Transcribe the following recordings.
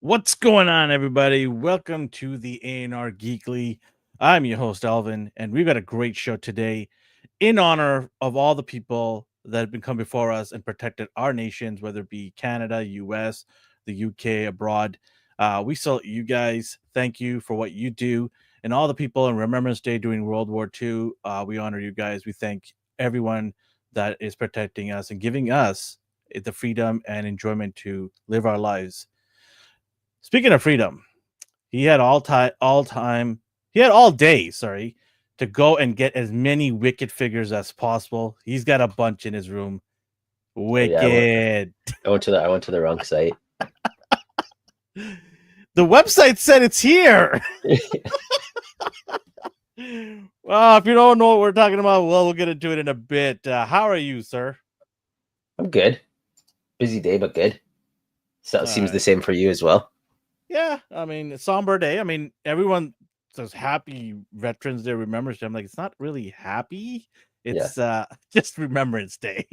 What's going on, everybody? Welcome to the ANR Geekly. I'm your host, Alvin, and we've got a great show today in honor of all the people that have been come before us and protected our nations, whether it be Canada, US, the UK, abroad. We salute you guys. Thank you for what you do. And all the people on Remembrance Day during World War II, we honor you guys. We thank everyone that is protecting us and giving us the freedom and enjoyment to live our lives. Speaking of freedom, he had he had all day, to go and get as many Wicked figures as possible. He's got a bunch in his room. Oh, yeah, Wicked. I went to the wrong site. The website said it's here. Well, if you don't know what we're talking about, well, we'll get into it in a bit. How are you, sir? I'm good. Busy day, but good. So it seems the same for you as well. Yeah, I mean, a somber day. I mean, everyone says happy Veterans Day, Remembrance Day. I'm like, it's not really happy. It's just Remembrance Day.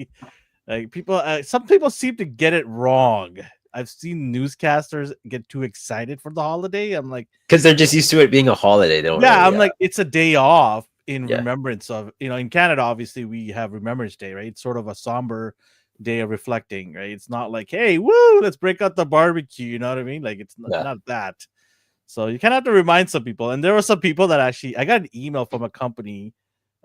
Like some people seem to get it wrong. I've seen newscasters get too excited for the holiday. I'm like, because they're just used to it being a holiday. They don't yeah, really, I'm like, it's a day off in Yeah. remembrance of, in Canada, obviously we have Remembrance Day, right? It's sort of a somber day of reflecting, right? It's not like, hey, woo, let's break out the barbecue. You know what I mean? Like, it's not that. So you kind of have to remind some people. And there were some people that actually, I got an email from a company.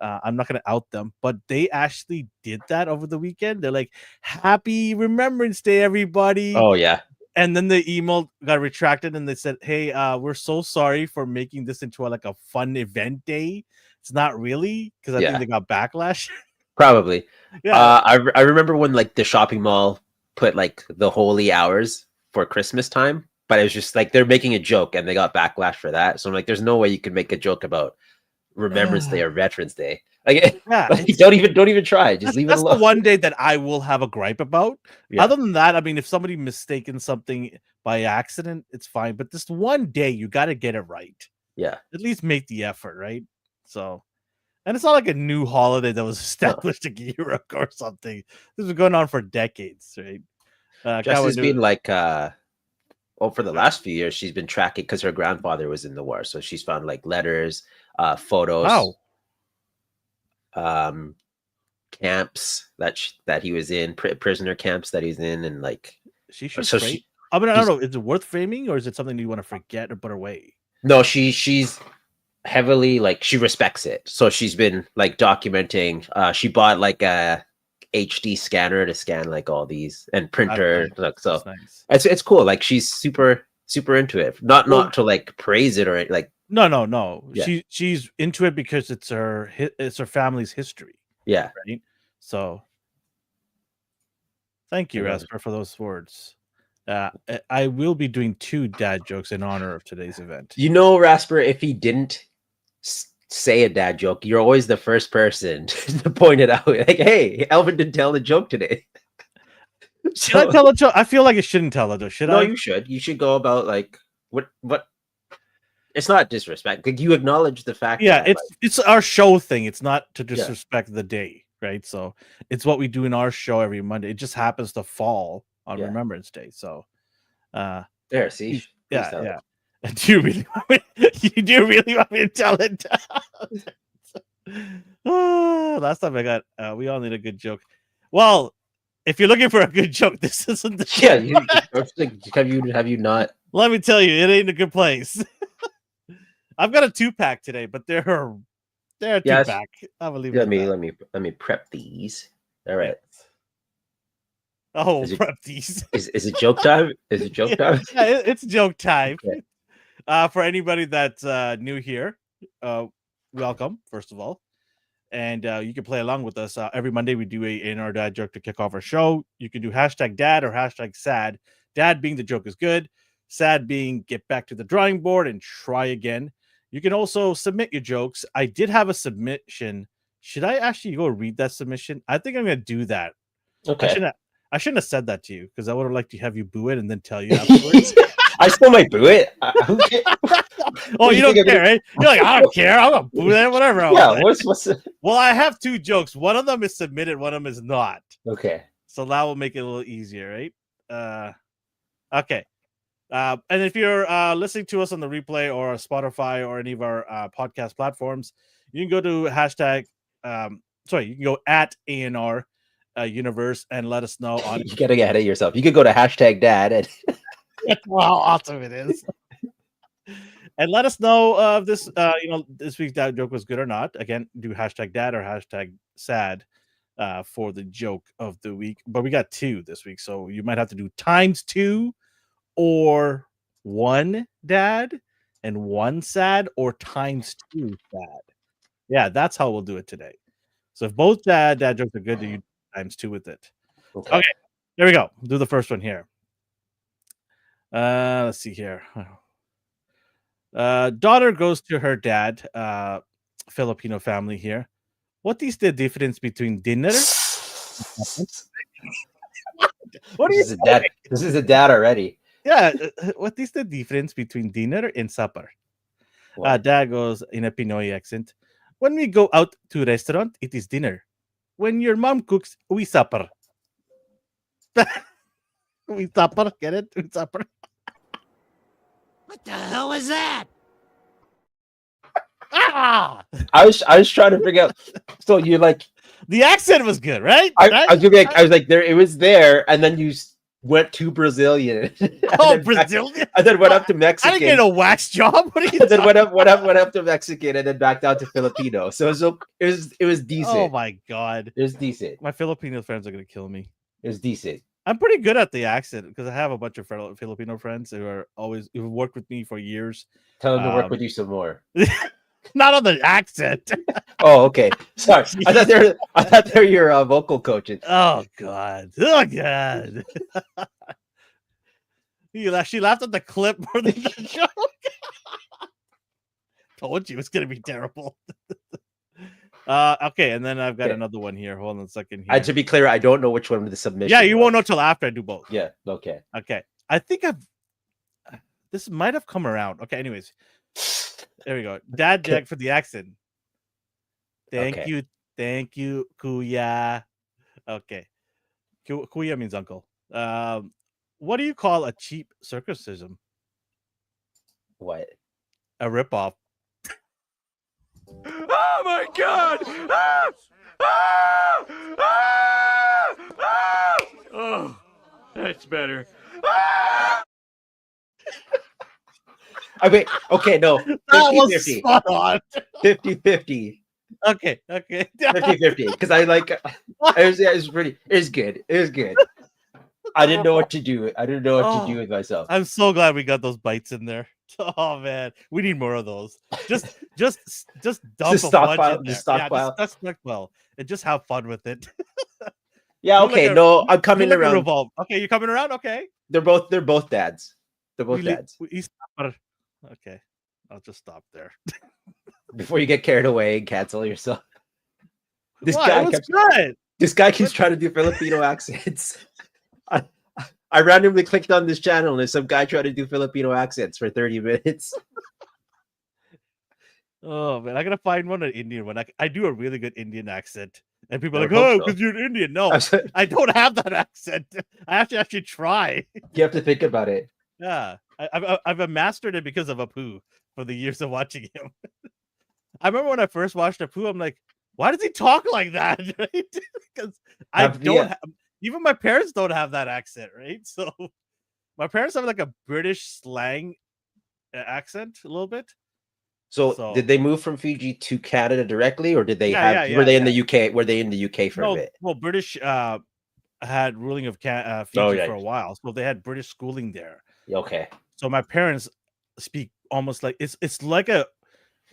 I'm not going to out them, but they actually did that over the weekend. They're like, happy Remembrance Day, everybody. Oh, yeah. And then the email got retracted and they said, hey, we're so sorry for making this into a fun event day. It's not really, because I think they got backlash. Probably. Yeah. I remember when like the shopping mall put like the holy hours for Christmas time, but it was just like they're making a joke and they got backlash for that. So I'm like, there's no way you can make a joke about Remembrance Day or Veterans Day. Like, yeah, like don't even try. Just leave it alone. That's the one day that I will have a gripe about. Yeah. Other than that, I mean, if somebody mistaken something by accident, it's fine. But this one day, you got to get it right. Yeah. At least make the effort, right? So, and it's not like a new holiday that was established a year ago or something. This has been going on for decades, right? Jess has been like, well, for the last few years, she's been tracking because her grandfather was in the war. So she's found like letters, photos, camps that he was in, prisoner camps that he's in, and like she should. So I mean, I don't know. Is it worth framing, or is it something you want to forget or put away? No, she's heavily like she respects it. So she's been like documenting. She bought like a HD scanner to scan like all these and printer. Nice. Like, so nice. It's cool. Like she's super into it. Not to like praise it or like. No. Yeah. She's into it because it's her family's history. Yeah. Right. So thank you, Rasper, for those words. I will be doing 2 dad jokes in honor of today's event. You know, Rasper, if he didn't say a dad joke, you're always the first person to point it out. Like, hey, Elvin didn't tell the joke today. Should I tell a joke? I feel like I shouldn't tell a joke. Should I? No, you should. You should go about like what. It's not disrespect. Like you acknowledge the fact. Yeah, that, it's our show thing. It's not to disrespect the day, right? So it's what we do in our show every Monday. It just happens to fall on Remembrance Day. So, there. See, yeah. Do you really want me to tell it? Last time I got, we all need a good joke. Well, if you're looking for a good joke, this isn't the show. Have you not? Let me tell you, it ain't a good place. I've got a 2-pack today, but they're a 2-pack. I believe. Let me prep these. All right. Prep these. Is it joke time? Is it joke time? Yeah, it's joke time. Okay. For anybody that's new here, welcome, first of all. And you can play along with us. Every Monday, we do a ANR dad joke to kick off our show. You can do #dad or #sad. Dad being the joke is good. Sad being get back to the drawing board and try again. You can also submit your jokes. I did have a submission. Should I actually go read that submission? I think I'm going to do that. Okay. I shouldn't have said that to you because I would have liked to have you boo it and then tell you afterwards. I still might boo it. Oh, you don't care, right? You're like, I don't care. I'm going to boo that, whatever. Yeah, what's Well, I have 2 jokes. One of them is submitted. One of them is not. Okay. So that will make it a little easier, right? Okay. And if you're listening to us on the replay or Spotify or any of our podcast platforms, you can go to hashtag. You can go at ANR Universe and let us know on You gotta get ahead of yourself. You could go to hashtag dad and how awesome it is. And let us know if this, this week's dad joke was good or not. Again, do hashtag dad or hashtag sad for the joke of the week. But we got 2 this week, so you might have to do ×2 or 1 dad and 1 sad or ×2 sad. Yeah, that's how we'll do it today. So if both dad jokes are good, you ×2 with it. Okay, there we go. Do the first one here. Let's see here. Daughter goes to her dad, Filipino family here. What is the difference between dinner? What is it, dad? This is a dad already. Yeah, what is the difference between dinner and supper? Dad goes in a Pinoy accent. When we go out to restaurant, it is dinner. When your mom cooks, we supper. We supper, get it? We supper. What the hell was that? Ah! I was trying to figure out. So you like the accent was good, right? I was like there. It was there, and then you went to Brazilian. Oh, Brazilian! And then went up to Mexican. I didn't get a wax job. What are you? And then went up to Mexican, and then back down to Filipino. So it was decent. Oh my god, it was decent. My Filipino friends are gonna kill me. It was decent. I'm pretty good at the accent because I have a bunch of Filipino friends who worked with me for years. Tell them to work with you some more. Not on the accent. Oh, okay. Sorry. I thought they're your vocal coaches. Oh god. Oh god. She laughed at the clip more than the joke. Told you it's gonna be terrible. Okay, and then I've got another one here. Hold on a second here. To be clear, I don't know which one the submission. Yeah, you won't know till after I do both. Yeah. Okay. Okay. I think this might have come around. Okay, anyways. There we go. Dad Jack for the accent. Thank you, Kuya. Okay. Kuya means uncle. What do you call a cheap circumcision? What? A ripoff. Oh my god! Ah! Ah! Ah! Ah! Oh, that's better. Ah! I mean, okay, no. 50-50. 50-50. Okay. 50-50. Because it was pretty. It was good. It was good. I didn't know what to do. I didn't know what to do with myself. I'm so glad we got those bites in there. Oh man, we need more of those. Just dump a bunch in there. Stockpile. Yeah, just stockpile and just have fun with it. Yeah. Okay. I'm coming around. Revolve. Okay, you're coming around. Okay. They're both dads. They're both dads. Okay, I'll just stop there. Before you get carried away and cancel yourself. This guy keeps trying to do Filipino accents. I randomly clicked on this channel and there's some guy trying to do Filipino accents for 30 minutes. Oh man, I gotta find an Indian one. I do a really good Indian accent, and people are like, "Oh, because you're an Indian." No, I don't have that accent. I have to actually try. You have to think about it. Yeah, I've mastered it because of Apu for the years of watching him. I remember when I first watched Apu, I'm like, "Why does he talk like that?" Right? Because I don't. Even my parents don't have that accent, right? So my parents have like a British slang accent a little bit. So did they move from Fiji to Canada directly, or did they were they in the UK? Were they in the UK for a bit? Well, British had ruling of Fiji for a while, so they had British schooling there. Okay. So my parents speak almost like it's like a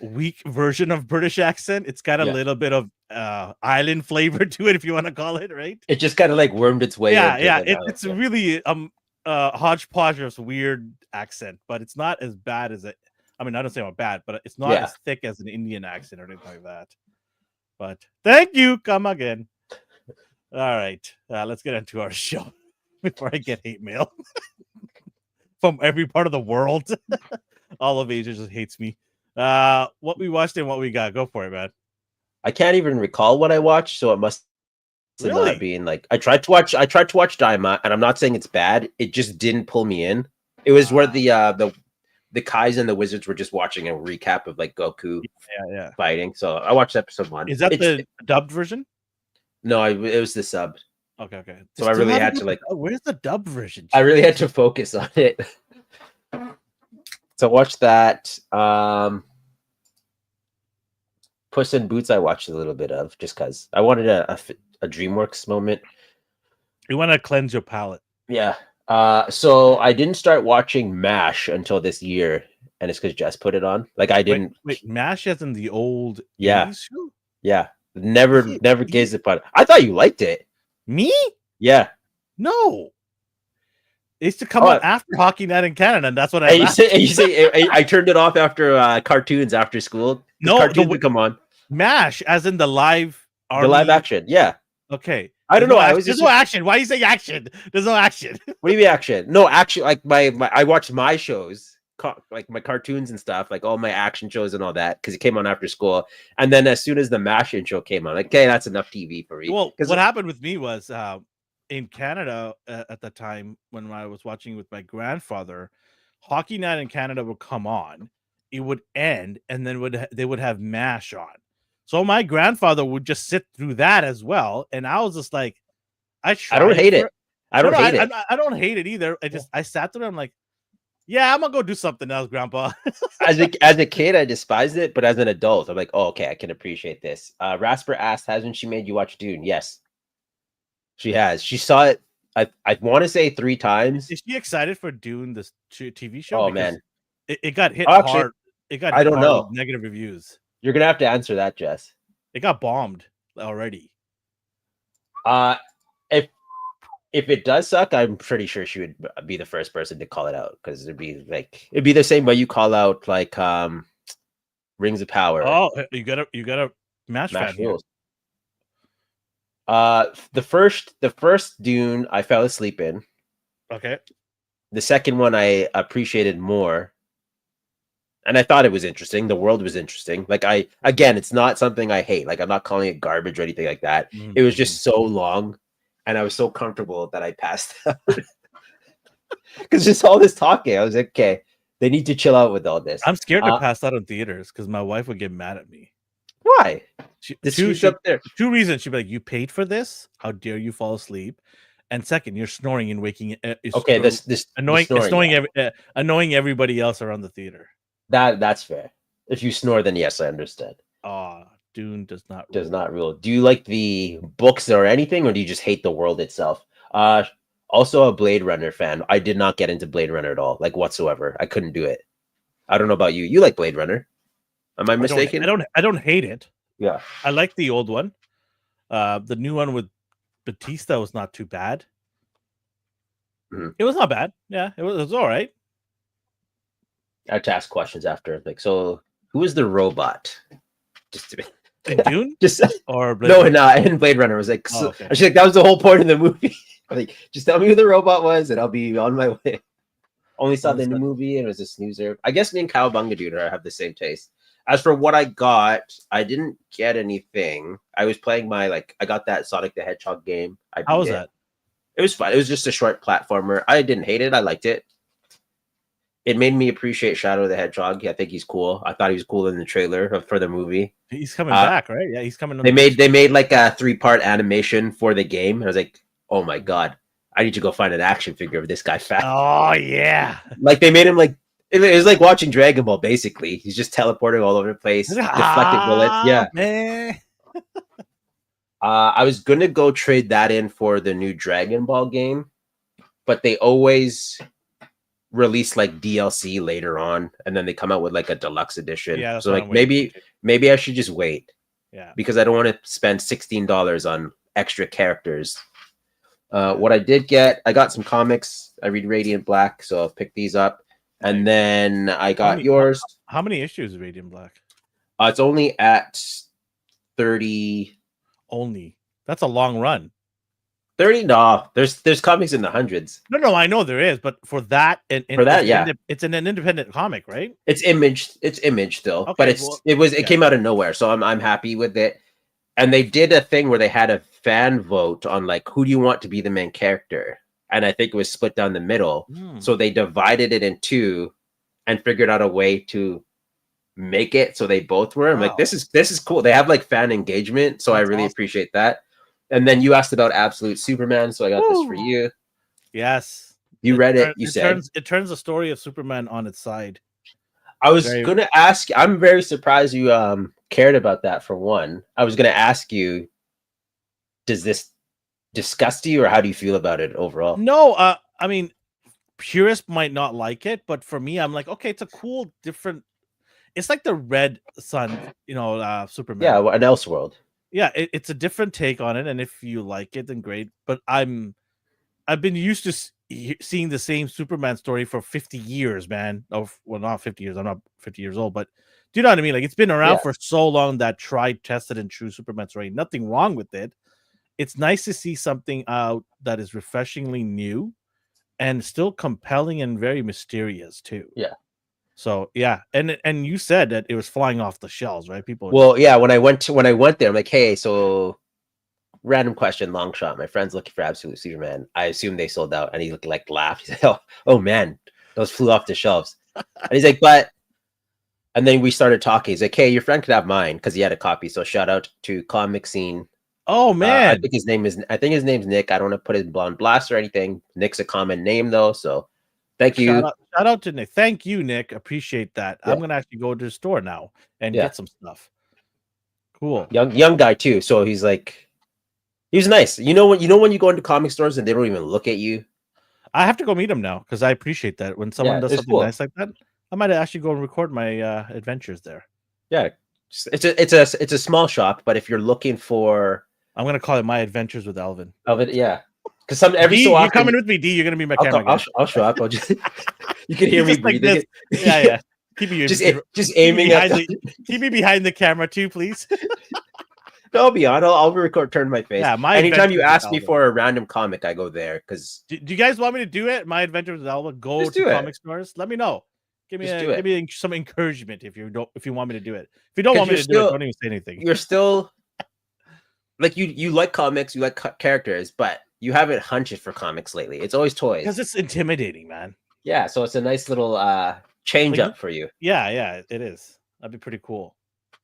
weak version of British accent. It's got a little bit of island flavor to it, if you want to call it, right? It just kind of like wormed its way. It's really hodgepodge of weird accent, but it's not as bad as it. I mean, I don't say I'm bad, but it's not as thick as an Indian accent or anything like that. But thank you. Come again. All right, let's get into our show before I get hate mail from every part of the world. All of Asia just hates me. What we watched and what we got. Go for it, man. I can't even recall what I watched, so it must not being like I tried to watch Daima, and I'm not saying it's bad. It just didn't pull me in. It was where the Kais and the Wizards were just watching a recap of like Goku Yeah. fighting. So I watched episode 1. Is that the dubbed version? No, it was the sub. Okay. So I really had to like. Where's the dubbed version? I really had to focus on it. So watch that. Puss in Boots I watched a little bit of just because I wanted a DreamWorks moment. You want to cleanse your palate. Yeah. So I didn't start watching MASH until this year, and it's because Jess put it on. Like I didn't. Wait, MASH as in the old 80s show? Yeah. Never gazed upon it. I thought you liked it. Me? Yeah. No. It used to come on after Hockey Night in Canada, and that's what I. You say I turned it off after cartoons after school. No, cartoons would come on. MASH, as in the live action. Yeah. Okay. I don't know. There's no action. Why are you saying action? There's no action. What do you mean action? No action. Like I watched my shows, like my cartoons and stuff, like all my action shows and all that, because it came on after school. And then as soon as the MASH intro came on, like, okay, that's enough TV for me. Well, what happened with me was in Canada at the time when I was watching with my grandfather, Hockey Night in Canada would come on, it would end, and then they would have MASH on. So my grandfather would just sit through that as well, and I was just like, I don't hate it. I don't hate it. I don't hate it either. I sat there, I'm like, yeah, I'm gonna go do something else, Grandpa. as a kid, I despised it, but as an adult, I'm like, oh, okay, I can appreciate this. Rasper asked, hasn't she made you watch Dune? Yes, she has. She saw it. I want to say 3 times. Is she excited for Dune, this TV show? Oh because man, it got hit hard. It got. I don't know. With negative reviews. You're gonna have to answer that, Jess. It got bombed already. If it does suck, I'm pretty sure she would be the first person to call it out, because it'd be the same way you call out like Rings of Power. Oh, you got a MASH fan here. The first Dune I fell asleep in. Okay. The second one I appreciated more. And I thought it was interesting. The world was interesting. Like it's not something I hate. Like I'm not calling it garbage or anything like that. Mm-hmm. It was just so long, and I was so comfortable that I passed out. Because just all this talking, I was like, okay, they need to chill out with all this. I'm scared to pass out in theaters because my wife would get mad at me. Why? Two reasons. She'd be like, "You paid for this. How dare you fall asleep?" And second, you're snoring and waking. Okay, this annoying everybody else around the theater. That's fair. If you snore, then yes, I understand. Dune does not rule. Do you like the books or anything, or do you just hate the world itself? Also a Blade Runner fan. I did not get into Blade Runner at all, like whatsoever. I couldn't do it. I don't know about you. You like Blade Runner? Am I mistaken? I don't hate it. Yeah. I like the old one. The new one with Batista was not too bad. Mm-hmm. It was not bad. Yeah, it was all right. I had to ask questions after, like, so who is the robot? Just to be in Dune, or in Blade Runner. I was like, okay. Actually, like, that was the whole point of the movie. Like, just tell me who the robot was, and I'll be on my way. Only saw the new movie, and it was a snoozer. I guess me and Kyle Bungaduder have the same taste. As for what I got, I didn't get anything. I was playing I got that Sonic the Hedgehog game. How was that? It was fun. It was just a short platformer. I didn't hate it. I liked it. It made me appreciate Shadow the Hedgehog. I think he's cool. I thought he was cool in the trailer for the movie. He's coming back, right? Yeah, he's coming. They made like a 3-part animation for the game. And I was like, oh my god, I need to go find an action figure of this guy fat. Oh yeah. Like they made him like it was like watching Dragon Ball. Basically, he's just teleporting all over the place, deflecting bullets. Yeah, man. I was gonna go trade that in for the new Dragon Ball game, but they always release like DLC later on, and then they come out with like a deluxe edition. Yeah, so like maybe I should just wait. Yeah, because I don't want to spend $16 on extra characters. What I did get, I got some comics. I read Radiant Black, so I'll pick these up. And then I got yours. How many issues of Radiant Black? It's only at 30. Only. That's a long run. 30? No, there's comics in the hundreds. No, I know there is, but for that, it's an independent comic, right? It's Image still, okay, but it came out of nowhere, so I'm happy with it. And they did a thing where they had a fan vote on like who do you want to be the main character, and I think it was split down the middle. Hmm. So they divided it in two and figured out a way to make it so they both were. I'm like, Wow. this is cool. They have like fan engagement, so I That's really awesome. appreciate that. And then you asked about Absolute Superman, so I got this for Woo. you. Yes. You read it. You said it turns the story of Superman on its side. I was Very- gonna ask. I'm very surprised you cared about that. For one, I was gonna ask you, does this disgust you, or how do you feel about it overall? No, I mean, purists might not like it, but for me, I'm like, okay, it's a cool, different. It's like the Red Sun, Superman. Yeah, an Elseworld. Yeah, it's a different take on it, and if you like it, then great. But I've been used to seeing the same Superman story for 50 years, man. Oh, well, not 50 years. I'm not 50 years old, but do you know what I mean? Like, it's been around for so long, that tried, tested, and true Superman story. Nothing wrong with it. It's nice to see something out that is refreshingly new and still compelling and very mysterious too. Yeah. So yeah, and you said that it was flying off the shelves, right? People. Well, yeah. When I went there, I'm like, hey, so random question, long shot. My friend's looking for Absolute Superman. I assume they sold out, and he like laughed. He's like, oh man, those flew off the shelves. And he's like, but. And then we started talking. He's like, hey, your friend could have mine because he had a copy. So shout out to Comic Scene. Oh man, I think his name's Nick. I don't want to put his blonde blast or anything. Nick's a common name though, so thank you. Shout out to Nick. Thank you, Nick. Appreciate that. Yeah. I'm gonna actually go to the store now and get some stuff. Cool. Young guy too. So he was nice. You know when you go into comic stores and they don't even look at you. I have to go meet him now because I appreciate that when someone does something nice like that. I might actually go and record my adventures there. Yeah, it's a small shop, but if you're looking for, I'm gonna call it My Adventures with Alvin. Yeah. Because so often you're coming with me, D. You're gonna be my camera guy. I'll show up. I'll just you can hear me breathing. Like yeah. Keep me just aiming keep me behind the camera too, please. No, I'll be on. I'll record, turn my face. Yeah, anytime you ask me for a random comic, I go there. Because do you guys want me to do it? My Adventures with Alvin. Go to comic stores. Let me know. Give me some encouragement if you want me to do it. If you don't want me to do it, don't even say anything. You're still like you like comics, you like characters, but you haven't hunched for comics lately. It's always toys because it's intimidating, man. Yeah, so it's a nice little change up for you. Yeah, it is. That'd be pretty cool.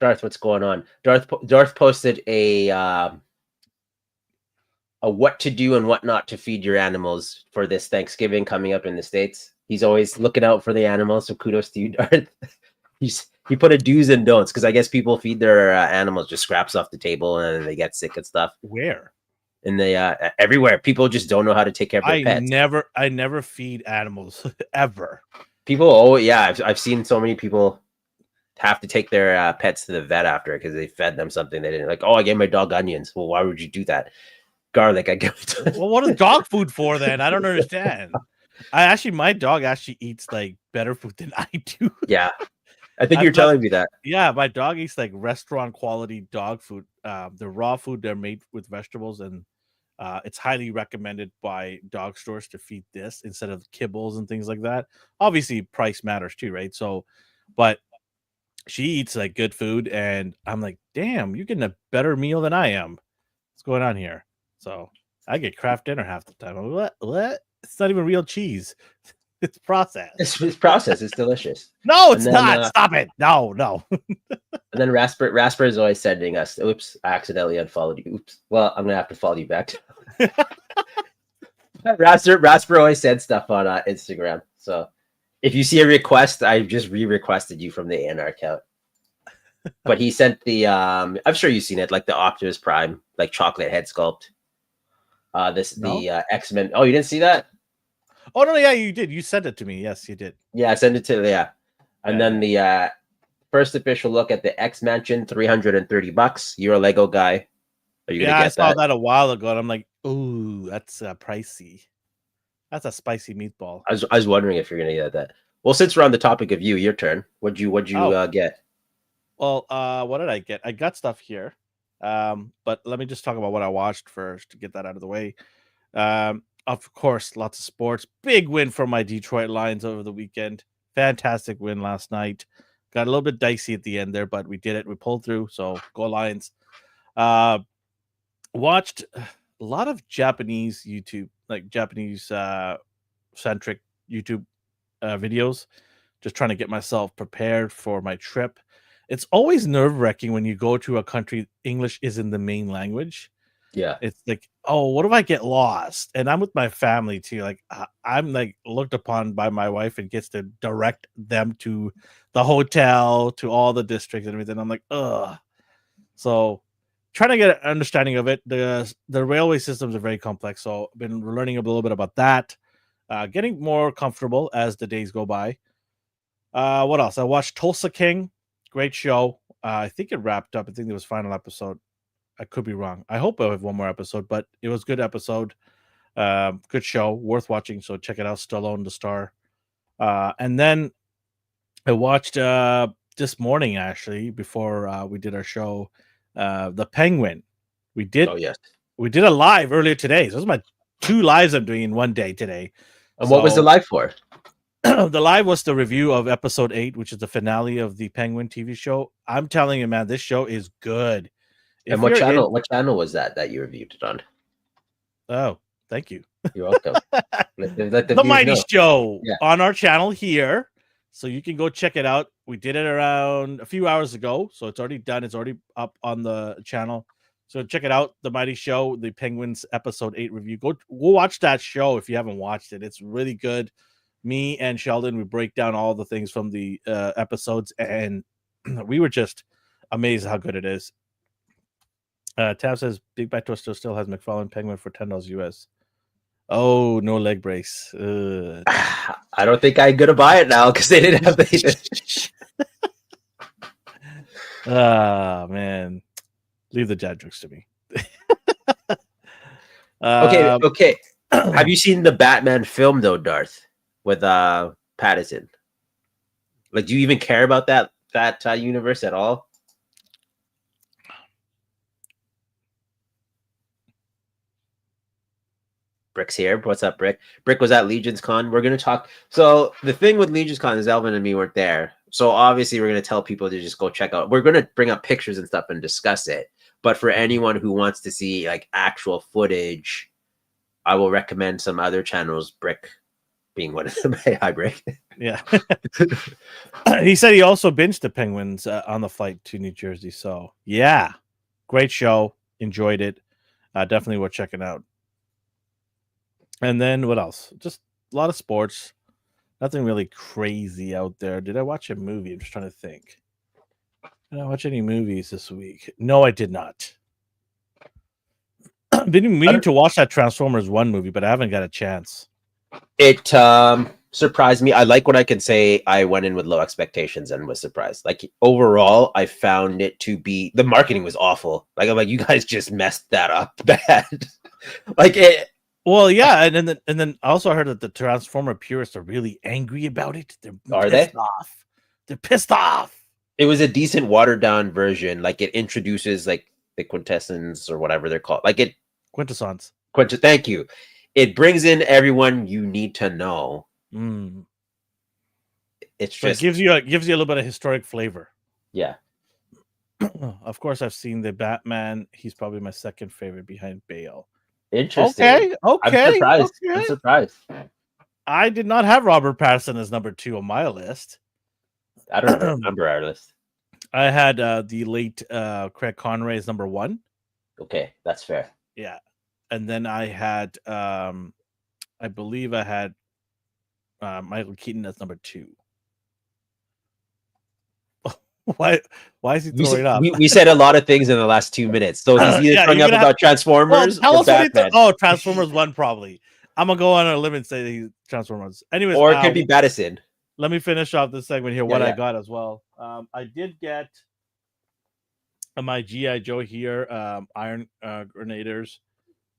Darth, what's going on? Darth posted a what to do and what not to feed your animals for this Thanksgiving coming up in the States. He's always looking out for the animals, so kudos to you, Darth. He put a do's and don'ts because I guess people feed their animals just scraps off the table and they get sick and stuff. Where? In the everywhere. People just don't know how to take care of their pets. I never feed animals ever. People, I've seen so many people have to take their pets to the vet after because they fed them something they didn't like. Oh, I gave my dog onions. Well, why would you do that? Garlic, I give. Well, what is dog food for then? I don't understand. My dog actually eats like better food than I do. Yeah, I think you're telling me that. Yeah, my dog eats like restaurant quality dog food. The raw food, they're made with vegetables, and it's highly recommended by dog stores to feed this instead of kibbles and things like that. Obviously, price matters too, right? So, but she eats like good food, and I'm like, damn, you're getting a better meal than I am. What's going on here? So I get Kraft dinner half the time. I'm like, what? It's not even real cheese. It's processed. It's processed. It's delicious. No, it's not. Stop it. No. And then Rasper is always sending us, oops, I accidentally unfollowed you. Oops. Well, I'm going to have to follow you back. Rasper always sends stuff on Instagram. So if you see a request, I just re-requested you from the ANR account. But he sent the, I'm sure you've seen it, like the Optimus Prime, like chocolate head sculpt. The X-Men. Oh, you didn't see that? Oh no, yeah, you did. You sent it to me. Yes, you did. Yeah, I sent it to And then the first official look at the X Mansion, $330. You're a Lego guy. Are you gonna get that? I saw that a while ago, and I'm like, ooh, that's pricey. That's a spicy meatball. I was wondering if you're gonna get that. Well, since we're on the topic of your turn. What'd you get? Well, what did I get? I got stuff here. But let me just talk about what I watched first to get that out of the way. Of course, lots of sports. Big win for my Detroit Lions over the weekend. Fantastic win last night. Got a little bit dicey at the end there, but we did it. We pulled through. So go Lions. Watched a lot of Japanese YouTube like Japanese centric YouTube videos, just trying to get myself prepared for my trip. It's always nerve-wracking when you go to a country English isn't the main language. Yeah. It's like, oh, what if I get lost? And I'm with my family too. Like I'm like looked upon by my wife and gets to direct them to the hotel, to all the districts and everything. I'm like, ugh. So trying to get an understanding of it. The railway systems are very complex. So I've been learning a little bit about that. Getting more comfortable as the days go by. What else? I watched Tulsa King. Great show. I think it wrapped up. I think there was final episode. I could be wrong. I hope I have one more episode, but it was a good episode. Good show, worth watching. So check it out. Stallone the star. And then I watched this morning actually before we did our show, The Penguin. We did. Oh yes. We did a live earlier today. So those are my 2 lives I'm doing in one day today. And what was the live for? The live was the review of episode 8, which is the finale of the Penguin TV show. I'm telling you, man, this show is good. And what channel? What channel was that you reviewed it on? Oh, thank you. You're welcome. let the Mighty know. Show Yeah. on our channel here, so you can go check it out. We did it around a few hours ago, so it's already done. It's already up on the channel. So check it out, The Mighty Show, the Penguins episode 8 review. Go watch that show if you haven't watched it. It's really good. Me and Sheldon, we break down all the things from the episodes, and we were just amazed how good it is. Tab says Big Bad Toaster still has McFarlane Penguin for $10 US. Oh, no leg brace. I don't think I'm gonna buy it now because they didn't have the. Man, leave the dad jokes to me. Okay. Have you seen the Batman film though, Darth, with Pattinson? Like, do you even care about that universe at all? Brick's here. What's up, Brick? Brick was at Legion's Con. We're gonna talk. So the thing with Legion's Con is Elvin and me weren't there. So obviously we're gonna tell people to just go check out. We're gonna bring up pictures and stuff and discuss it. But for anyone who wants to see like actual footage, I will recommend some other channels. Brick being one of them. Hi, Brick. Yeah. He said he also binged the Penguins on the flight to New Jersey. So yeah, great show. Enjoyed it. Definitely worth checking out. And then what else? Just a lot of sports. Nothing really crazy out there. Did I watch a movie? I'm just trying to think. Did I watch any movies this week? No, I did not. I've been meaning to watch that Transformers 1 movie, but I haven't got a chance. It surprised me. I like what I can say. I went in with low expectations and was surprised. Like overall, I found it to be the marketing was awful. Like I'm like, you guys just messed that up bad. Like it. Well, yeah, and then I also heard that the Transformer purists are really angry about it. Are they? Off. They're pissed off. It was a decent watered down version. Like it introduces like the quintessence or whatever they're called. Like it Quintessence. Thank you. It brings in everyone you need to know. It's so just it gives you a little bit of historic flavor. Yeah. Of course, I've seen the Batman. He's probably my second favorite behind Bale. Interesting. Okay. I'm surprised. Okay. I'm surprised. I did not have Robert Pattinson as number 2 on my list. I don't remember our list. I had the late Craig Conroy as number 1. Okay, that's fair. Yeah. And then I had I believe I had Michael Keaton as number 2. Why is he throwing up? We said a lot of things in the last 2 minutes. So he's either throwing up about Transformers tell or us Batman. Transformers 1 probably. I'm gonna go on a limb and say he's Transformers. Anyways, or it could be Battison. Let me finish off this segment here. I got as well. I did get my GI Joe here, Iron Grenadiers.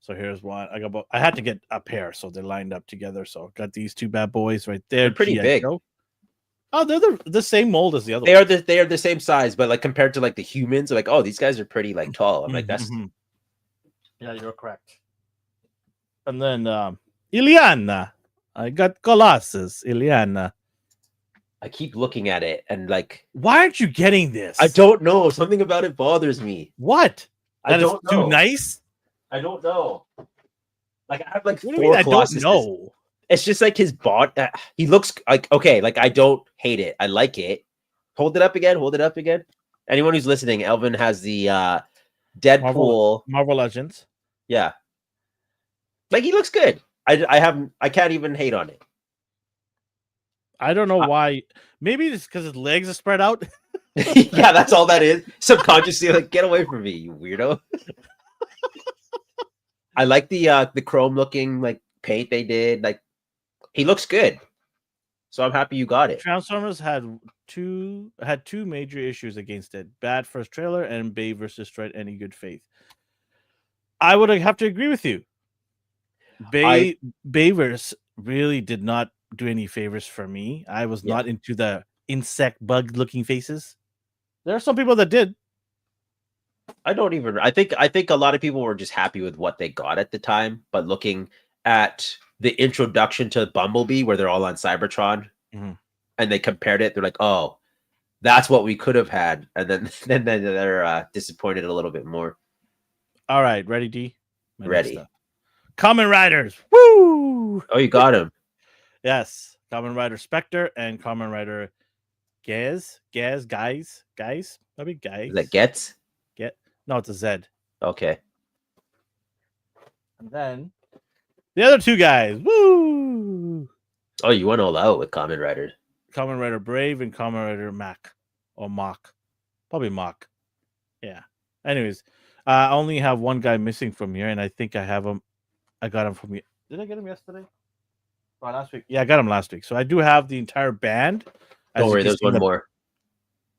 So here's one. I had to get a pair, so they're lined up together. So got these 2 bad boys right there. They're pretty big. Joe. Oh, they're the same mold as the other. They are the same size, but like compared to like the humans, like these guys are pretty like tall. I'm like that's. Yeah, you're correct. And then Ileana, I got Colossus. Ileana. I keep looking at it and like, why aren't you getting this? I don't know. Something about it bothers me. What? I don't know. Too nice. I don't know. Like I have like What do you mean? four I don't Colossus. know. It's just like his body. He looks like okay. Like I don't hate it. I like it. Hold it up again. Hold it up again. Anyone who's listening, Elvin has the Deadpool. Marvel Legends. Yeah, like he looks good. I can't even hate on it. I don't know why. Maybe it's because his legs are spread out. Yeah, that's all that is. Subconsciously, like get away from me, you weirdo. I like the chrome looking like paint they did. Like he looks good. So I'm happy you got it. Transformers had two major issues against it: bad first trailer and Bay versus Stride Any Good Faith. I would have to agree with you. Bayverse really did not do any favors for me. I was not into the insect bug looking faces. There are some people that did. I think a lot of people were just happy with what they got at the time, but looking at the introduction to Bumblebee where they're all on Cybertron and they compared it, they're like, "Oh, that's what we could have had." And then they're disappointed a little bit more. All right, ready, D? Ready. Kamen Riders. Woo! Oh, you got him. Yes. Kamen Rider Spectre and Kamen Rider guys. Maybe guys. Is that Gets? No, it's a Z. Okay. And then the other two guys. Woo! Oh, you went all out with Kamen Riders. Kamen Rider Brave and Kamen Rider Mac. Or Mach. Probably Mach. Yeah. Anyways, I only have one guy missing from here, and I think I have him. I got him from you. Did I get him yesterday? Oh, last week. Yeah, I got him last week. So I do have the entire band. Don't worry, there's one more.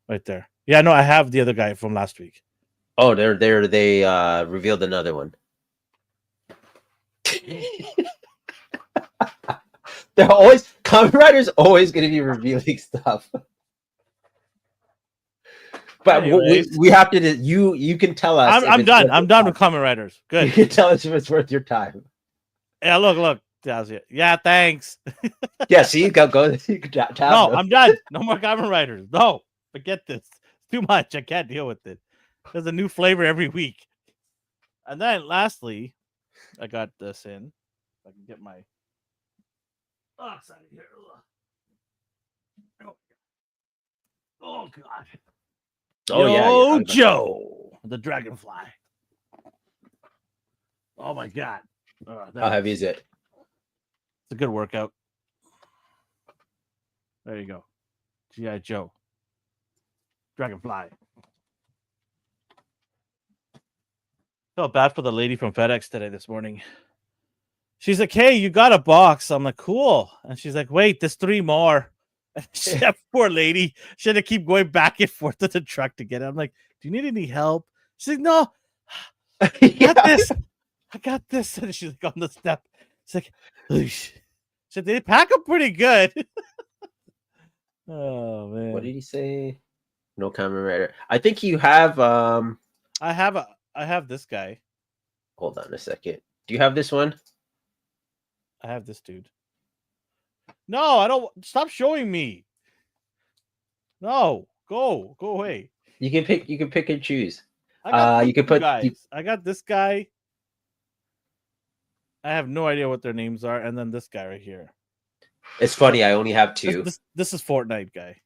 Right there. Yeah, no, I have the other guy from last week. Oh, they revealed another one. They're always Kamen Rider's always going to be revealing stuff. But we have to. You can tell us. I'm done. I'm done with Kamen Riders. Good. You can tell us if it's worth your time. Yeah, look. Yeah, thanks. Yeah, see, go. You can no, I'm done. No more Kamen Riders. No, forget this. It's too much. I can't deal with it. There's a new flavor every week. And then lastly, I got this in. If I can get my box out of here. Oh God. Oh Yo, yeah, Joe, the Dragonfly. Oh my God. How heavy is it? It's a good workout. There you go. G.I. Joe. Dragonfly. Felt bad for the lady from FedEx today this morning. She's like, "Hey, you got a box." I'm like, "Cool." And she's like, "Wait, there's 3 more." That poor lady. She had to keep going back and forth to the truck to get it. I'm like, "Do you need any help?" She's like, "No, I got this. I got this." And she's like on the step. She's like, "Oosh." So they pack them pretty good. Oh man. What did he say? No Kamen Rider. I think you have I have this guy. Hold on a second. Do you have this one? I have this dude. No, I don't. Stop showing me. No, go away. You can pick and choose. I got you can put guys. I got this guy. I have no idea what their names are, and then this guy right here. It's funny. I only have 2. This is Fortnite guy.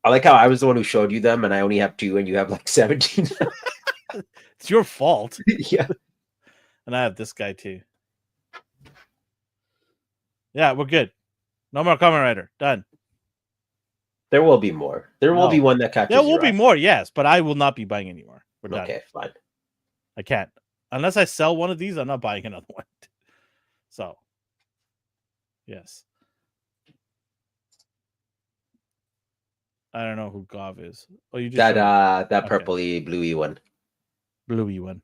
I like how I was the one who showed you them, and I only have 2, and you have like 17. It's your fault. Yeah. And I have this guy too. Yeah, we're good. No more Kamen Rider. Done. There will be more. There will be one that catches. There will be more, yes, but I will not be buying anymore. We're done. Okay, fine. I can't. Unless I sell one of these, I'm not buying another one. So, yes. I don't know who Gov is. Oh, you just that purpley bluey one. Bluey one.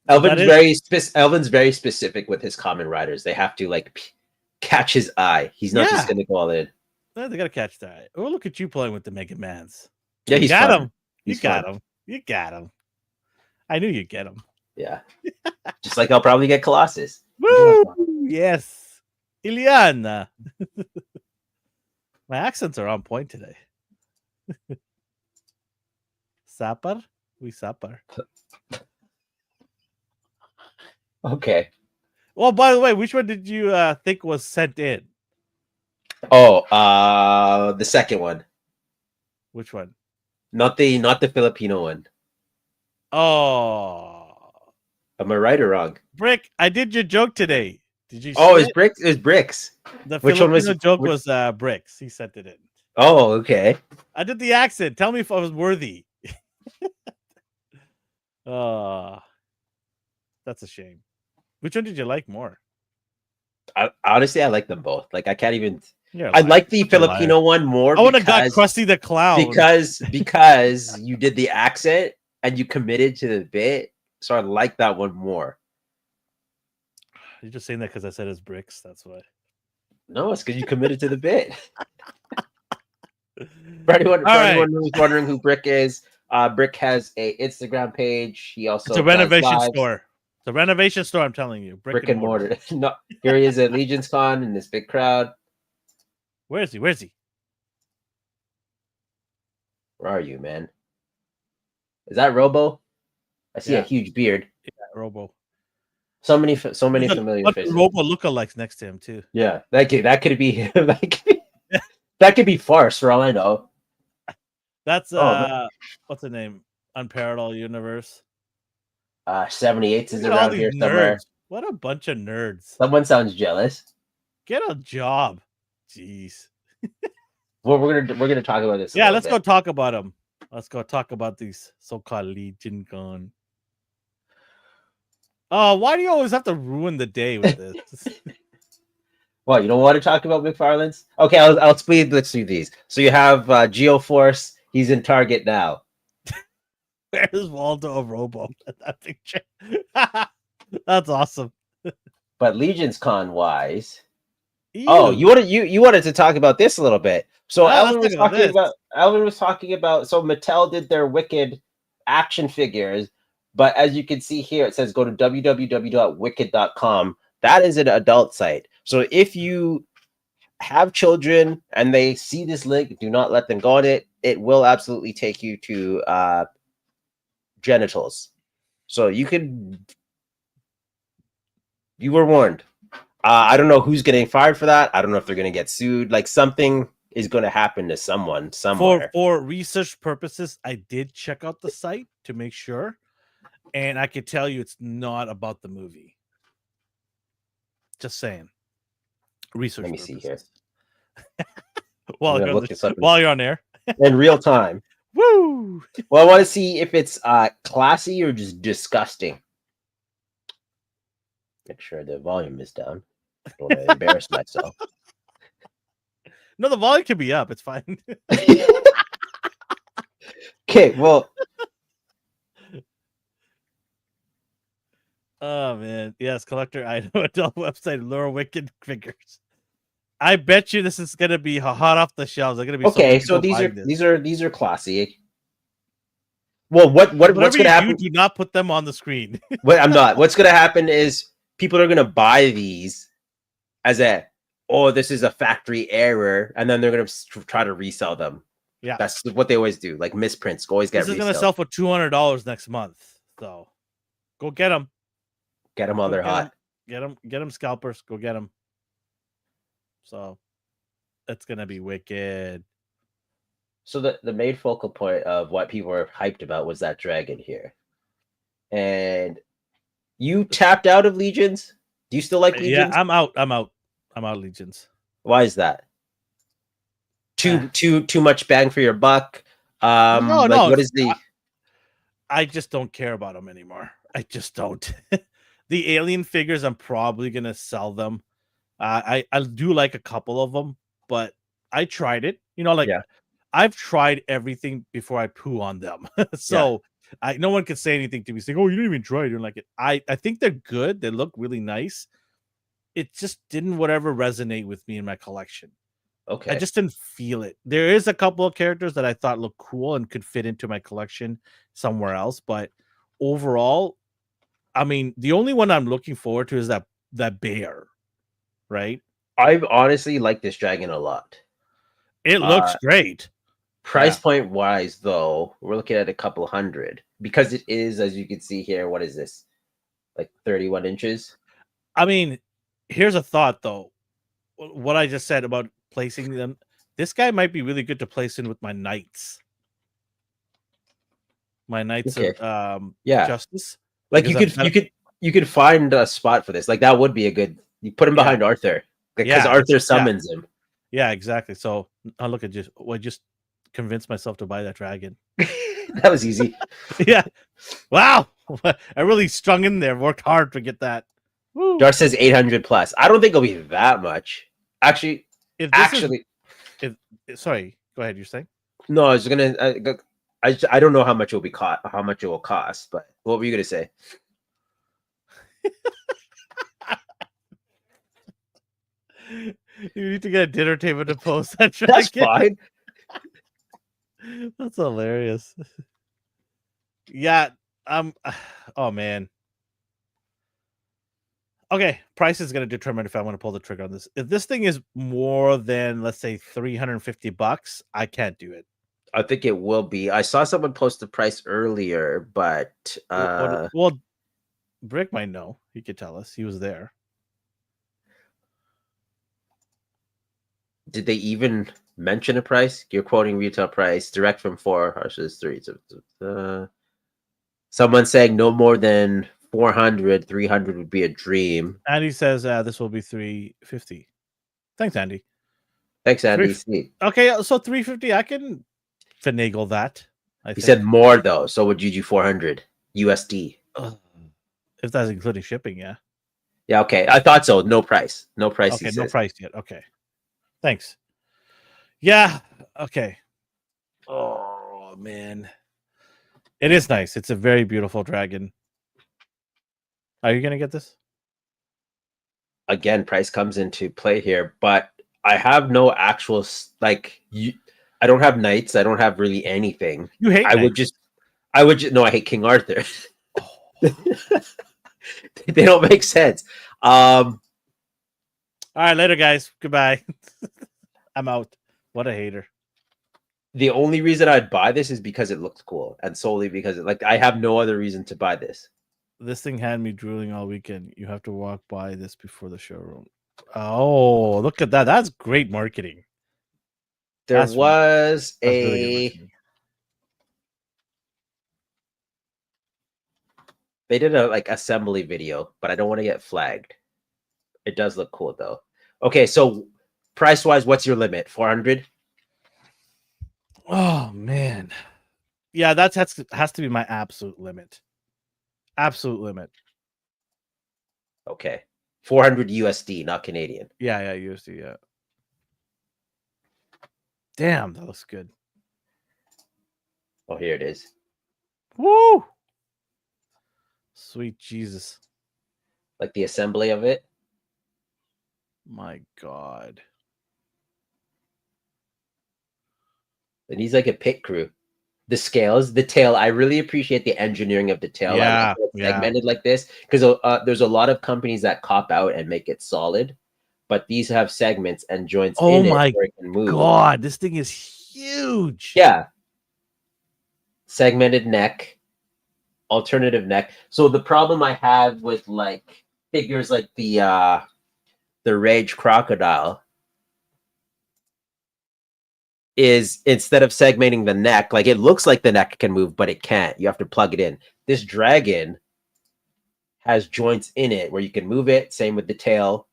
Elvin's very specific with his Kamen Riders. They have to like catch his eye. He's not just gonna go all in. They gotta catch that eye. Oh, look at you playing with the Mega Mans. Yeah, You got him. You got him. I knew you'd get him. Yeah. Just like I'll probably get Colossus. Woo! Yes. Iliana. My accents are on point today. Sapper? We sapper. Okay. Well, by the way, which one did you think was sent in? Oh, the second one, Which one? not the Filipino one. Oh, Am I right or wrong? Brick, I did your joke today. Did you Oh, see it's it? bricks. It's bricks. The Which one was? Filipino joke was Bricks. He sent it in. Oh, okay. I did the accent. Tell me if I was worthy. Uh that's a shame. Which one did you like more? Honestly, I like them both. Like I can't even. You're a I liar. like the Such a liar. Filipino one more I would have got because Krusty the Clown. because you did the accent and you committed to the bit, so I like that one more. You're just saying that because I said it's Bricks. That's why. No, it's because you committed to the bit. For anyone who's wondering who Brick is, Brick has a Instagram page. He also It's a does renovation lives. store. It's a renovation store, I'm telling you. Brick and mortar. No, here he is at Legion's Con in this big crowd. Where is he? Where is he? Where are you, man? Is that Robo? I see a Yeah. huge beard. Yeah, Robo. So many There's familiar a faces. Robo lookalikes next to him too. Yeah, that could be him. That could be farce for all I know. That's man. what's the name? Unparalleled Universe. 78 is Look at all around these here nerds. somewhere. What a bunch of nerds. Someone sounds jealous. Get a job. Jeez. Well, we're gonna talk about this. Yeah, let's go talk about them. Let's go talk about these so-called Legion Con. Oh, why do you always have to ruin the day with this? Well, you don't want to talk about McFarlane's? Okay, I'll speed. Let's do these. So you have Geoforce. He's in Target now. Where's Waldo Robo in that picture? That's awesome. But Legion's Con wise. Ew. Oh, you wanted to talk about this a little bit. So Yeah, Elvin let's was talk about Elvin was talking about. So Mattel did their Wicked action figures, but as you can see here, it says go to www.wicked.com. That is an adult site. So if you have children and they see this link, do not let them go on it. It will absolutely take you to genitals. So you were warned. I don't know who's getting fired for that. I don't know if they're going to get sued. Like something is going to happen to someone somewhere. For research purposes, I did check out the site to make sure, and I could tell you it's not about the movie. Just saying. Research. Let me purposes. see here. while you're on air in real time. Woo! Well, I want to see if it's classy or just disgusting. Make sure the volume is down. I don't want to embarrass myself. No, the volume can be up. It's fine. Okay, well. Oh man, yes, collector item adult website Lure Wicked figures. I bet you this is gonna be hot off the shelves. They're gonna be okay. So these are classy. Well, what's gonna happen? Do not put them on the screen. I'm not. What's gonna happen is people are gonna buy these as this is a factory error, and then they're gonna try to resell them. Yeah, that's what they always do. Like misprints always get. This is gonna sell for $200 next month. So go get them. Get them while they're hot. Get them scalpers. Go get them. So it's gonna be wicked. So the main focal point of what people were hyped about was that dragon here. And you tapped out of Legions? Do you still like Legions? Yeah, I'm out Legions. Why is that? Too much bang for your buck. No. What is the? I just don't care about them anymore. I just don't. The alien figures, I'm probably gonna sell them. I do like a couple of them, but I tried it. I've tried everything before I poo on them. So no one could say anything to me saying, "Oh, you didn't even try it. You didn't like it." I think they're good. They look really nice. It just didn't resonate with me in my collection. Okay. I just didn't feel it. There is a couple of characters that I thought looked cool and could fit into my collection somewhere else, but overall, I mean, the only one I'm looking forward to is that bear, right? I honestly like this dragon a lot. It looks great. Price point wise, though, we're looking at a couple hundred because it is, as you can see here. What is this? like 31 inches. I mean, here's a thought though. What I just said about placing them, this guy might be really good to place in with my knights. My knights Okay. of Yeah. justice. Like Because you could find a spot for this. Like that would be a good. You put him Yeah. behind Arthur because Yeah, Arthur yeah. summons him. Yeah, exactly. So I look at I just convinced myself to buy that dragon. That was easy. Yeah. Wow. I really strung in there, worked hard to get that. Woo. Dar says 800 plus. I don't think it'll be that much. Actually, If this actually, is if sorry, go ahead, you're saying? no. I was gonna. I don't know how much it will be how much it will cost. But what were you gonna say? You need to get a dinner table to post that That's dragon. fine. That's hilarious. Yeah, oh man. Okay, price is going to determine if I want to pull the trigger on this. If this thing is more than, let's say, $350, I can't do it. I think it will be. I saw someone post the price earlier, but Well, Brick might know. He could tell us. He was there. did they even mention a price? You're quoting retail price direct from 4 versus 3. Someone saying no more than 400, 300 would be a dream. Andy says this will be $350. Thanks, Andy. Thanks, Andy. See. Okay, so $350, I can finagle that. He said more though, so would you do 400 USD? If that's including shipping, yeah. Yeah, okay. I thought so. No price. No price. Okay, no price yet. Okay. Thanks. Yeah. Okay. Oh man. It is nice. It's a very beautiful dragon. Are you gonna get this? Again, price comes into play here, but I have no actual I don't have knights. I don't have really anything. You hate knights. I would just no, I hate King Arthur. They don't make sense. All right, later, guys. Goodbye. I'm out. What a hater. The only reason I'd buy this is because it looked cool, and solely because I have no other reason to buy this. This thing had me drooling all weekend. You have to walk by this before the showroom. Oh, look at that. That's great marketing. There was really they did a assembly video, but I don't want to get flagged. It does look cool though. Okay, so price wise, what's your limit? 400? Oh man. Yeah, that has to be my absolute limit. Absolute limit. Okay. 400 USD, not Canadian. Yeah, USD, yeah. Damn, that looks good. Oh, here it is. Woo! Sweet Jesus. Like the assembly of it. My God. And he's like a pit crew. The scales, the tail. I really appreciate the engineering of the tail. Yeah, segmented like this because there's a lot of companies that cop out and make it solid, but these have segments and joints. Oh in my it where it can move. God, this thing is huge. Yeah. Segmented neck, alternative neck. So the problem I have with figures like the Rage Crocodile is instead of segmenting the neck, it looks like the neck can move, but it can't. You have to plug it in. This dragon has joints in it where you can move it. Same with the tail.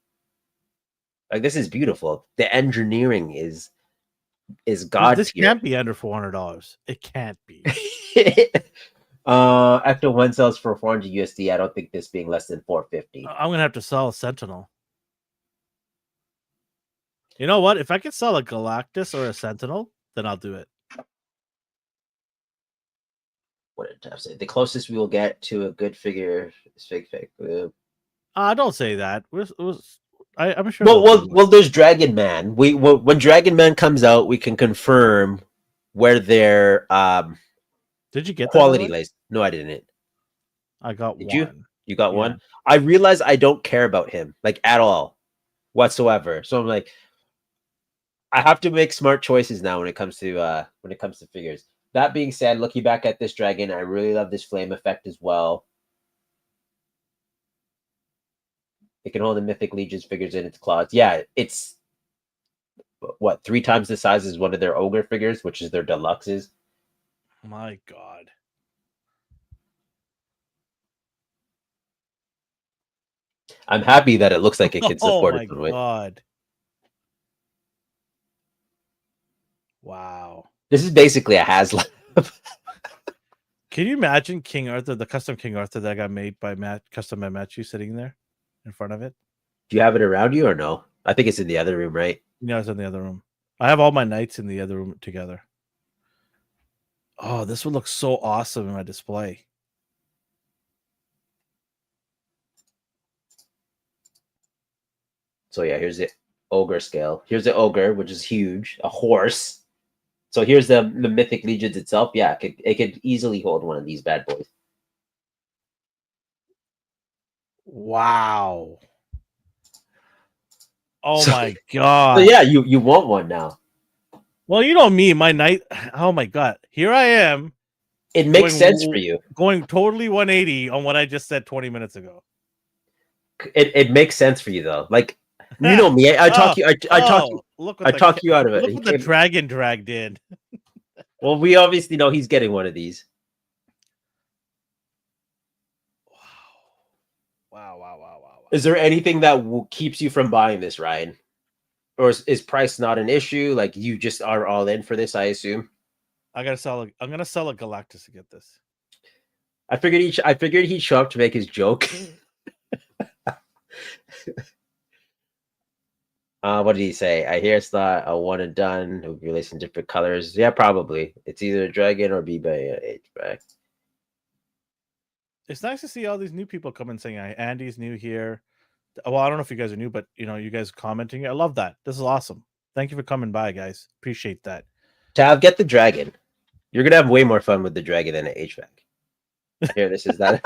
This is beautiful. The engineering is god This tier. can't be under $400. It can't be. After one sells for 400 USD, I don't think this being less than 450. I'm gonna have to sell a Sentinel. You know what? If I could sell a Galactus or a Sentinel, then I'll do it. What did I say? The closest we will get to a good figure is fake. Don't say that. I'm sure. Well, there's Dragon Man. When Dragon Man comes out, we can confirm where their Did you get quality lays? No, I didn't. I got Did one. you? You got one? I realize I don't care about him at all, whatsoever. So I'm I have to make smart choices now when it comes to figures. That being said, looking back at this dragon, I really love this flame effect as well. It can hold the Mythic Legions figures in its claws. Yeah, it's what 3 times the size as one of their ogre figures, which is their deluxes. My God. I'm happy that it looks like it can Oh support my its own weight. God. Wow. This is basically a HasLab. Can you imagine King Arthur, the custom King Arthur that got made by custom by Matthew sitting there in front of it? Do you have it around you or no? I think it's in the other room, right? No, it's in the other room. I have all my knights in the other room together. Oh, this would look so awesome in my display. So yeah, here's the ogre scale. Here's the ogre, which is huge, a horse. So here's the Mythic Legions itself. Yeah, it could easily hold one of these bad boys. Wow. Oh So- my God. So yeah, you want one now. Well, you know me, my knight. Oh my God. Here I am. It makes Going sense for you. Going totally 180 on what I just said 20 minutes ago. It makes sense for you though. Like you know me, I talk you. I talk you. Look I talk you out of it. Look what the dragon drag did. Well, we obviously know he's getting one of these. Wow. Is there anything that keeps you from buying this, Ryan? Or is price not an issue? Like you just are all in for this, I assume. I'm gonna sell a Galactus to get this. I figured he'd show up to make his joke. What did he say? I hear it's not a one and done. It would be released in different colors. Yeah, probably. It's either a dragon or be by HBack. It's nice to see all these new people come and saying, Andy's new here. Well, I don't know if you guys are new, but you guys commenting. I love that. This is awesome. Thank you for coming by, guys. Appreciate that. Tav, get the dragon. You're gonna have way more fun with the dragon than an HVAC. Here, this is that.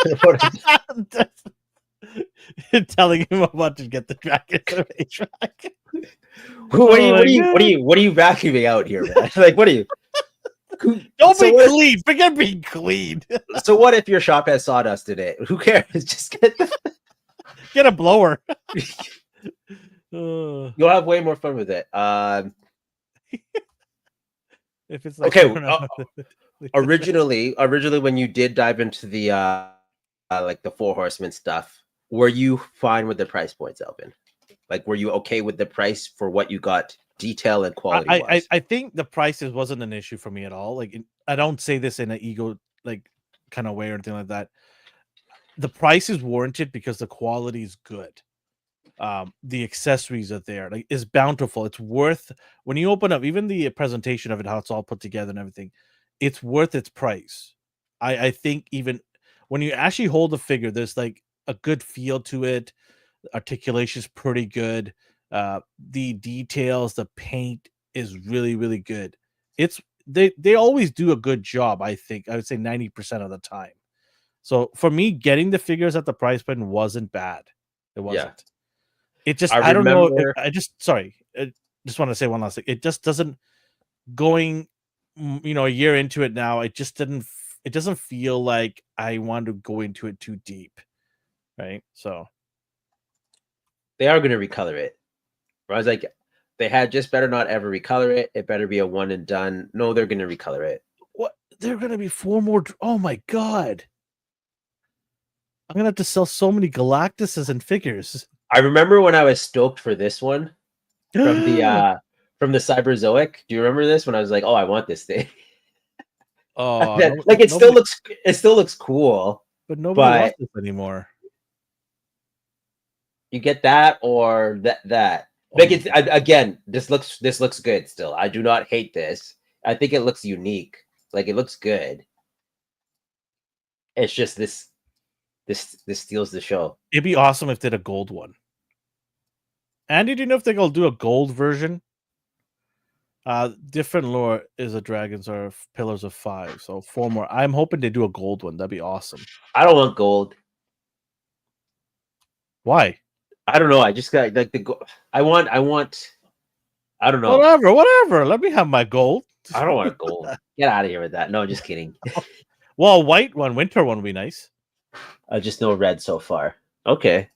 Telling him about to get the dragon from HVAC. What are you vacuuming out here, man? Like, what are you? Don't be clean. Forget being clean. So what if your shop has sawdust in it? Who cares? Just get a blower. You'll have way more fun with it. If it's like okay. Originally, when you did dive into the like the Four Horsemen stuff, were you fine with the price points, Elvin? Like, were you okay with the price for what you got, detail and quality? I think the prices wasn't an issue for me at all. Like, I don't say this in an ego like kind of way or anything like that. The price is warranted because the quality is good. The accessories are there. Like, it's bountiful. It's worth when you open up, even the presentation of it, how it's all put together and everything. It's worth its price. I think even when you actually hold the figure, there's like a good feel to it. Articulation's pretty good. The details, the paint is really, really good. They always do a good job. I think I would say 90% of the time. So for me, getting the figures at the price point wasn't bad. It wasn't. Yeah. It just I don't know. I just want to say one last thing. It just doesn't going, a year into it now. It doesn't feel like I want to go into it too deep, right? So they are going to recolor it. I was like, they had just better not ever recolor it. It better be a one and done. No, they're going to recolor it. What? They're going to be 4 more. Oh my God. I'm going to have to sell so many Galactuses and figures. I remember when I was stoked for this one from the Cyberzoic. Do you remember this? When I was like, oh, I want this thing. Oh, like it still looks cool. But nobody wants this anymore. You get that or that. Like it's again, this looks good still. I do not hate this. I think it looks unique. Like it looks good. It's just this steals the show. It'd be awesome if they did a gold one. Andy, do you know if they're gonna do a gold version? Different lore is a dragons are pillars of 5, so 4 more. I'm hoping they do a gold one. That'd be awesome. I don't want gold. Why? I don't know. I just got like the gold. I want. I don't know. Whatever. Let me have my gold. I don't want gold. Get out of here with that. No, just kidding. Well, white one, winter one would be nice. Just no red so far. Okay.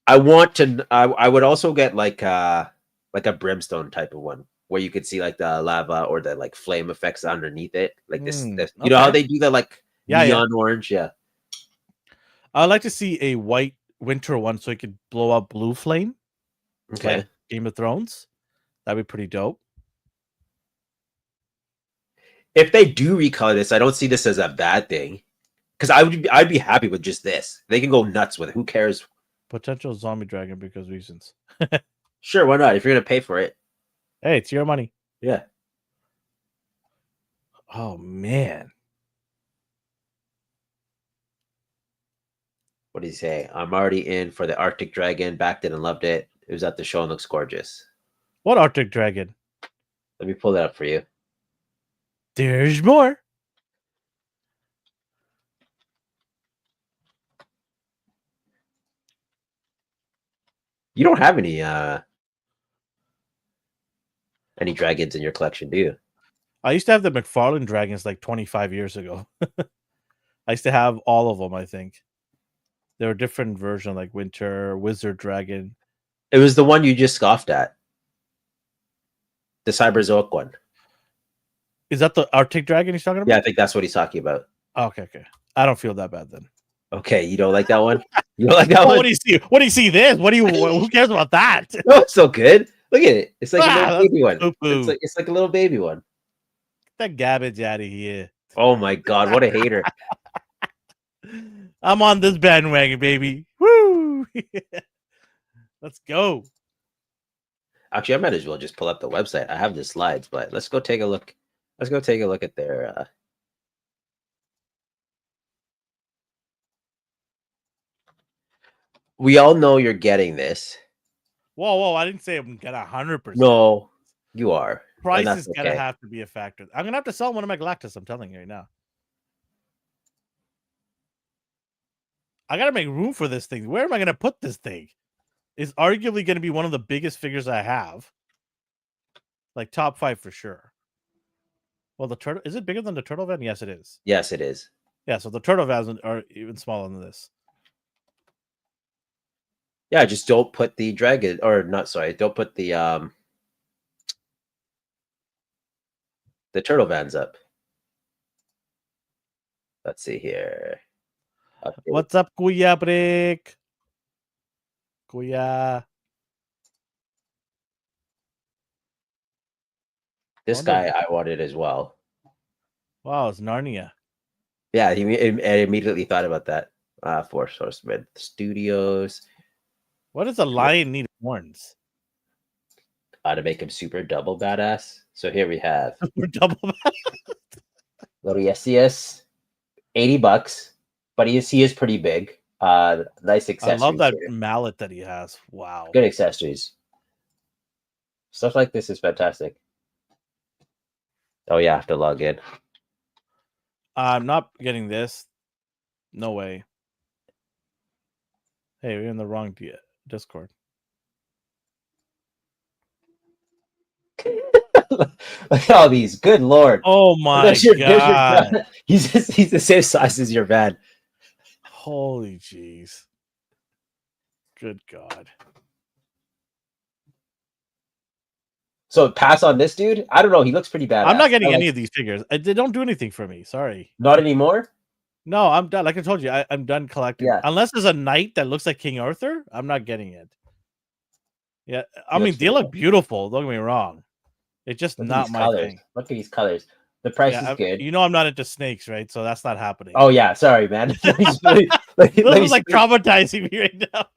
I want to. I would also get like a brimstone type of one where you could see like the lava or the like flame effects underneath it. Like this you know how Okay. they do the like Yeah, yeah. neon orange? Yeah. I'd like to see a white winter one so it could blow up blue flame, Okay. like Game of Thrones. That'd be pretty dope. If they do recolor this, I don't see this as a bad thing. Because I'd be happy with just this. They can go nuts with it. Who cares? Potential zombie dragon because reasons. Sure, why not? If you're gonna pay for it. Hey, it's your money. Yeah. Oh man. What did he say? I'm already in for the Arctic Dragon. Backed it and loved it. It was at the show and looks gorgeous. What Arctic dragon? Let me pull that up for you. There's more. You don't have any dragons in your collection, do you? I used to have the McFarlane dragons like 25 years ago. I used to have all of them, I think. There were different versions like Winter, Wizard Dragon. It was the one you just scoffed at. The Cyberzoic one. Is that the Arctic dragon he's talking about? Yeah, I think that's what he's talking about. Oh, okay. I don't feel that bad then. Okay, you don't like that one? You don't like that one? What do you see? What do you see this? Who cares about that? No, it's so good. Look at it. It's like a little that's baby one. poo-poo. It's like a little baby one. Get that garbage out of here. Oh my god, what a hater. I'm on this bandwagon, baby. Woo! Let's go. Actually, I might as well just pull up the website. I have the slides, but let's go take a look. Let's go take a look at their we all know you're getting this. Whoa! I didn't say I'm gonna 100%. No, you are. Price is gonna have to be a factor. I'm gonna have to sell one of my Galactus. I'm telling you right now. I gotta make room for this thing. Where am I gonna put this thing? It's arguably gonna be one of the biggest figures I have. Like top 5 for sure. Well, the turtle is it bigger than the turtle van? Yes, it is. Yes, it is. Yeah, so the turtle vans are even smaller than this. Yeah, just don't put the dragon or not. Sorry, don't put the turtle vans up. Let's see here. Update. What's up, Kuya Break? Kuya. This guy I wanted as well. Wow, it's Narnia. Yeah, I immediately thought about that. Force Horsemen Studios. What does a lion need horns? To make him super double badass. So here we have double little yes, $80, but he is pretty big. Nice accessories. I love that here. mallet that he has. Wow. Good accessories. Stuff like this is fantastic. Oh yeah, I have to log in. I'm not getting this. No way. Hey, we're in the wrong Discord. Look at all these. Good lord. Oh my god. He's the same size as your van. Holy jeez. Good god. So pass on this dude? I don't know. He looks pretty bad. I'm not getting any of these figures. They don't do anything for me. Sorry. Not anymore? No, I'm done. Like I told you, I'm done collecting. Yeah. Unless there's a knight that looks like King Arthur, I'm not getting it. Yeah, I mean, they look beautiful. Don't get me wrong. It's just not my thing. Look at these colors. The price is good. You know I'm not into snakes, right? So that's not happening. Oh yeah, sorry, man. This is like traumatizing me right now.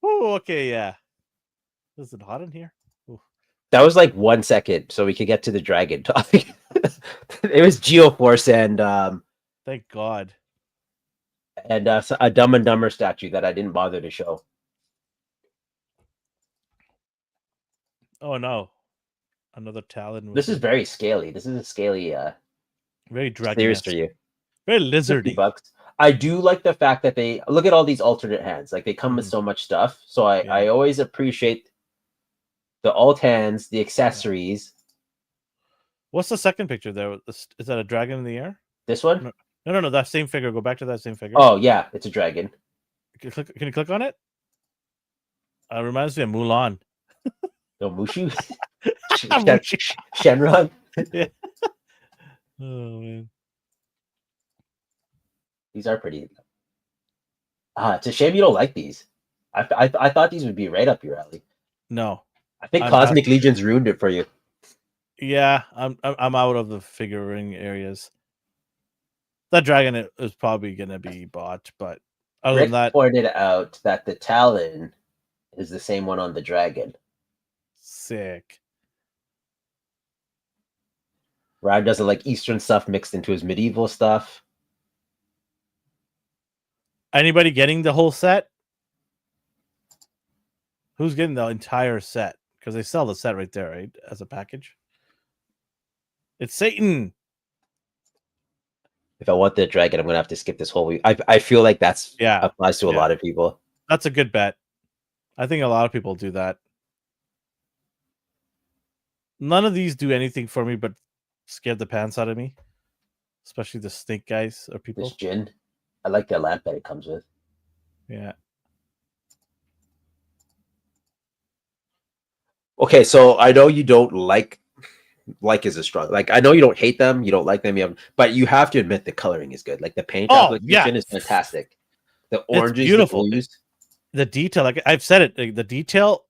Oh, okay, yeah. Is it hot in here? Ooh. That was like 1 second, so we could get to the dragon topic. It was Geoforce and thank God. And a Dumb and Dumber statue that I didn't bother to show. Oh no. Another Talon. This is very scaly. This is a scaly very dragon series for you. Very lizardy. $50. I do like the fact that they look at all these alternate hands. Like they come with so much stuff. So I always appreciate the alt hands, the accessories. What's the second picture there? Is that a dragon in the air? This one? No. That same figure. Go back to that same figure. Oh yeah, it's a dragon. Can you click on it? Reminds me of Mulan. No, Mushu? Mushu. Shenron? Yeah. Oh man. These are pretty. It's a shame you don't like these. I thought these would be right up your alley. No. I think I'm Cosmic not- Legion's ruined it for you. Yeah, I'm out of the figuring areas. That dragon is probably gonna be bought, but other Rick than that, pointed out that the Talon is the same one on the dragon. sick. Ryan doesn't like Eastern stuff mixed into his medieval stuff. Anybody getting the whole set? Who's getting the entire set? Because they sell the set right there, right? As a package. It's Satan. If I want the dragon, I'm gonna have to skip this whole week. I feel like that's applies to a Yeah. lot of people. That's a good bet. I think a lot of people do that. None of these do anything for me but scare the pants out of me. Especially the snake guys or people. This gin, I like the lamp that it comes with. Yeah. Okay, so I know you don't like is a strong. Like I know you don't hate them, you don't like them, but you have to admit the coloring is good. Like the paint application is fantastic. The oranges, beautiful. the blues. The detail, like I've said it, the detail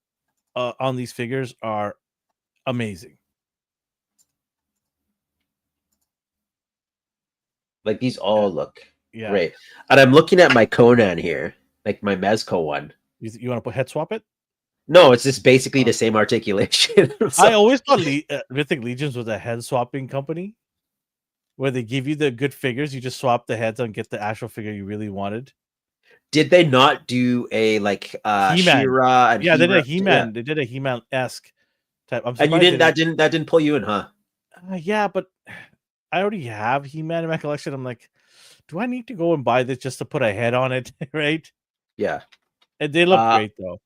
on these figures are amazing. Like these all look Yeah. great. And I'm looking at my Conan here, like my Mezco one. You want to head swap it? No, it's just basically the same articulation. I always thought Mythic Legions was a head swapping company where they give you the good figures, you just swap the heads and get the actual figure you really wanted. Did they not do a like He-Man. She-Ra and Yeah, they did a He-Man? He-Man. They did a He-Man-esque type. I'm And you surprised didn't that didn't pull you in, huh? yeah, but I already have He-Man in my collection. I'm like, do I need to go and buy this just to put a head on it? Right? Yeah. And they look great though.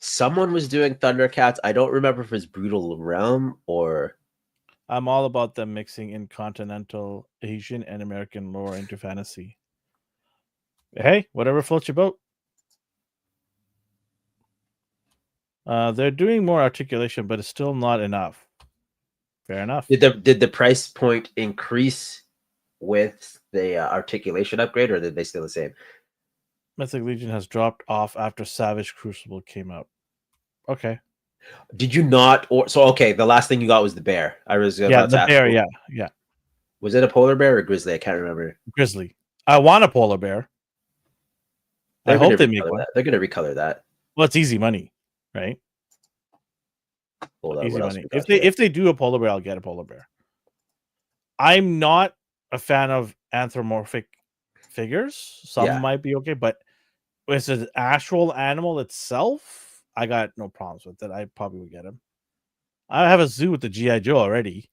Someone was doing Thundercats. I don't remember if it's Brutal Realm or I'm all about them mixing in continental, Asian, and American lore into fantasy. Hey, whatever floats your boat. They're doing more articulation, but it's still not enough. Fair enough. Did the price point increase with the articulation upgrade, or did they stay the same? Mythic Legion has dropped off after Savage Crucible came out. Okay. Did you not? Or so okay. The last thing you got was the bear. I was about to ask bear. you. Yeah. Was it a polar bear or grizzly? I can't remember. Grizzly. I want a polar bear. I hope they make one. That. They're going to recolor that. Well, it's easy money, right? Hold on, Easy what else money. we got If they do a polar bear, I'll get a polar bear. I'm not a fan of anthropomorphic figures. Some might be okay, but if it's an actual animal itself, I got no problems with it. I probably would get him. I have a zoo with the G.I. Joe already.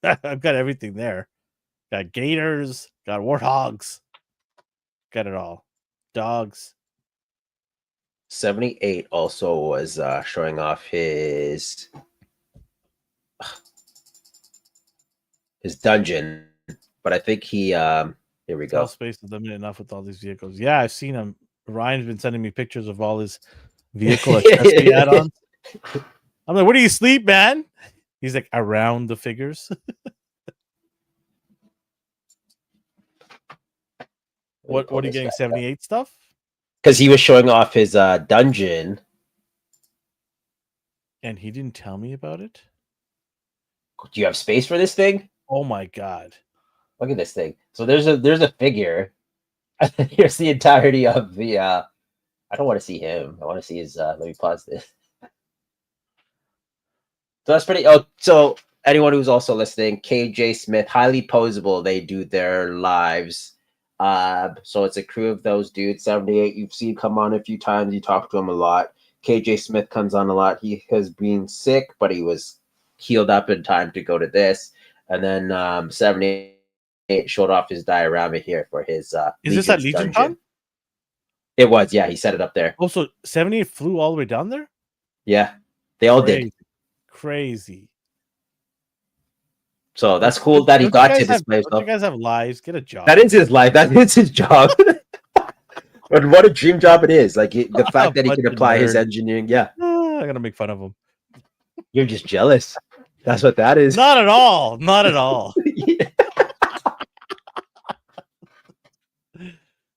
I've got everything there. Got gators, got warthogs, got it all. Dogs. 78 also was showing off his dungeon, but I think he here we go. Space is limited enough with all these vehicles. Yeah, I've seen him. Ryan's been sending me pictures of all his vehicle accessory add-ons. I'm like, where do you sleep, man? He's like, around the figures. What are you getting? 78 stuff? Because he was showing off his dungeon. And he didn't tell me about it? Do you have space for this thing? Oh my god. Look at this thing. So there's a figure. Here's the entirety of the I don't want to see him. I want to see his let me pause this. So that's pretty so anyone who's also listening, KJ Smith, highly posable, they do their lives. So it's a crew of those dudes. 78, you've seen come on a few times, you talk to him a lot. KJ Smith comes on a lot. He has been sick, but he was healed up in time to go to this. And then 78 showed off his diorama here for his is this at Legion Con? It was, yeah, he set it up there. Also, 78 flew all the way down there? Yeah, they all did. Crazy. So that's cool that he got to display stuff. You guys have lives. Get a job. That is his life. That is his job. And what a dream job it is! Like the fact that he Bunch can of apply his nerds. engineering. Yeah, I'm gonna make fun of him. you're just jealous. That's what that is. Not at all. Not at all.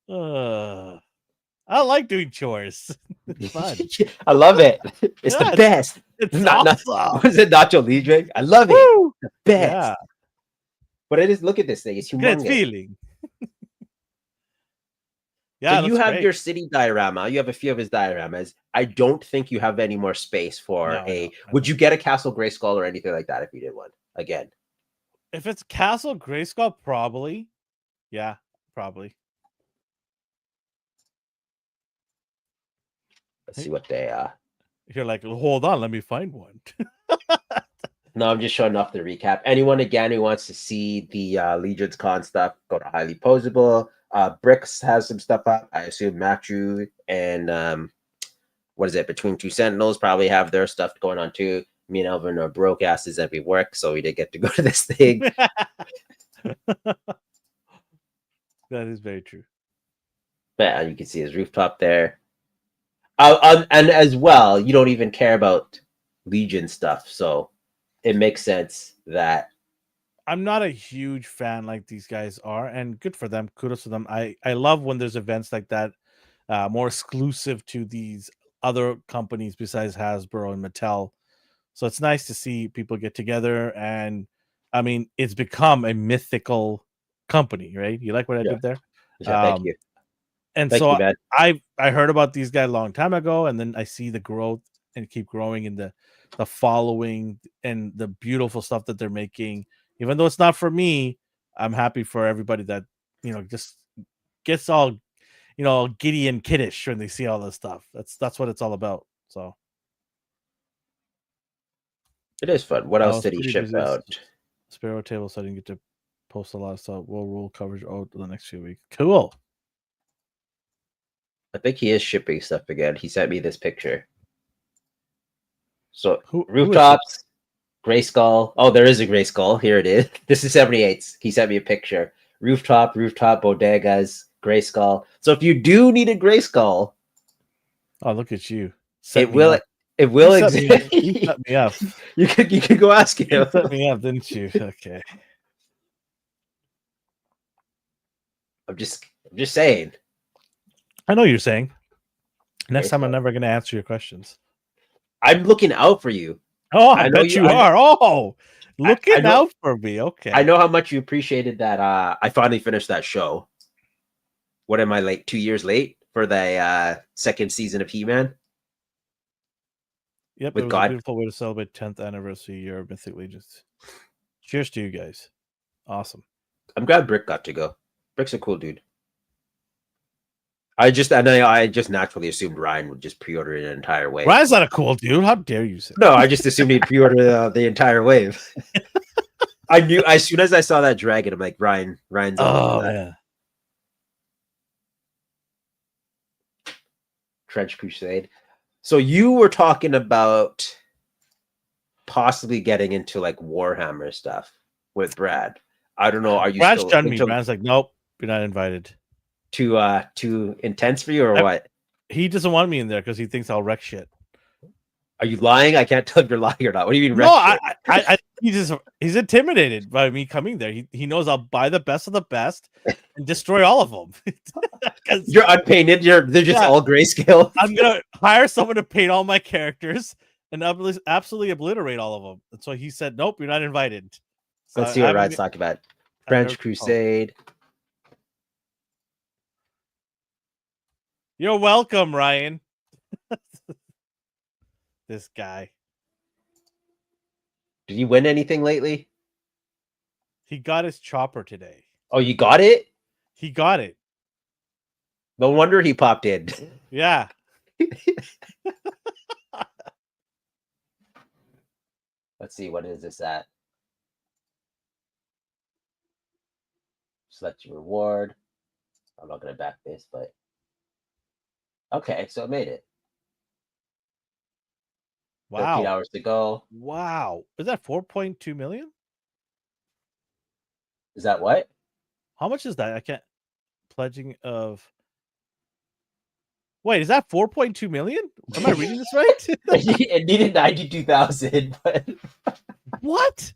Yeah. I like doing chores. It's fun. I love it. It's the Yeah, best. it's Not awesome. what is it, Nacho Libre? I love it. Woo! The best. Yeah, But it is. Look at this thing. It's great humongous. feeling. So Yeah, you that's have great. your city diorama. You have a few of his dioramas. I don't think you have any more space for No, a. no, I Would you get a Castle Grayskull or anything like that if you did one again? If it's Castle Grayskull, probably. Yeah, probably. Let's see what they. You're like, hold on, let me find one. No, I'm just showing off the recap. Anyone again who wants to see the Legion's Con stuff, go to Highly Posable. Bricks has some stuff up. I assume Matthew and what is it? Between Two Sentinels probably have their stuff going on too. Me and Elvin are broke asses every work, so we didn't get to go to this thing. That is very true. But you can see his rooftop there. And as well, you don't even care about Legion stuff, so it makes sense that I'm not a huge fan like these guys are, and good for them. Kudos to them. I love when there's events like that, more exclusive to these other companies besides Hasbro and Mattel. So it's nice to see people get together, and I mean, it's become a mythical company, right? You like what I Yeah. did there? yeah, thank you. And Thank so you, man. I heard about these guys a long time ago, and then I see the growth and keep growing in the following and the beautiful stuff that they're making. Even though it's not for me, I'm happy for everybody that just gets all giddy and kiddish when they see all this stuff. That's what it's all about. So It is fun. What I else was did he pretty ship busy this out? Sparrow table, so I didn't get to post a lot of stuff. We'll roll coverage out the next few weeks. Cool. I think he is shipping stuff again. He sent me this picture. So Who is it? rooftops, Grayskull. Oh, there is a Grayskull. Here it is. This is 78. He sent me a picture. Rooftop, bodegas, Grayskull. So if you do need a Grayskull, Oh, look at you. Set it me will up. it will You set me exist. up. You set me up. You could go ask You him. set me up, didn't you? Okay. I'm just saying. I know what you're saying. Next time, I'm Grayskull. never going to answer your questions. I'm looking out for you. Oh, I I know bet you- you I- are. Oh, I looking know- out for me. Okay. I know how much you appreciated that. I finally finished that show. What am I late? 2 years late for the second season of He-Man? Yep, with it was God. a beautiful way to celebrate 10th anniversary year of Mythic Legions. Cheers to you guys. Awesome. I'm glad Brick got to go. Brick's a cool dude. I just naturally assumed Ryan would just pre-order an entire wave. Ryan's not a cool dude. How dare you say? No, I just assumed he'd pre-order the entire wave. I knew as soon as I saw that dragon, I'm like, Ryan's all over that. Yeah. Trench Crusade. So you were talking about possibly getting into like Warhammer stuff with Brad. I don't know. Are you Brad's still done me. into Brad's like, nope, you're not invited. too intense for you or what? He doesn't want me in there because he thinks I'll wreck shit. Are you lying? I can't tell if you're lying or not. What do you mean? No, wreck shit? I he's intimidated by me coming there. He knows I'll buy the best of the best and destroy all of them. You're unpainted. They're just all grayscale. I'm gonna hire someone to paint all my characters and absolutely obliterate all of them. And so he said, "Nope, you're not invited." So Let's see what Ryan's talking about. French Crusade. You're welcome, Ryan. This guy. Did you win anything lately? He got his chopper today. Oh, you got it? He got it. No wonder he popped in. Yeah. Let's see. What is this at? Select your reward. I'm not going to back this, but okay. So it made it. Wow. 13 hours to go. Wow. Is that 4.2 million? Is that what? How much is that? I can't. Pledging of Wait, is that 4.2 million? Am I reading this right? It needed 92,000, but What?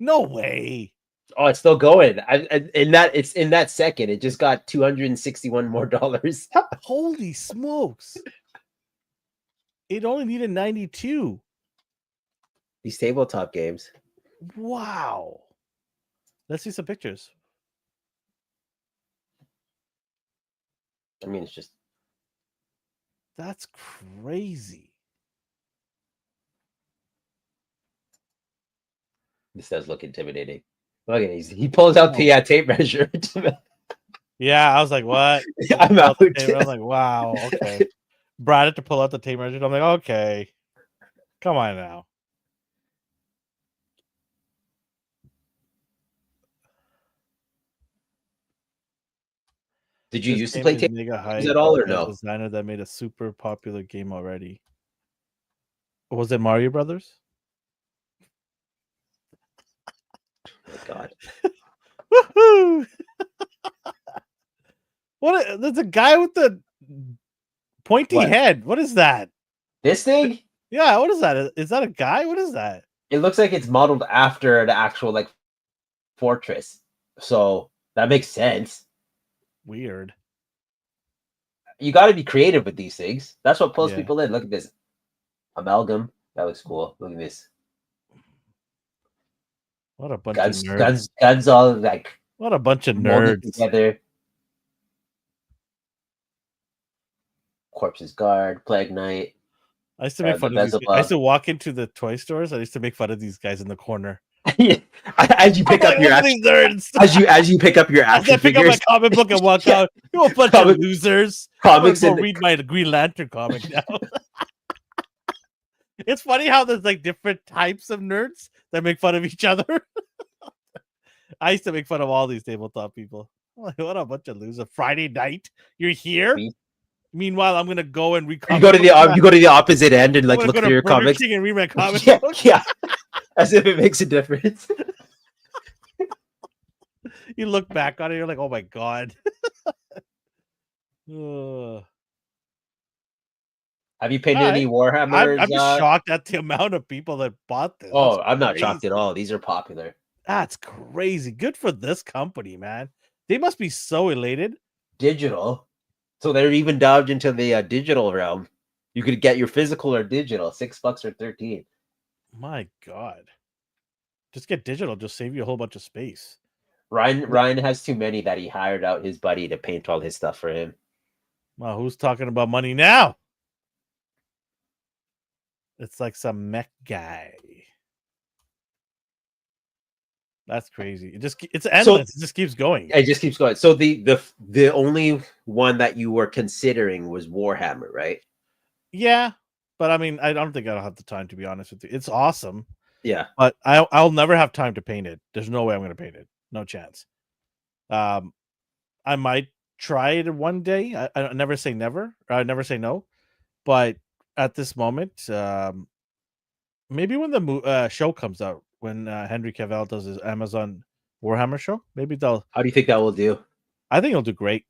No way. oh, it's still going. It's in that second. It just got $261 more. Holy smokes. It only needed 92. These tabletop games. Wow. Let's see some pictures. I mean, it's just That's crazy. this does look intimidating. Look at he pulls out the tape measure. Yeah, I was like, what? I'm out. I was like, wow, okay. Brought it to pull out the tape measure. I'm like, okay. Come on now. Did you This used to game play is tape mega measures hype at all or by a no? designer that made a super popular game already. Was it Mario Brothers? Oh God. Woohoo! There's a guy with the pointy What? head. What is that? This thing? Yeah, what is that? Is that a guy? What is that? It looks like it's modeled after the actual like fortress. So that makes sense. Weird. You got to be creative with these things. That's what pulls Yeah. people in. Look at this amalgam. That looks cool. Look at this. What a bunch of nerds. Guns all like What a bunch of molded nerds. together. Corpse's Guard, Plague Knight. I used to make fun of these. I used to walk into the toy stores. I used to make fun of these guys in the corner. As you pick up your action, as you pick up your action I pick up my comic book and walk out. You a bunch of losers. Comics I'm gonna read my Green Lantern comic now. It's funny how there's like different types of nerds that make fun of each other. I used to make fun of all these tabletop people. Like, what a bunch of losers! Friday night, you're here. Meanwhile, I'm gonna go and read. You go to the opposite end and like look through your Burger comics King and read my comic book. Yeah, as if it makes a difference. You look back on it, you're like, oh my god. Ugh. Have you painted any Warhammers? I'm just shocked at the amount of people that bought this. Oh, I'm not shocked at all. These are popular. That's crazy. Good for this company, man. They must be so elated. Digital. So they're even dived into the digital realm. You could get your physical or digital, $6 or 13. My God. Just get digital, just save you a whole bunch of space. Ryan has too many that he hired out his buddy to paint all his stuff for him. Well, who's talking about money now? It's like some mech guy. That's crazy. It's endless. So, it just keeps going. It just keeps going. So the only one that you were considering was Warhammer, right? Yeah, but I mean, I don't think I'll have the time, to be honest with you. It's awesome. Yeah, but I'll never have time to paint it. There's no way I'm going to paint it. No chance. I might try it one day. I never say never. I never say no. But at this moment, maybe when the show comes out, when Henry Cavill does his Amazon Warhammer show, maybe they'll. How do you think that will do? I think he'll do great.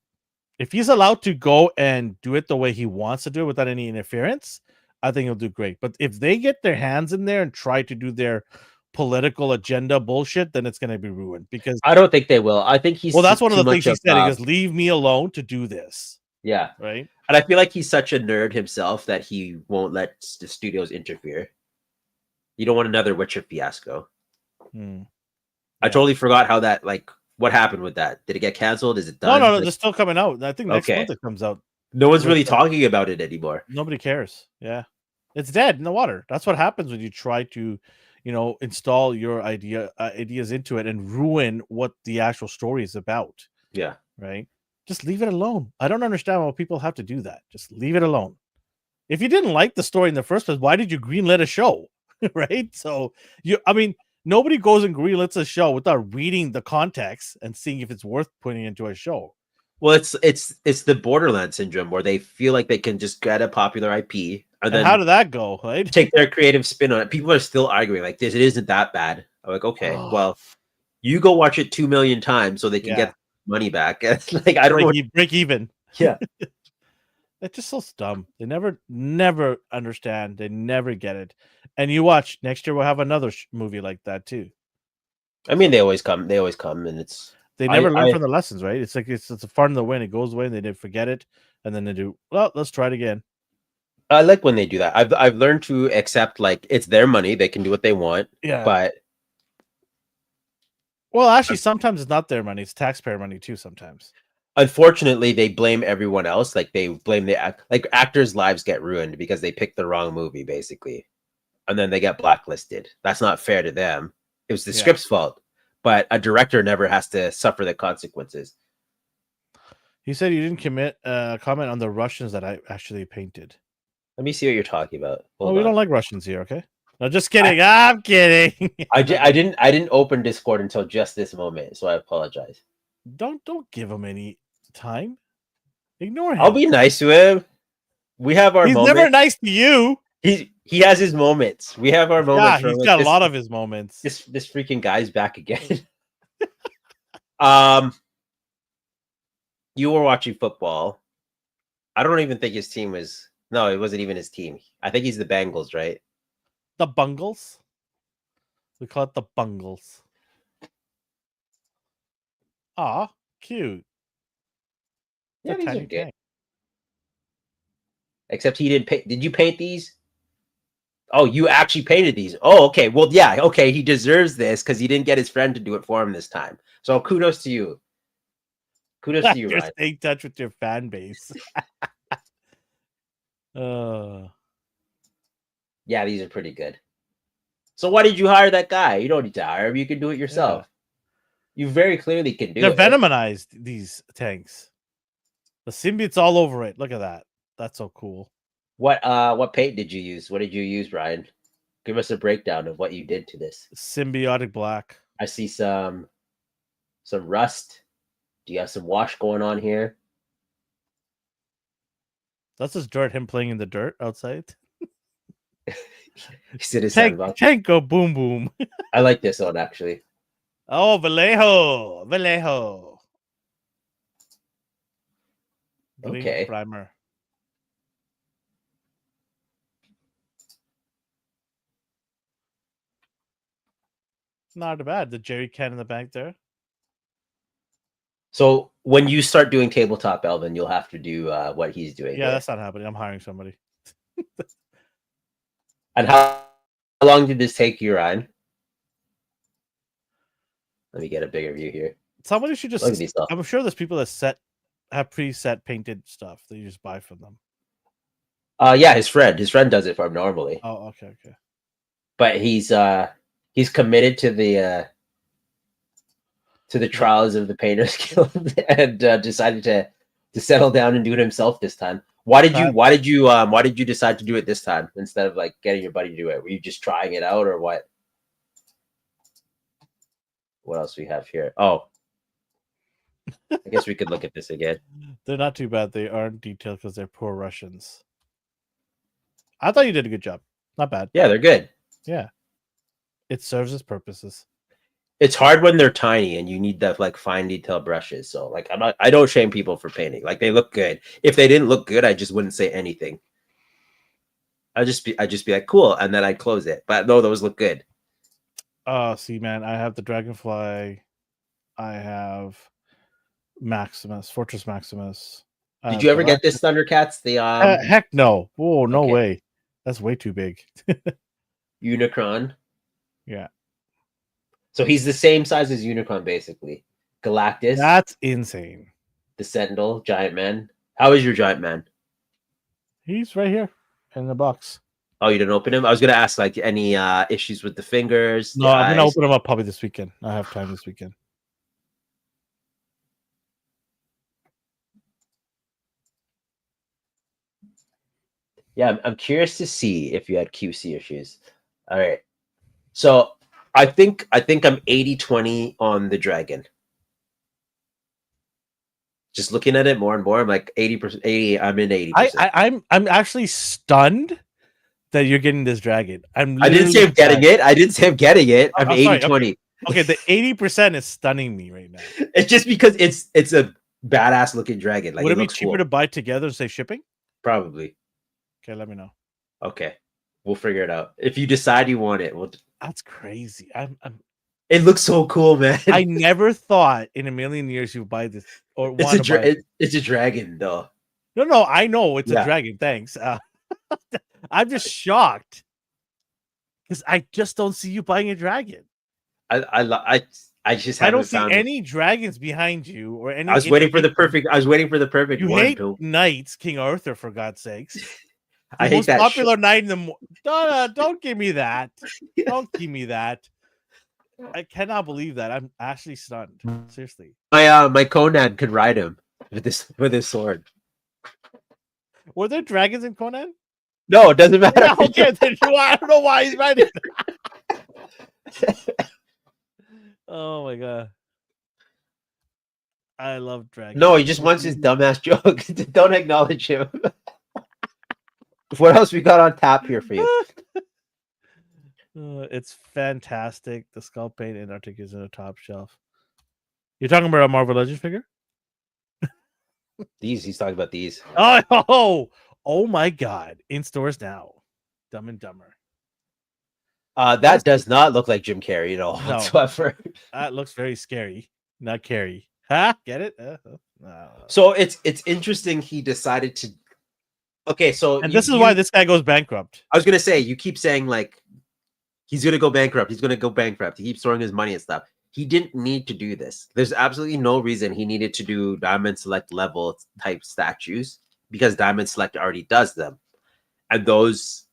If he's allowed to go and do it the way he wants to do it without any interference, I think he'll do great. But if they get their hands in there and try to do their political agenda bullshit, then it's going to be ruined. Because I don't think they will. I think he's that's one of the things he said. He goes, "Leave me alone to do this." Yeah, right. And I feel like he's such a nerd himself that he won't let the studios interfere. You don't want another Witcher fiasco. Yeah. I totally forgot how that what happened with that. Did it get canceled? Is it done? No, it's still coming out. I think next month it comes out. No one's really talking about it anymore. Nobody cares. Yeah, it's dead in the water. That's what happens when you try to, install your ideas into it and ruin what the actual story is about. Yeah. Right. Just leave it alone. I don't understand why people have to do that. Just leave it alone. If you didn't like the story in the first place, why did you greenlit a show? Right. So nobody goes and greenlets a show without reading the context and seeing if it's worth putting into a show. Well, it's the Borderlands syndrome where they feel like they can just get a popular IP and then how did that go? Right? Take their creative spin on it. People are still arguing like this. It isn't that bad. I'm like, okay, well, you go watch it 2 million times so they can get money back. Like I don't know. Break even. Yeah. It's just so dumb. They never understand. They never get it. And you watch next year, we'll have another movie like that too. I mean, they always come, and it's They never learn from the lessons, right? It's like it's a fun to win. It goes away, and they didn't forget it, and then they do. Well, let's try it again. I like when they do that. I've learned to accept like it's their money; they can do what they want. Yeah. But well, actually, sometimes it's not their money; it's taxpayer money too. Sometimes. Unfortunately, they blame everyone else. Like they blame like actors' lives get ruined because they picked the wrong movie, basically, and then they get blacklisted. That's not fair to them. It was the script's fault, but a director never has to suffer the consequences. He said you didn't comment on the Russians that I actually painted. Let me see what you're talking about. We don't like Russians here, okay? No, just kidding. I'm kidding. I didn't open Discord until just this moment, so I apologize. Don't give him any time. Ignore him. I'll be nice to him. We have our moments. He's never nice to you. He has his moments. We have our moments. Yeah, he's got a lot of his moments. This freaking guy's back again. You were watching football. I don't even think his team was. No, it wasn't even his team. I think he's the Bengals, right? The Bungles. We call it the Bungles. Aw, cute. Yeah, these tiny are good. tank. Except he didn't paint. Did you paint these? Oh, you actually painted these. Oh, okay. Well, yeah. Okay, he deserves this because he didn't get his friend to do it for him this time. So kudos to you. Kudos to you, You're Ryan. staying in touch with your fan base. Yeah, these are pretty good. So why did you hire that guy? You don't need to hire him. You can do it yourself. Yeah. You very clearly can do They're it. They're venomized, these tanks. The symbiote's all over it. Look at that. That's so cool. What paint did you use? What did you use, Brian? Give us a breakdown of what you did to this. Symbiotic black. I see some rust. Do you have some wash going on here? That's just dirt. Him playing in the dirt outside. Tank go boom boom. I like this one actually. Oh, Vallejo. Okay. Primer. Not bad. The jerry can in the back there. So when you start doing tabletop, Elvin, you'll have to do what he's doing. Yeah, that's not happening. I'm hiring somebody. And how long did this take you, Ryan? Let me get a bigger view here. Somebody should just. I'm sure there's people that have preset painted stuff that you just buy from them. Yeah, his friend does it for him normally. Oh, okay. But he's committed to the trials of the Painters Guild and decided to settle down and do it himself this time. Why did you decide to do it this time instead of like getting your buddy to do it? Were you just trying it out or what? What else we have here? Oh, I guess we could look at this again. They're not too bad. They aren't detailed because they're poor Russians. I thought you did a good job. Not bad. Yeah, they're good. Yeah. It serves its purposes. It's hard when they're tiny and you need that like fine detail brushes. So like I don't shame people for painting. Like they look good. If they didn't look good, I just wouldn't say anything. I'd just be like cool, and then I'd close it. But no, those look good. See, man, I have the Dragonfly. I have Maximus, Fortress Maximus. Did you ever get this Thundercats? The heck no. Whoa, no way. That's way too big. Unicron. Yeah. So he's the same size as Unicron, basically. Galactus. That's insane. The Sentinel, Giant Man. How is your Giant Man? He's right here in the box. Oh, you didn't open him? I was going to ask, like, any issues with the fingers? No, I'm going to open him up probably this weekend. I have time this weekend. Yeah, I'm curious to see if you had QC issues. All right. So I think I'm 80-20 on the dragon. Just looking at it more and more, I'm like 80%. 80. I'm in 80%. I'm actually stunned that you're getting this dragon. I didn't say I'm getting it. I'm 80-20. Okay, the 80% is stunning me right now. It's just because it's a badass looking dragon. Like Would it it be looks cheaper cool. to buy together and say shipping? Probably. Okay, let me know. Okay, we'll figure it out. If you decide you want it, That's crazy. It looks so cool, man. I never thought in a million years you would buy this or want to buy it. It's a dragon though. No, I know it's a Yeah. dragon. Thanks. I'm just shocked because I just don't see you buying a dragon. I just I haven't don't see found any dragons behind you or any. I was waiting for the perfect You one. hate To, knights, King Arthur, for God's sakes. The I hate most that. popular knight in the. Don't give me that. Don't give me that. I cannot believe that. I'm actually stunned. Seriously. My Conan could ride him with his sword. Were there dragons in Conan? No, it doesn't matter. Yeah, okay. Then I don't know why he's riding. Oh my god. I love dragons. No, he just wants his dumbass joke. Don't acknowledge him. What else we got on tap here for you? It's fantastic. The skull paint in Arctic is in a top shelf. You're talking about a Marvel Legends figure? He's talking about these. Oh my god. In stores now. Dumb and Dumber. That does not look like Jim Carrey at all whatsoever. That looks very scary. Not Carey. Huh? Get it? No. So it's interesting he decided to. Okay, so this is why this guy goes bankrupt. I was gonna say you keep saying like he's gonna go bankrupt. He's gonna go bankrupt. He keeps throwing his money and stuff. He didn't need to do this. There's absolutely no reason he needed to do Diamond Select level type statues because Diamond Select already does them, and those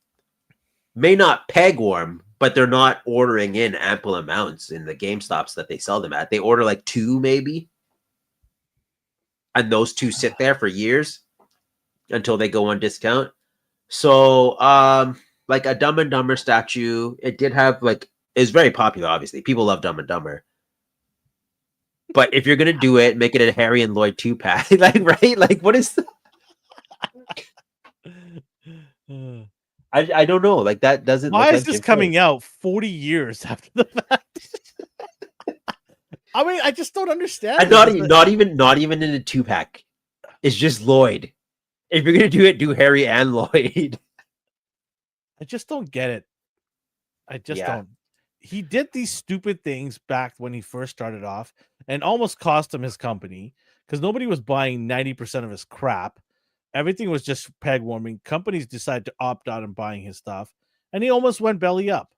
may not peg warm, but they're not ordering in ample amounts in the GameStops that they sell them at. They order like 2 maybe, and those 2 sit there for years until they go on discount. So like a Dumb and Dumber statue, it did have like is very popular, obviously. People love Dumb and Dumber. But if you're gonna do it, make it a Harry and Lloyd 2-pack. Like, right? Like what is I don't know. Like that doesn't Why look is like this Jim coming Carrey. out 40 years after the fact? I mean, I just don't understand. And not even in a 2-pack. It's just Lloyd. If you're gonna do it, do Harry and Lloyd. I just don't get it. I just don't. He did these stupid things back when he first started off and almost cost him his company because nobody was buying 90% of his crap. Everything was just peg warming. Companies decided to opt out and buying his stuff, and he almost went belly up.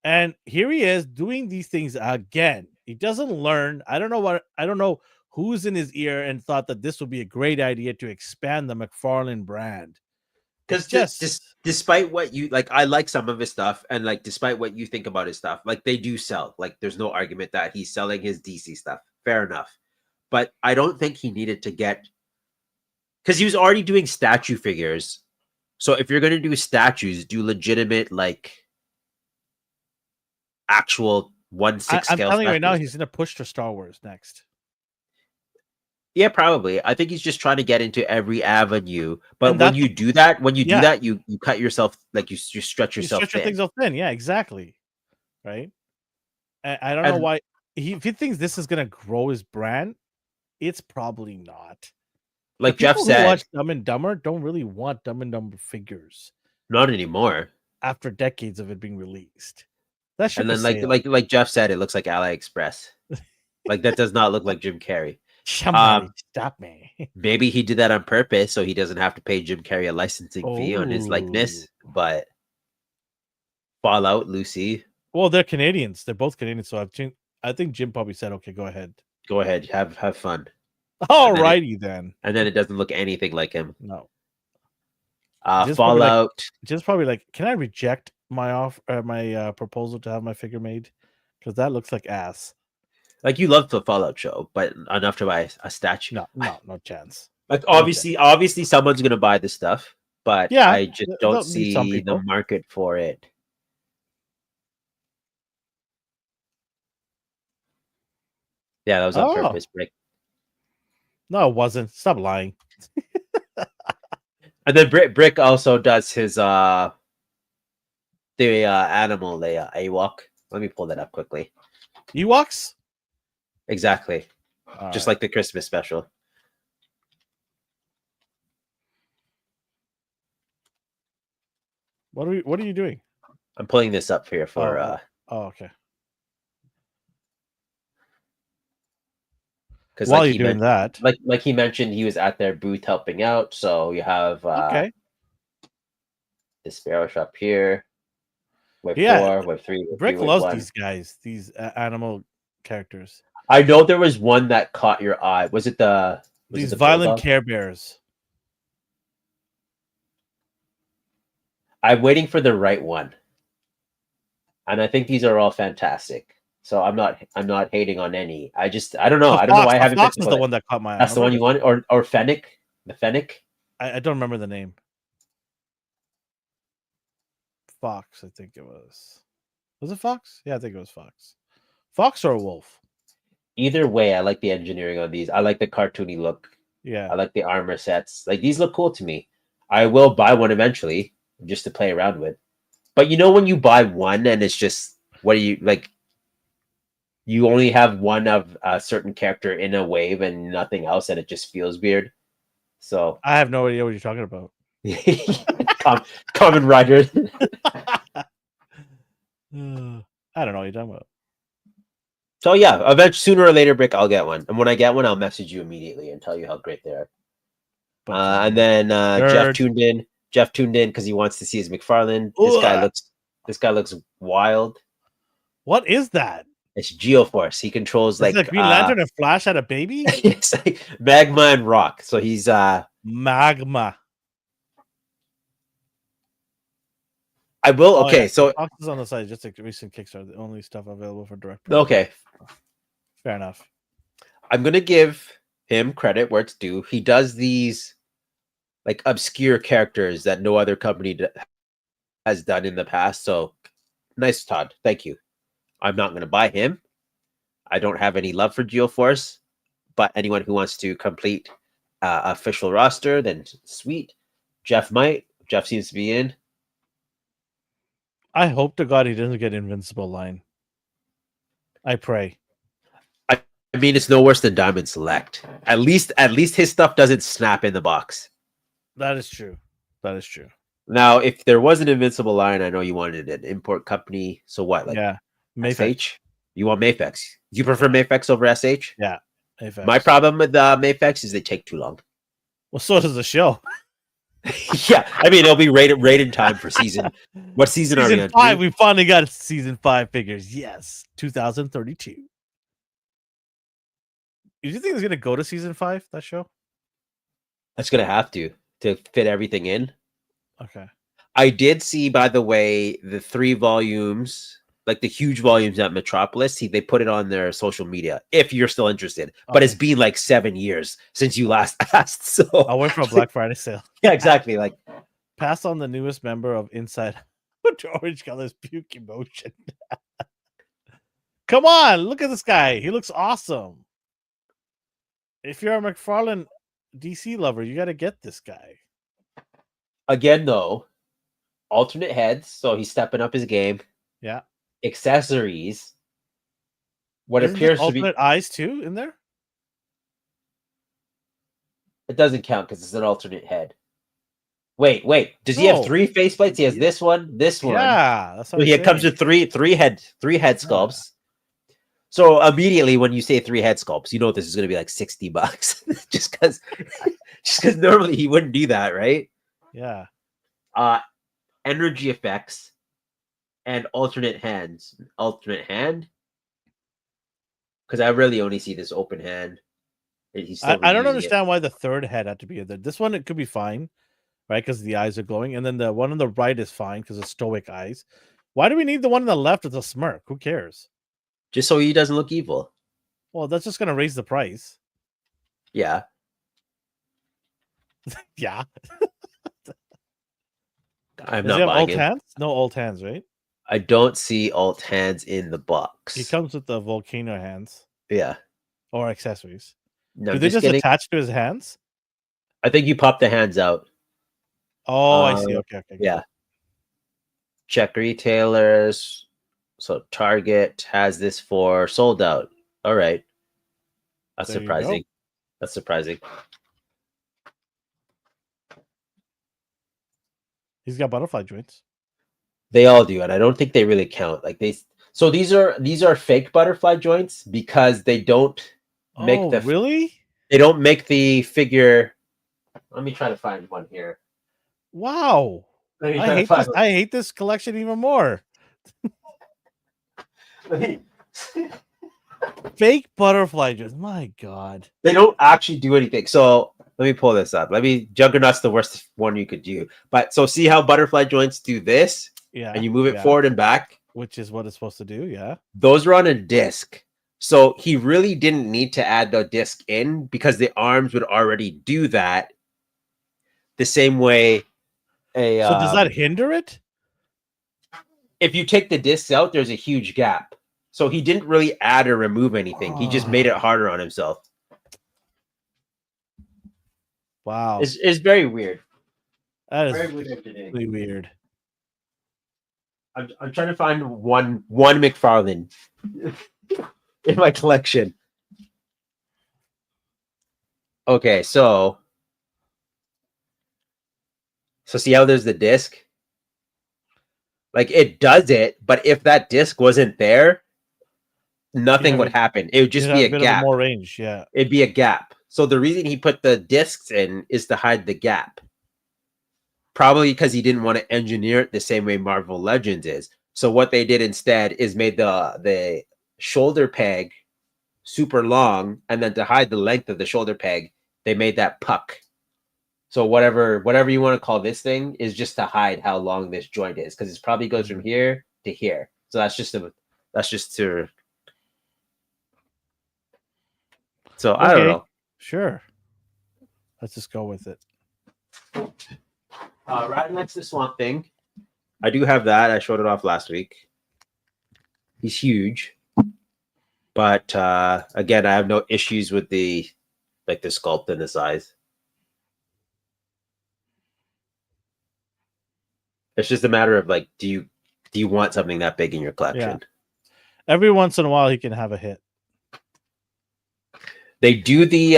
And here he is doing these things again. He doesn't learn. I don't know who's in his ear and thought that this would be a great idea to expand the McFarlane brand. Because just despite what you like, I like some of his stuff, and like despite what you think about his stuff, like they do sell. Like there's no argument that he's selling his DC stuff. Fair enough, but I don't think he needed to get because he was already doing statue figures. So if you're gonna do statues, do legitimate like actual 1/6 I'm scale. telling you right now, statues. he's gonna push to Star Wars next. Yeah, probably. I think he's just trying to get into every avenue. But when you do that, you cut yourself, like you stretch yourself you stretch your things out thin. Yeah, exactly. Right. I don't know why if he thinks this is gonna grow his brand, it's probably not. Like Jeff said, watch Dumb and Dumber don't really want Dumb and Dumber figures. Not anymore. After decades of it being released. That and then like Jeff said, it looks like AliExpress. Like that does not look like Jim Carrey. Somebody stop me. Maybe he did that on purpose so he doesn't have to pay Jim Carrey a licensing fee on his likeness. But Fallout, Lucy. Well, they're Canadians. They're both Canadians. So I think Jim probably said, "Okay, go ahead. Go ahead, have fun." Alrighty then. And then it doesn't look anything like him. No. Fallout. Just probably like, can I reject my proposal to have my figure made? Because that looks like ass. Like you love the Fallout show, but enough to buy a statue. No chance. Like obviously someone's gonna buy this stuff, but yeah, I just don't see the market for it. Yeah, that was on purpose, Brick. No, it wasn't. Stop lying. And then Brick also does his the animal Ewok. Let me pull that up quickly. Ewoks? Exactly. Just like the Christmas special. What are you doing? I'm pulling this up here for Okay. because While you're doing that, like he mentioned, he was at their booth helping out. So you have okay, the Sparrow Shop here, Wave yeah, 4, Wave 3, Wave 3, Brick Wave loves 1. these guys, these animal characters. I know there was one that caught your eye. Was it the These violent Bulldog? Care Bears. I'm waiting for the right one, and I think these are all fantastic. So I'm not hating on any. I don't know. I don't know why I haven't Fox picked is up the on it. one that caught my eye. That's the one you want, or Fennec, the Fennec. I don't remember the name. Fox, I think it was. Was it Fox? Yeah, I think it was Fox. Fox or Wolf? Either way, I like the engineering on these. I like the cartoony look. Yeah. I like the armor sets. Like these look cool to me. I will buy one eventually just to play around with. But you know when you buy one and it's just what do you like? You only have one of a certain character in a wave and nothing else, and it just feels weird. So I have no idea what you're talking about. Common Rider. I don't know what you're talking about. So yeah, eventually, sooner or later, Brick, I'll get one. And when I get one, I'll message you immediately and tell you how great they are. And then Jeff tuned in. Jeff tuned in because he wants to see his McFarlane. This guy looks wild. What is that? It's Geoforce. He controls like Green Lantern and Flash had a baby. It's like magma and rock. So he's magma. I will. Okay, so Fox is on the side. Just like recent Kickstarter, the only stuff available for direct. Okay, fair enough. I'm gonna give him credit where it's due. He does these like obscure characters that no other company has done in the past. So nice, Todd. Thank you. I'm not gonna buy him. I don't have any love for Geoforce, but anyone who wants to complete official roster, then sweet. Jeff might. Jeff seems to be in. I hope to God he doesn't get Invincible line. I pray. I mean, it's no worse than Diamond Select. At least his stuff doesn't snap in the box. That is true. That is true. Now, if there was an Invincible line, I know you wanted an import company. So what? Like, yeah, Mafex. SH? You want Mafex? Do you prefer Mafex over SH? Yeah, Mafex. My problem with Mafex is they take too long. Well, so does the show. Yeah, I mean it'll be rated time for season. What season are we on? 5. We finally got season 5 figures. Yes, 2032. Do you think it's gonna go to season 5? That show? That's gonna have to fit everything in. Okay. I did see, by the way, the 3 volumes, like the huge volumes at Metropolis. They put it on their social media. If you're still interested, but it's been like 7 years since you last asked. So I'll wait for a Black Friday sale. Yeah, exactly. Like, pass on the newest member of Inside to Orange Color's puke emotion. Come on, look at this guy. He looks awesome. If you're a McFarlane DC lover, you got to get this guy. Again, though, alternate heads, so he's stepping up his game. Yeah. Accessories. What Isn't appears there to be alternate eyes too in there? It doesn't count because it's an alternate head. Wait. Does he have 3 faceplates? He has this one. Yeah, that's what it comes with three head sculpts. Yeah. So immediately when you say 3 head sculpts, you know this is going to be like $60 just because normally he wouldn't do that, right? Yeah. Energy effects and alternate hand. Because I really only see this open hand. I don't understand why the 3rd head had to be there. This one, it could be fine, right? Because the eyes are glowing. And then the one on the right is fine because of stoic eyes. Why do we need the one on the left with a smirk? Who cares? Just so he doesn't look evil. Well, that's just going to raise the price. Yeah. Yeah. I'm Does not he have buying alt it. hands? No alt hands, right? I don't see alt hands in the box. He comes with the volcano hands. Yeah. Or accessories. No, do they just attach to his hands? I think you pop the hands out. Oh, I see. Okay. Yeah. Check retailers. So Target has this for sold out. All right. That's surprising. That's surprising. He's got butterfly joints. They all do, and I don't think they really count. Like so these are fake butterfly joints because they don't make Oh, really? they don't make the figure. Let me try to find one here. Wow. Let me I try to hate find this. I hate this collection even more. one. Fake butterfly joints. My God. They don't actually do anything. So let me pull this up. Juggernaut's the worst one you could do. But so see how butterfly joints do this, Yeah. and you move it yeah. forward and back. Which is what it's supposed to do. Yeah. Those are on a disc. So he really didn't need to add the disc in because the arms would already do that the same way. So does that hinder it? If you take the discs out, there's a huge gap. So he didn't really add or remove anything. He just made it harder on himself. Wow. It's very weird. That is Very weird. really weird. I'm trying to find one McFarlane in my collection. Okay, so see how there's the disc? Like it does it, but if that disc wasn't there, nothing would happen. It would just be a gap. More range, yeah. It'd be a gap. So the reason he put the discs in is to hide the gap. Probably because he didn't want to engineer it the same way Marvel Legends is. So what they did instead is made the shoulder peg super long, and then to hide the length of the shoulder peg, they made that puck. So whatever you want to call this thing is just to hide how long this joint is, because it probably goes from here to here. So that's just to. So I don't know. Sure. Let's just go with it. Right next to Swamp Thing, I do have that. I showed it off last week. He's huge, but again, I have no issues with the sculpt and the size. It's just a matter of like, do you want something that big in your collection? Yeah. Every once in a while, he can have a hit. They do the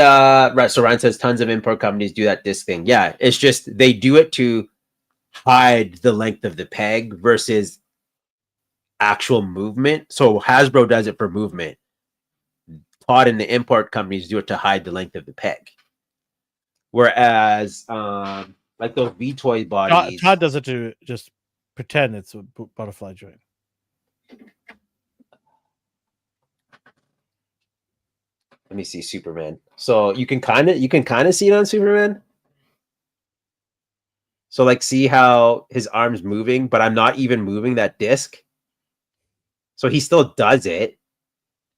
right. So Ryan says tons of import companies do that disc thing. Yeah, it's just they do it to hide the length of the peg versus actual movement. So Hasbro does it for movement. Todd and the import companies do it to hide the length of the peg. Whereas like those V-Toy bodies, Todd does it to just pretend it's a butterfly joint. Let me see Superman. So you can kind of see it on Superman. So like see how his arm's moving, but I'm not even moving that disc. So he still does it.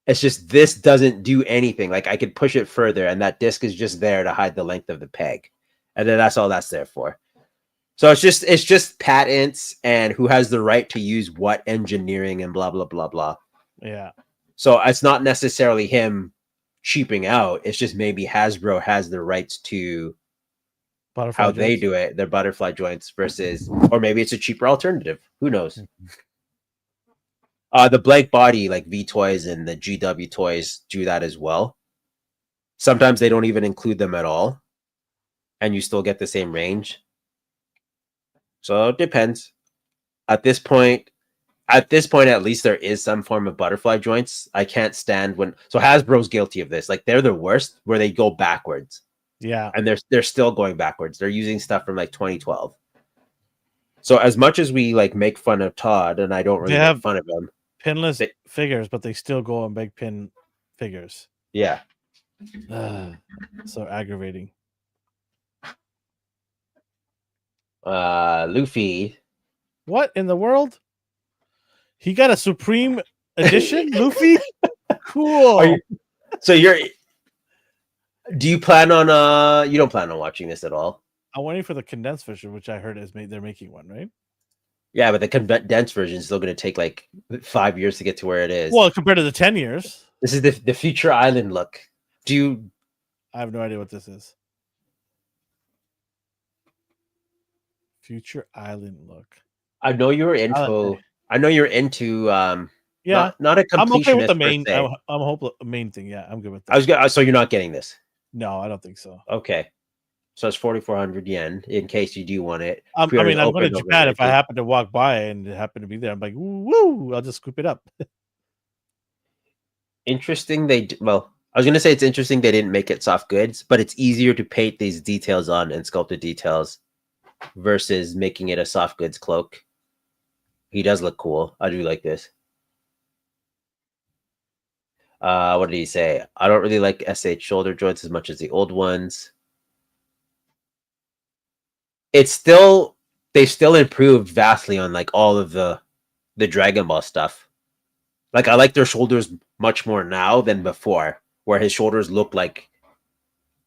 It's just this doesn't do anything. Like I could push it further and that disc is just there to hide the length of the peg. And then that's all that's there for. So it's just patents and who has the right to use what engineering and blah blah blah blah. Yeah. So it's not necessarily him cheaping out. It's just maybe Hasbro has the rights to Butterfly how joints. they do it, their butterfly joints versus, or maybe it's a cheaper alternative. Who knows? The blank body, like V-Toys and the GW toys, do that as well. Sometimes they don't even include them at all, and you still get the same range. So it depends. At this point, at least there is some form of butterfly joints. I can't stand when. So Hasbro's guilty of this. Like they're the worst, where they go backwards. Yeah, and they're still going backwards. They're using stuff from like 2012. So as much as we like make fun of Todd, and I don't really make fun of him, pinless figures, but they still go on big pin figures. Yeah. So aggravating. Luffy. What in the world? He got a Supreme Edition, Luffy? Cool. Do you plan on you don't plan on watching this at all? I'm waiting for the condensed version, which I heard they're making one, right? Yeah, but the condensed version is still going to take like 5 years to get to where it is. Well, compared to the 10 years. This is the Future Island look. I have no idea what this is. Future Island look. I know you're into. Yeah, not a completionist. I'm okay with the main. I'm main thing. Yeah, I'm good with that. So you're not getting this. No, I don't think so. Okay. So it's 4,400 yen in case you do want it. I Pre-orders mean, I'm going to open Japan. November If I 18th. happen to walk by and happen to be there, I'm like, woo! I'll just scoop it up. Interesting. Well, I was gonna say it's interesting they didn't make it soft goods, but it's easier to paint these details on and sculpted details versus making it a soft goods cloak. He does look cool. I do like this. What did he say? I don't really like SH shoulder joints as much as the old ones. It's still they still improved vastly on like all of the Dragon Ball stuff. Like I like their shoulders much more now than before, where his shoulders look like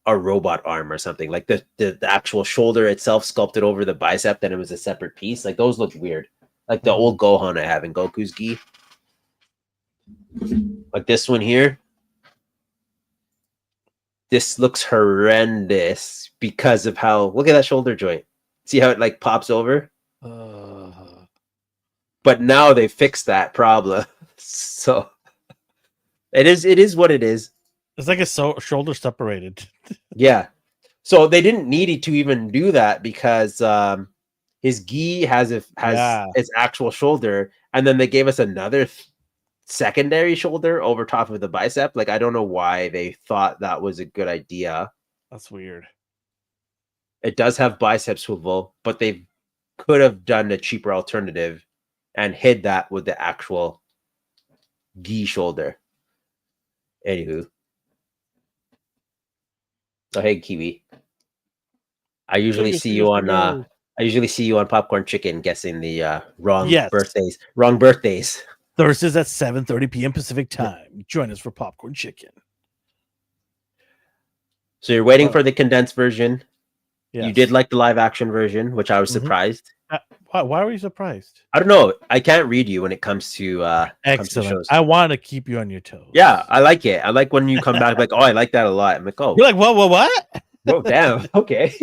a robot arm or something. Like the actual shoulder itself sculpted over the bicep, then it was a separate piece. Like those look weird. Like the old Gohan I have in Goku's gi. Like this one here. This looks horrendous because of how look at that shoulder joint. See how it like pops over? But now they fixed that problem. So it is what it is. It's like his shoulder separated. Yeah. So they didn't need it to even do that because his gi has its actual shoulder, and then they gave us another secondary shoulder over top of the bicep. Like I don't know why they thought that was a good idea. That's weird. It does have bicep swivel, but they could have done a cheaper alternative and hid that with the actual gi shoulder. Anywho. Oh hey Kiwi. I usually see you on Popcorn Chicken guessing the wrong birthdays. Wrong birthdays. Thursdays at 7:30 p.m. Pacific time. Join us for Popcorn Chicken. So you're waiting for the condensed version. Yes. You did like the live action version, which I was surprised. Why were you surprised? I don't know. I can't read you when it comes to excellent. shows. I want to keep you on your toes. Yeah, I like it. I like when you come back like, oh, I like that a lot. I'm like, oh, you're like, what? Whoa, damn. Okay.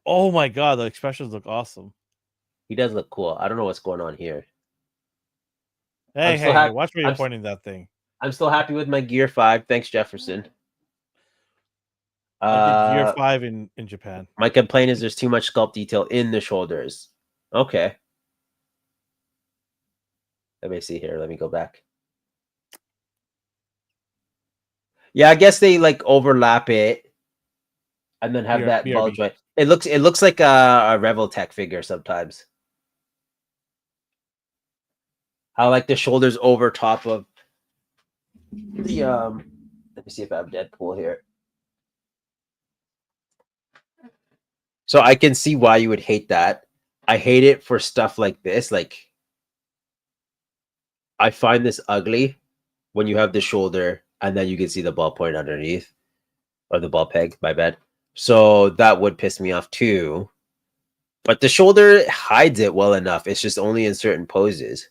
Oh my god, the expressions look awesome. He does look cool. I don't know what's going on here. Hey, watch where you're pointing that thing. I'm still happy with my Gear 5. Thanks, Jefferson. I did Gear 5 in Japan. My complaint is there's too much sculpt detail in the shoulders. Okay. Let me see here. Let me go back. Yeah, I guess they like overlap it and then have that bulge joint. It looks like a Reveltech figure sometimes. How like the shoulders over top of the let me see if I have Deadpool here. So I can see why you would hate that. I hate it for stuff like this. Like I find this ugly when you have the shoulder and then you can see the ball point underneath. Or the ball peg, my bad. So that would piss me off too. But the shoulder hides it well enough. It's just only in certain poses.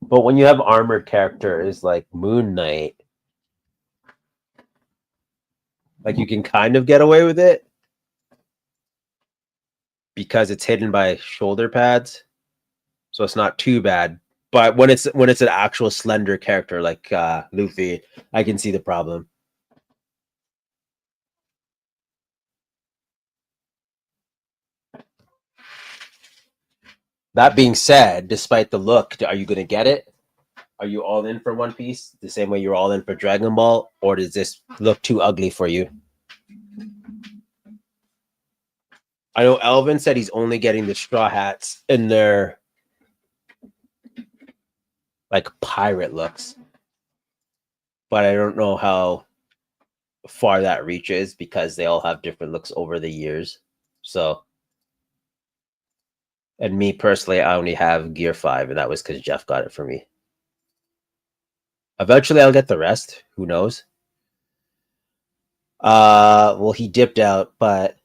But when you have armored characters like Moon Knight, like you can kind of get away with it because it's hidden by shoulder pads. So it's not too bad. But when it's an actual slender character like Luffy, I can see the problem. That being said, despite the look, are you going to get it? Are you all in for One Piece the same way you're all in for Dragon Ball? Or does this look too ugly for you? I know Elvin said he's only getting the Straw Hats in their like pirate looks. But I don't know how far that reaches because they all have different looks over the years. So, and me personally, I only have Gear 5, and that was because Jeff got it for me. Eventually, I'll get the rest. Who knows? Well, he dipped out, but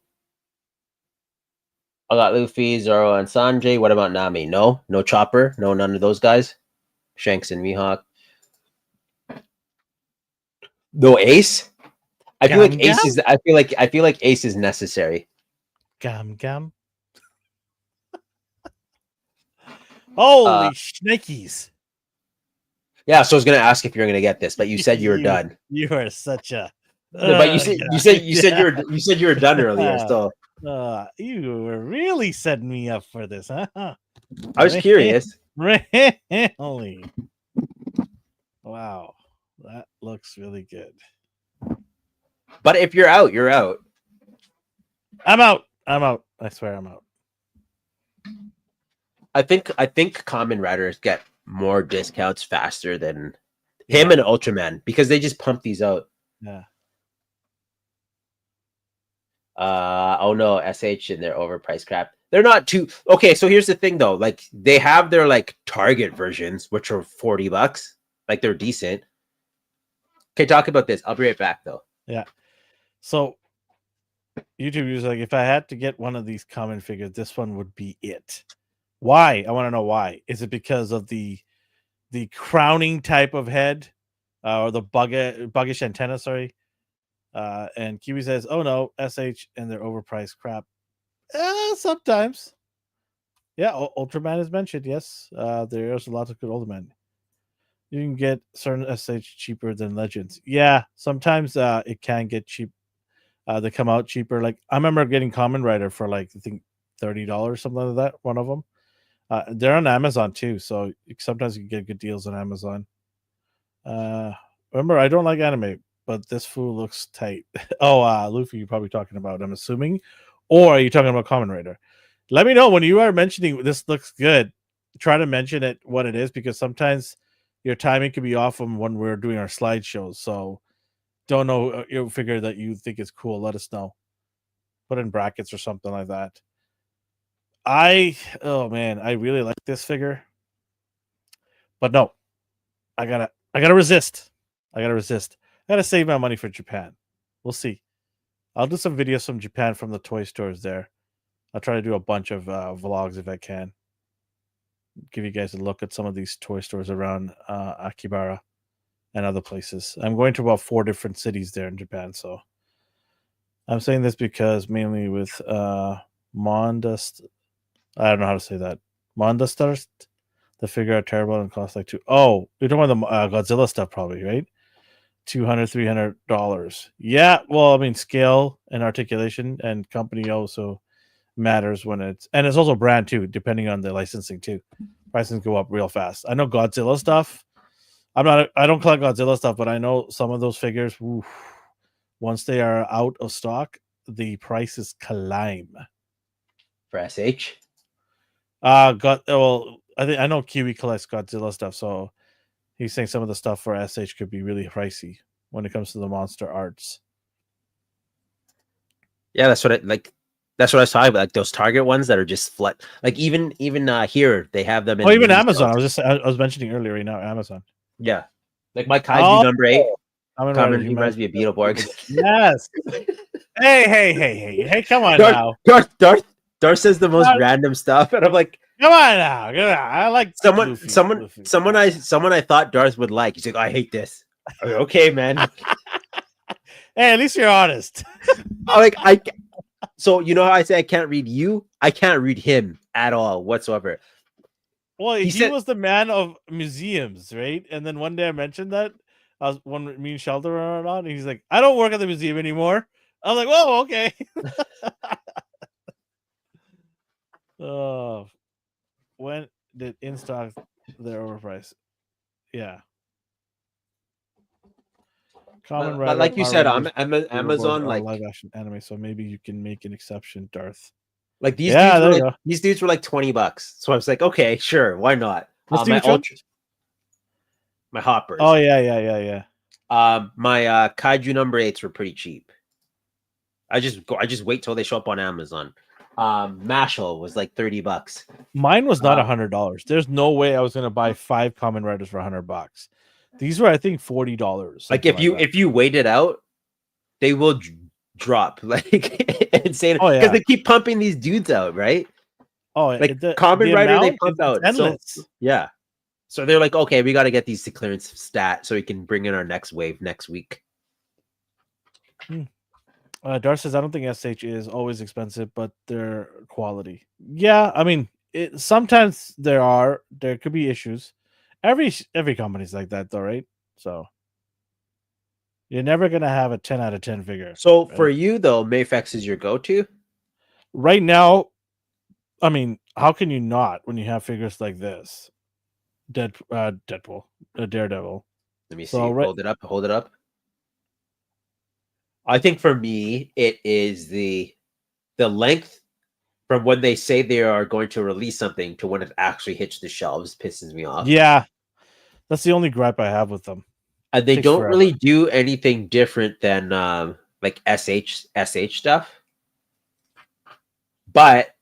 I got Luffy, Zoro, and Sanjay. What about Nami? No Chopper. No, none of those guys. Shanks and Mihawk. No Ace. I feel like Ace is. I feel like Ace is necessary. Gum. Holy shnikes! Yeah, so I was gonna ask if you're gonna get this, but you said you were done. You are such a. No, but you said you were done earlier. So You were really setting me up for this, huh? I was curious. Really? Wow, that looks really good. But if you're out, you're out. I'm out. I swear I'm out. I think Common Riders get more discounts faster than him and Ultraman because they just pump these out. Yeah. Oh no, SH and their overpriced crap. They're not too okay. So here's the thing though, like they have their like Target versions, which are $40. Like they're decent. Okay, talk about this. I'll be right back though. Yeah. So YouTube users like, if I had to get one of these common figures, this one would be it. Why? I want to know why. Is it because of the crowning type of head, or the buggish antenna? Sorry. And Kiwi says, "Oh no, SH and their overpriced crap." Sometimes. Yeah, Ultraman is mentioned. Yes, there's a lot of good Ultraman. You can get certain SH cheaper than Legends. Yeah, sometimes it can get cheap. They come out cheaper. Like I remember getting Common Rider for like I think $30, something like that. One of them. They're on Amazon too, so sometimes you can get good deals on Amazon. Remember, I don't like anime, but this fool looks tight. Oh, Luffy, you're probably talking about, I'm assuming, or are you talking about Common Rider? Let me know when you are mentioning this looks good. Try to mention it what it is, because sometimes your timing could be off from when we're doing our slideshows. So don't know, you figure that you think it's cool. Let us know. Put in brackets or something like that. Oh man, I really like this figure, but no, I gotta resist. I gotta save my money for Japan. We'll see. I'll do some videos from Japan from the toy stores there. I'll try to do a bunch of vlogs if I can. Give you guys a look at some of these toy stores around Akibara and other places. I'm going to about 4 different cities there in Japan, so I'm saying this because mainly with Mondast, I don't know how to say that. Mondastars, the figure are terrible and cost like Oh, you're talking about the Godzilla stuff, probably, right? $200, $300. Yeah, well, I mean, scale and articulation and company also matters when it's also brand too, depending on the licensing too. Prices go up real fast. I know Godzilla stuff. I don't collect Godzilla stuff, but I know some of those figures, oof, once they are out of stock, the prices climb. For SH? Well, I know Kiwi collects Godzilla stuff, so he's saying some of the stuff for SH could be really pricey when it comes to the monster arts. Yeah, that's what I was talking about. Like those Target ones that are just flat. Like even here they have them. Even Amazon. I was mentioning earlier right now. Amazon. Yeah, like my Kaiju number 8. Common he reminds me of Beetleborg. Yes. Hey! Come on now. Darth says the most random stuff, and I'm like, come on now. I like someone I thought Darth would like. He's like, I hate this. Like, okay, man. Hey, at least you're honest. So you know how I say I can't read you? I can't read him at all whatsoever. Well, he was the man of museums, right? And then one day I mentioned that when me and Sheldon were on, and he's like, I don't work at the museum anymore. I was like, whoa, okay. When did in stock their overpriced? Yeah. Common Rider, like you said, I'm Amazon like live action anime, so maybe you can make an exception, Darth. Like these dudes were like $20. So I was like, okay, sure, why not? My hoppers. Oh yeah. My Kaiju number 8s were pretty cheap. I just wait till they show up on Amazon. Mashal was like $30. Mine was not $100. There's no way I was gonna buy 5 Common Riders for $100. These were, I think, $40. Like if you wait it out, they will drop like insane because they keep pumping these dudes out, right? Oh, like Common Rider, they pump out endless. So, yeah. So they're like, okay, we got to get these to clearance stat so we can bring in our next wave next week. Darth says, I don't think SH is always expensive, but they're quality. Yeah, I mean, sometimes there could be issues. Every company's like that, though, right? So you're never gonna have a 10 out of 10 figure. So for right? you though, Mayfex is your go-to. Right now, I mean, how can you not when you have figures like this? Deadpool, Daredevil. Let me So see. right, Hold it up. Hold it up. I think for me, it is the length from when they say they are going to release something to when it actually hits the shelves pisses me off. yeah, that's the only gripe I have with them. And they Takes don't forever. really do anything different than like SH stuff. But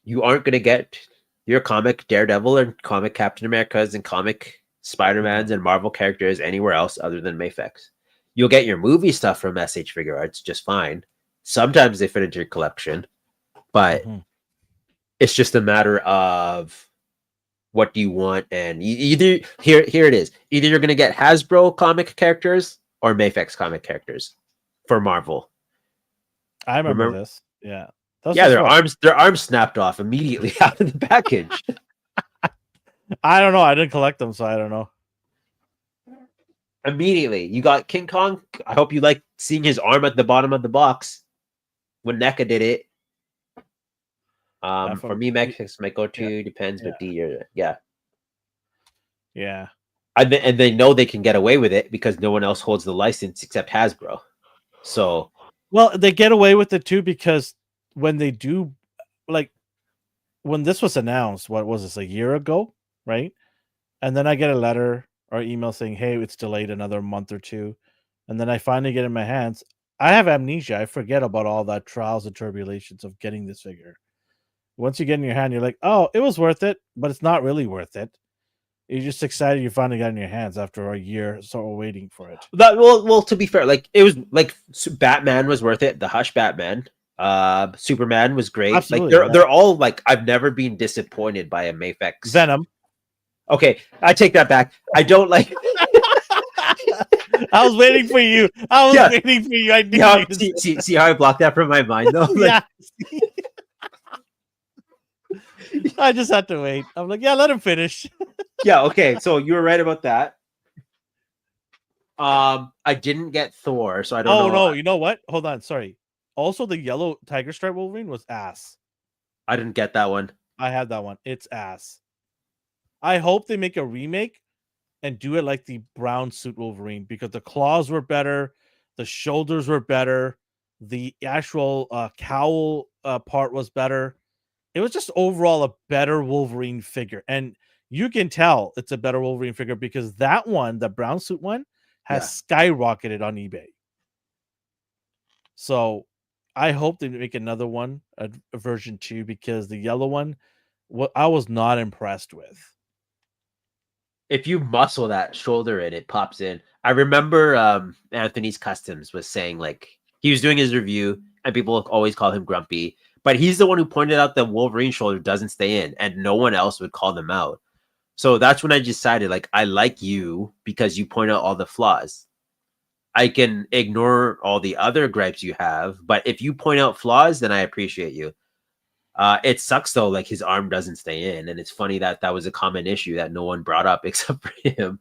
you aren't going to get your comic Daredevil and comic Captain America's and comic Spider-Man's and Marvel characters anywhere else other than Mayfex. You'll get your movie stuff from SH Figure Arts just fine. Sometimes they fit into your collection, but Mhm. it's just a matter of what do you want, and either here it is. Either you're going to get Hasbro comic characters or Mayfex comic characters for Marvel. I remember Remember? this. Yeah, that's Yeah, just what their arms snapped off immediately out of the package. I don't know. I didn't collect them, so I don't know. Immediately. You got King Kong. I hope you like seeing his arm at the bottom of the box when NECA did it. For me, Mayfex might go to depends, but yeah. Yeah. And they know they can get away with it because no one else holds the license except Hasbro. So Well, they get away with it too because when they do, like, when this was announced, what was this, a year ago, right? And then I get a letter or email saying, "Hey, it's delayed another month or two," and then I finally get it in my hands. I have amnesia. I forget about all that trials and tribulations of getting this figure. Once you get in your hand, you're like, "Oh, it was worth it," but it's not really worth it. You're just excited you finally got it in your hands after a year, so waiting for it. that well, to be fair, like it was like Batman was worth it. The Hush Batman, Superman was great. Like Absolutely, yeah. they're all like I've never been disappointed by a Mayfex. Venom. Okay, I take that back. I don't like. I was waiting for you. I was Yeah. waiting for you. I knew Yeah, you. see how I blocked that from my mind though. Like, Yeah. I just had to wait. I'm like, yeah, let him finish. yeah, okay. So you were right about that. I didn't get Thor, so I don't Oh know. no, you know what? Hold on, sorry. Also, the yellow tiger stripe Wolverine was ass. I didn't get that one. I had that one. It's ass. I hope they make a remake and do it like the brown suit Wolverine because the claws were better, the shoulders were better, the actual cowl part was better. It was just overall a better Wolverine figure. And you can tell it's a better Wolverine figure because that one, the brown suit one, has skyrocketed on eBay. So I hope they make another one, a version 2, because the yellow one, what I was not impressed with. If you muscle that shoulder in, it pops in. I remember Anthony's Customs was saying like he was doing his review and people always call him grumpy, but he's the one who pointed out that Wolverine shoulder doesn't stay in and no one else would call them out. So that's when I decided like I like you because you point out all the flaws. I can ignore all the other gripes you have, but if you point out flaws, then I appreciate you. It sucks though, like his arm doesn't stay in, and it's funny that that was a common issue that no one brought up except for him.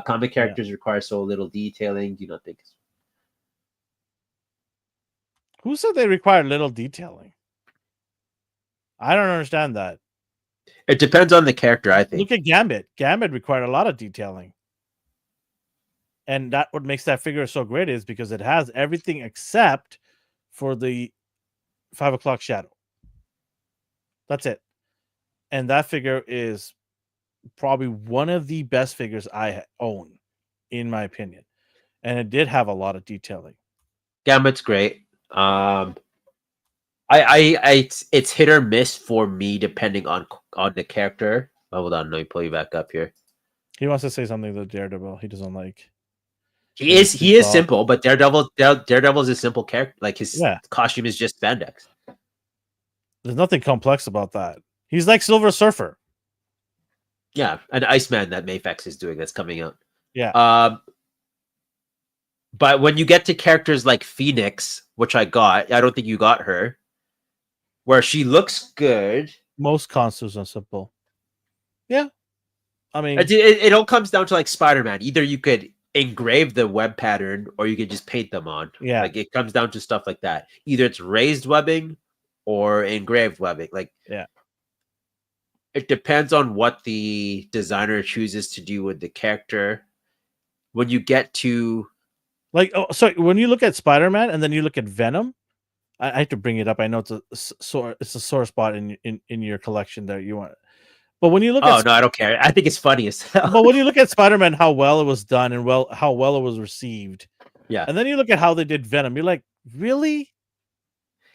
Comic characters require so little detailing. Do you not think? Who said they require little detailing? I don't understand that. It depends on the character, I think. Look at Gambit. Gambit required a lot of detailing. And that what makes that figure so great is because it has everything except for the 5 o'clock shadow. That's it. And that figure is probably one of the best figures I own, in my opinion. And it did have a lot of detailing. Gambit's great. It's hit or miss for me depending on the character. Oh, hold on, let me pull you back up here. He wants to say something to Daredevil he doesn't like. He is simple, but Daredevil is a simple character. Like his costume is just spandex. There's nothing complex about that. He's like Silver Surfer. Yeah, an Iceman that Mayfex is doing that's coming out. Yeah. But when you get to characters like Phoenix, which I don't think you got her, where she looks good. Most costumes are simple. Yeah. I mean, it all comes down to like Spider-Man. Either you could engrave the web pattern or you could just paint them on. yeah. Like it comes down to stuff like that. Either it's raised webbing or engraved webbing. Like Yeah. it depends on what the designer chooses to do with the character. When you get to Like, oh, sorry, when you look at Spider-Man and then you look at Venom, I have to bring it up. I know it's a sore spot in your collection that you want. But when you look oh at no, I don't care. I think it's funny as hell. but when you look at Spider-Man, how well it was done and how well it was received, Yeah. and then you look at how they did Venom, you're like, really?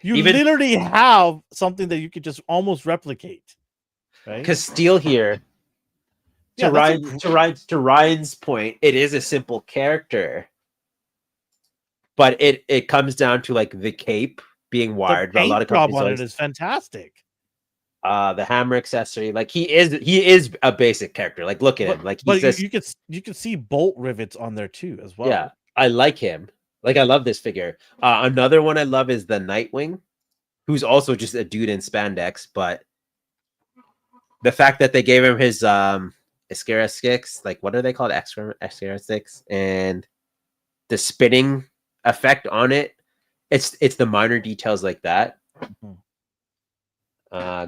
You Even- literally have something that you could just almost replicate, right? Because Steel here, Yeah, to Ryan's point, it is a simple character, but it comes down to like the cape being wired. The A lot of paint job companies on always- it is fantastic. the hammer accessory, like he is a basic character. Like look at him, like But he's just, you could see bolt rivets on there too as well. yeah. I like him. Like I love this figure. Another one I love is the Nightwing, who's also just a dude in spandex, but the fact that they gave him his Escara sticks, like what are they called? Escara sticks, and the spinning effect on it. It's the minor details like that. Mhm.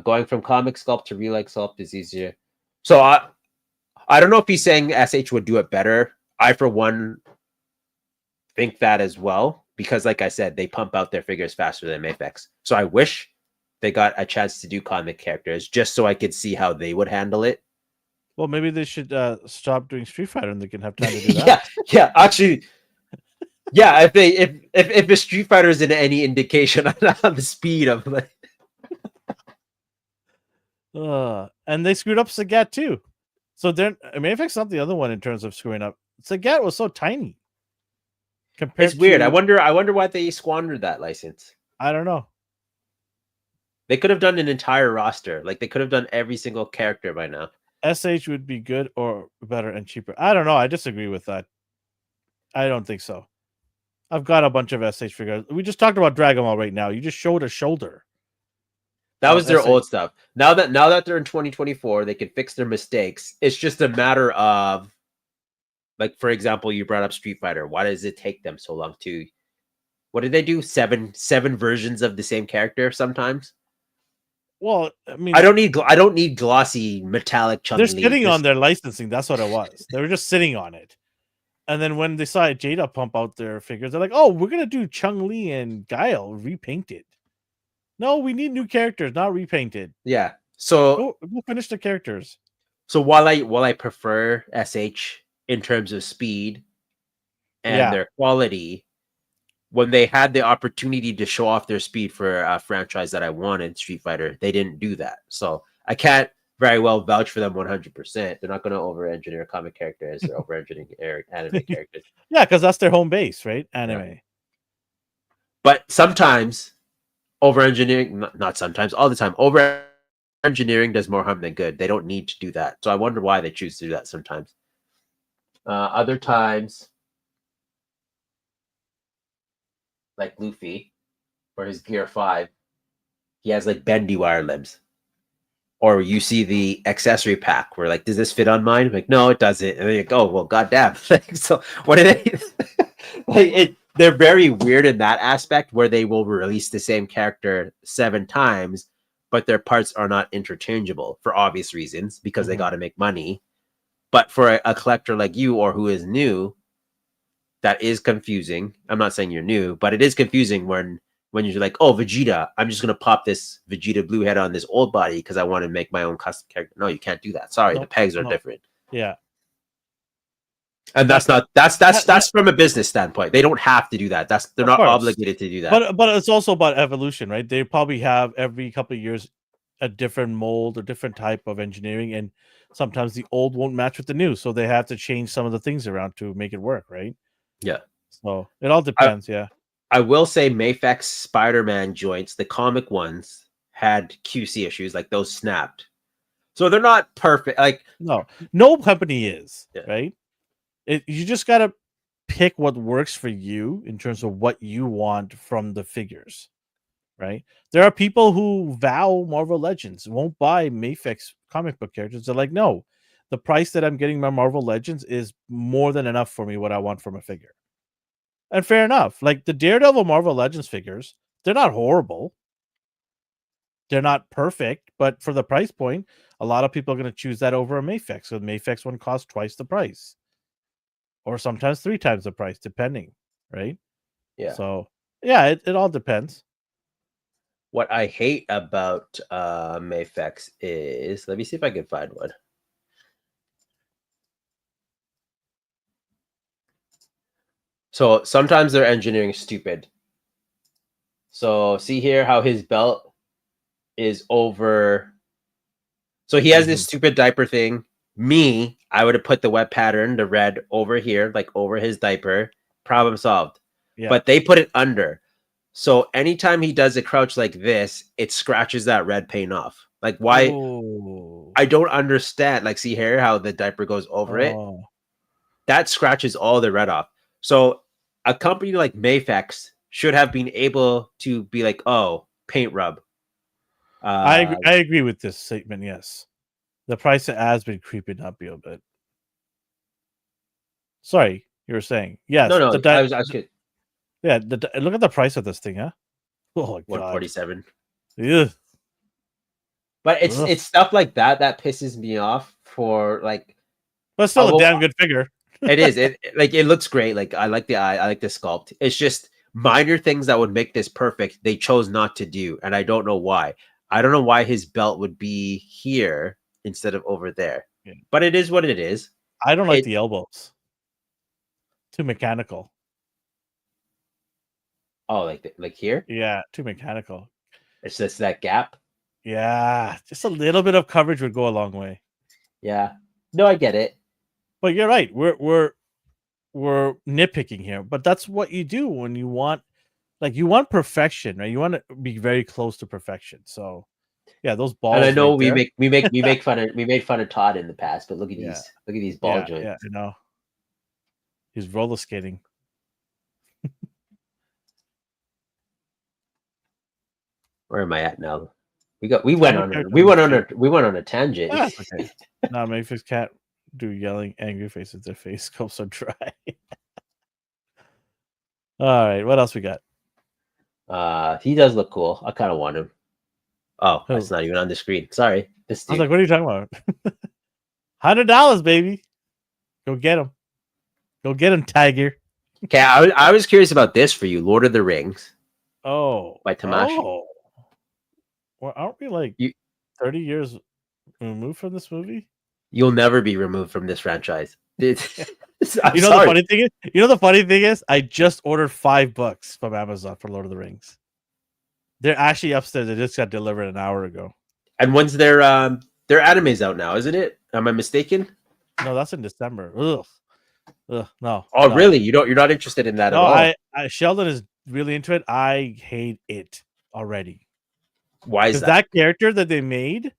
Going from comic sculpt to real life sculpt is easier. So I don't know if he's saying SH would do it better. I for one think that as well, because like I said, they pump out their figures faster than Mafex. So I wish they got a chance to do comic characters just so I could see how they would handle it. Well, maybe they should stop doing Street Fighter and they can have time to do that. yeah, actually, yeah. If the Street Fighter is in any indication on the speed of like, And they screwed up Sagat too. So then, I mean, Mafex not the other one in terms of screwing up. Sagat was so tiny. it's weird. I wonder why they squandered that license. I don't know. They could have done an entire roster. Like they could have done every single character by now. SH would be good or better and cheaper. I don't know. I disagree with that. I don't think so. I've got a bunch of SH figures. We just talked about Dragon Ball right now. You just showed a shoulder. That was their SH. old stuff. Now that they're in 2024, they can fix their mistakes. It's just a matter of, like, for example, you brought up Street Fighter. Why does it take them so long to? What did they do? Seven versions of the same character sometimes. Well, I mean, I don't need glossy metallic Chun-Li. they're sitting on their licensing. That's what it was. They were just sitting on it. And then when they saw Jada pump out their figures, they're like, "Oh, we're gonna do Chun-Li and Guile repainted." No, we need new characters, not repainted. Yeah. So Go finish the characters. So while I prefer SH in terms of speed and their quality, when they had the opportunity to show off their speed for a franchise that I wanted, Street Fighter, they didn't do that. So I can't very well vouch for them 100%. They're not going to over-engineer comic characters or over-engineer anime characters. Yeah, because that's their home base, right? Anime. Yeah. But sometimes over-engineering, not sometimes, all the time, over-engineering does more harm than good. They don't need to do that. So I wonder why they choose to do that sometimes. Other times, like Luffy, for his Gear 5, he has like bendy wire limbs. Or you see the accessory pack where like, does this fit on mine? I'm like, no, it doesn't. And you go, oh, well, goddamn. So what do they like? They're very weird in that aspect where they will release the same character 7 times, but their parts are not interchangeable for obvious reasons because they got to make money. But for a collector like you or who is new, that is confusing. I'm not saying you're new, but it is confusing when you're like, oh, Vegeta, I'm just going to pop this Vegeta blue head on this old body because I want to make my own custom character. No, you can't do that. Sorry, the pegs are different. Yeah. And that's from a business standpoint. They don't have to do that. They're not obligated to do that. But it's also about evolution, right? They probably have every couple of years a different mold or different type of engineering, and sometimes the old won't match with the new, so they have to change some of the things around to make it work, right? Yeah. So it all depends. I will say Mafex Spider-Man joints, the comic ones, had QC issues, like those snapped. So they're not perfect. Like no company is, right? You just gotta pick what works for you in terms of what you want from the figures, right? There are people who vow Marvel Legends, won't buy Mafex comic book characters. They're like, no, the price that I'm getting my Marvel Legends is more than enough for me what I want from a figure. And fair enough. Like the Daredevil Marvel Legends figures, they're not horrible. They're not perfect, but for the price point, a lot of people are going to choose that over a Mafex. So the Mafex one costs twice the price, or sometimes 3 times the price, depending, right? Yeah. So yeah, it all depends. What I hate about Mafex is, let me see if I can find one. So sometimes their engineering is stupid. So see here how his belt is over. So he has this stupid diaper thing. Me, I would have put the web pattern, the red, over here, like over his diaper. Problem solved. Yeah. But they put it under. So anytime he does a crouch like this, it scratches that red paint off. Like why? Oh. I don't understand. Like see here how the diaper goes over it. That scratches all the red off. So a company like Mafex should have been able to be like, oh, paint rub. I agree with this statement. Yes, the price has been creeping up a bit. Sorry, you were saying yes. No, I was good. Yeah, look at the price of this thing, huh? Oh my god, 147. Yeah. But it's stuff like that that pisses me off for like. But still a damn good figure. It is. It looks great. Like I like the eye. I like the sculpt. It's just minor things that would make this perfect. They chose not to do, and I don't know why. I don't know why his belt would be here instead of over there. Yeah. But it is what it is. I don't like the elbows. Too mechanical. Oh, like here? Yeah, too mechanical. It's just that gap. Yeah, just a little bit of coverage would go a long way. Yeah. No, I get it. But you're right. We're nitpicking here, but that's what you do when you want, like, you want perfection, right? You want to be very close to perfection. So, yeah, those balls. And I know we made fun of Todd in the past, but look at these ball joints. Yeah, I know. He's roller skating. Where am I at now? We went on a tangent. That's okay. Now Mayfix can't do yelling angry faces. Their face sculpts are dry. All right, what else we got? He does look cool. I kind of want him. Oh, that's not even on the screen. Sorry. I was like, what are you talking about? $100, baby. Go get him. Go get him, Tiger. Okay, I was curious about this for you. Lord of the Rings. Oh. By Tamashi. Oh. Well, aren't we like 30 years removed from this movie? You'll never be removed from this franchise. The funny thing is, I just ordered $5 from Amazon for Lord of the Rings. They're actually upstairs. They just got delivered an hour ago. And when's their anime's out now, isn't it? Am I mistaken? No, that's in December. Ugh, no. Oh, no. Really? You're not interested in that at all? Sheldon is really into it. I hate it already. Why is that? That character that they made,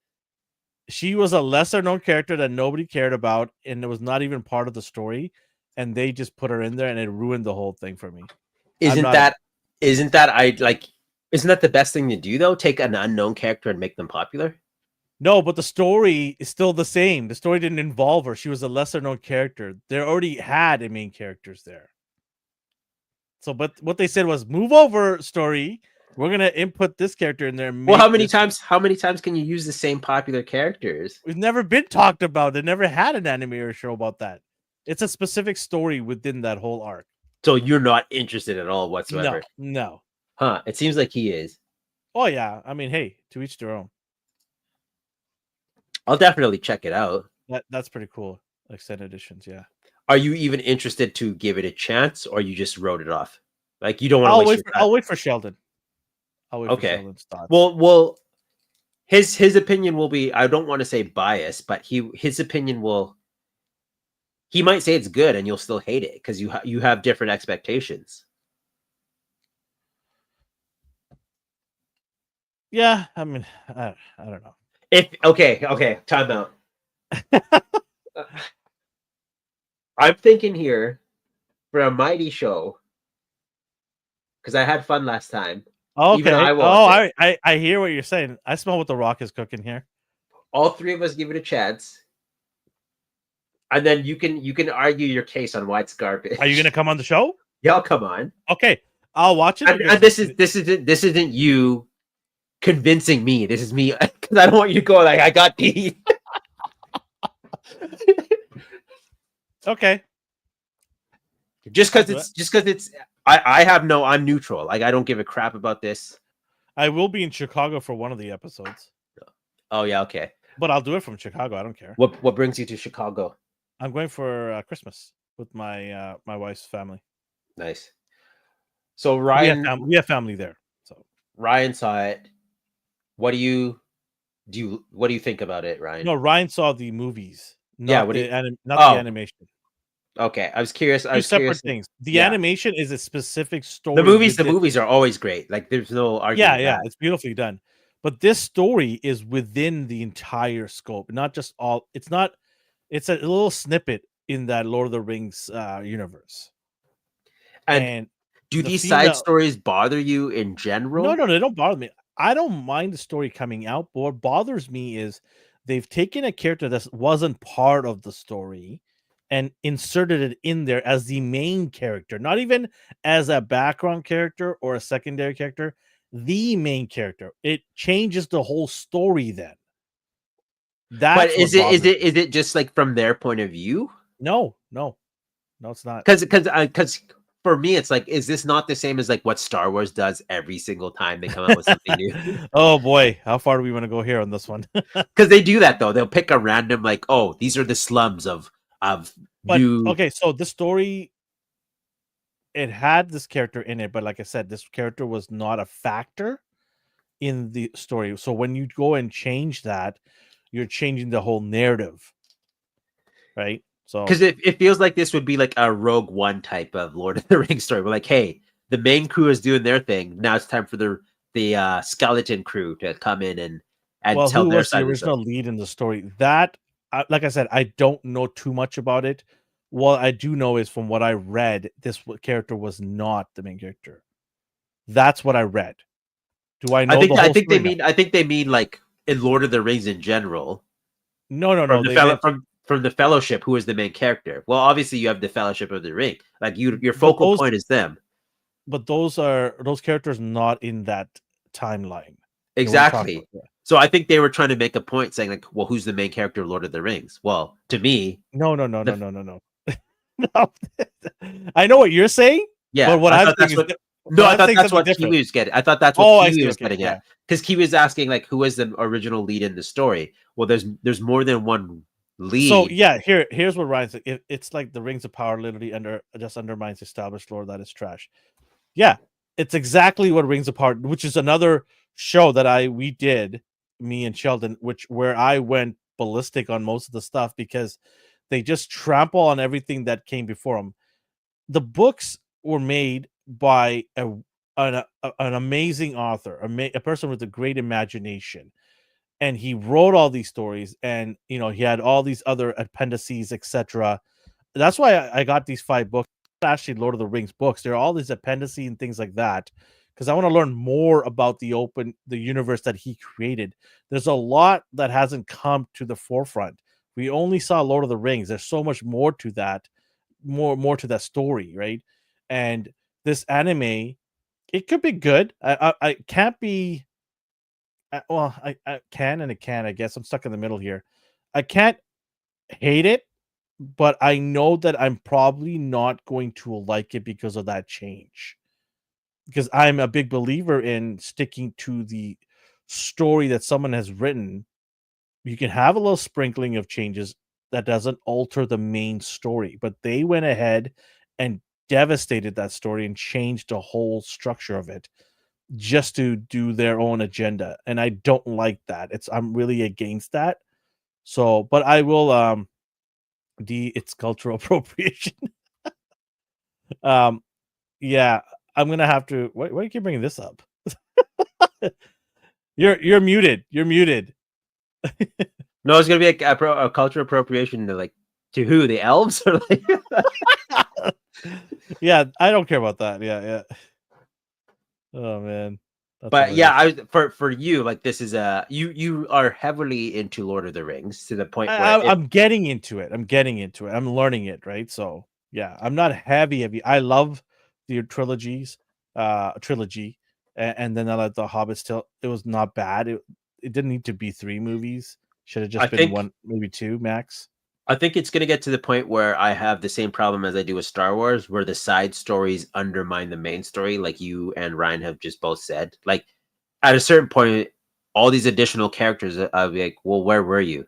she was a lesser known character that nobody cared about, and it was not even part of the story. And they just put her in there, and it ruined the whole thing for me. Isn't that the best thing to do though? Take an unknown character and make them popular? No, but the story is still the same. The story didn't involve her. She was a lesser known character. They already had a main characters there. So, but what they said was, move over, story. We're gonna input this character in there. Well, how many times can you use the same popular characters? We've never been talked about. They never had an anime or show about that. It's a specific story within that whole arc. So you're not interested at all whatsoever? No. Huh? It seems like he is. Oh yeah. I mean, hey, to each their own. I'll definitely check it out. That's pretty cool. Extended editions, yeah. Are you even interested to give it a chance, or you just wrote it off? Like you don't want to waste your time? I'll wait for Sheldon. Okay. Well, his opinion will be, I don't want to say biased, but his opinion will. He might say it's good, and you'll still hate it because you have different expectations. Yeah, I mean, I don't know. Okay, time out. I'm thinking here for a Mighty show because I had fun last time. Okay. I hear what you're saying. I smell what The Rock is cooking here. All three of us give it a chance. and then you can argue your case on why it's garbage. Are you gonna come on the show? Yeah, come on. Okay, I'll watch it. And this isn't you convincing me. This is me because I don't want you to go like I got the. Okay. Just because it's I have no, I'm neutral. Like I don't give a crap about this. I will be in Chicago for one of the episodes. Oh yeah, okay. But I'll do it from Chicago. I don't care. What brings you to Chicago? I'm going for Christmas with my my wife's family. Nice. So Ryan, we have family there. So Ryan saw it. What do you think about it, Ryan? No, Ryan saw the movies. Yeah, Not the animation. Okay, I was curious. Two separate things. The animation is a specific story. The movies are always great. Like there's no argument. Yeah, it's beautifully done. But this story is within the entire scope, not just all. It's not. It's a little snippet in that Lord of the Rings universe. And do these side stories bother you in general? No, they don't bother me. I don't mind the story coming out, but what bothers me is they've taken a character that wasn't part of the story and inserted it in there as the main character, not even as a background character or a secondary character, the main character. It changes the whole story then. But is it just like from their point of view? No, it's not. Because for me, it's like, is this not the same as like what Star Wars does every single time they come out with something new? Oh boy, how far do we want to go here on this one? Because they do that though. They'll pick a random like, oh, these are the slums of new. Okay, so the story, it had this character in it, but like I said, this character was not a factor in the story. So when you go and change that, you're changing the whole narrative, right? So because it feels like this would be like a Rogue One type of Lord of the Rings story. We're like, hey, the main crew is doing their thing. Now it's time for the skeleton crew to come in and tell their side. The original lead in the story? That, like I said, I don't know too much about it. What I do know is from what I read, this character was not the main character. That's what I read. Do I know? I think they mean like in Lord of the Rings in general. No. From the Fellowship, who is the main character? Well, obviously you have the Fellowship of the Ring. Like your focal point is them. But those characters not in that timeline. Exactly. So I think they were trying to make a point saying like, well, who's the main character of Lord of the Rings? Well, to me, no. No. I know what you're saying. Yeah, but what I'm saying is I thought that's what Kiwi was getting. I thought that's what Kiwi was getting at. Because Kiwi was asking like, who is the original lead in the story? Well, there's more than one lead. So yeah, here's what Ryan said. It's like the Rings of Power literally just undermines established lore that is trash. Yeah, it's exactly what Rings of Power, which is another show that we did, me and Sheldon, where I went ballistic on most of the stuff because they just trample on everything that came before them. The books were made by an amazing author, a person with a great imagination. And he wrote all these stories, and he had all these other appendices, etc. That's why I got these 5 books. Actually, Lord of the Rings books. There are all these appendices and things like that because I want to learn more about the universe that he created. There's a lot that hasn't come to the forefront. We only saw Lord of the Rings. There's so much more to that, more to that story, right? And this anime, it could be good. I can't be. Well, I can and it can. I guess I'm stuck in the middle here. I can't hate it, but I know that I'm probably not going to like it because of that change. Because I'm a big believer in sticking to the story that someone has written. You can have a little sprinkling of changes that doesn't alter the main story, but they went ahead and devastated that story and changed the whole structure of it just to do their own agenda, and I don't like that. I'm really against that. So, but I will it's cultural appropriation. Yeah, I'm gonna have to. Why do you keep bringing this up? You're muted. You're muted. No, it's gonna be a cultural appropriation to who? The elves? Or like... Yeah, I don't care about that. Yeah. Oh man. That's But all it yeah, is. for you, like this is you are heavily into Lord of the Rings to the point where I'm getting into it. I'm getting into it. I'm learning it, right? So yeah, I'm not heavy. I love the trilogy, and then I like the Hobbit. Still, it was not bad. It didn't need to be 3 movies. Should have I just been think 1, maybe 2 max. I think it's gonna get to the point where I have the same problem as I do with Star Wars, where the side stories undermine the main story, like you and Ryan have just both said. Like at a certain point, all these additional characters, I'll be like, well, where were you?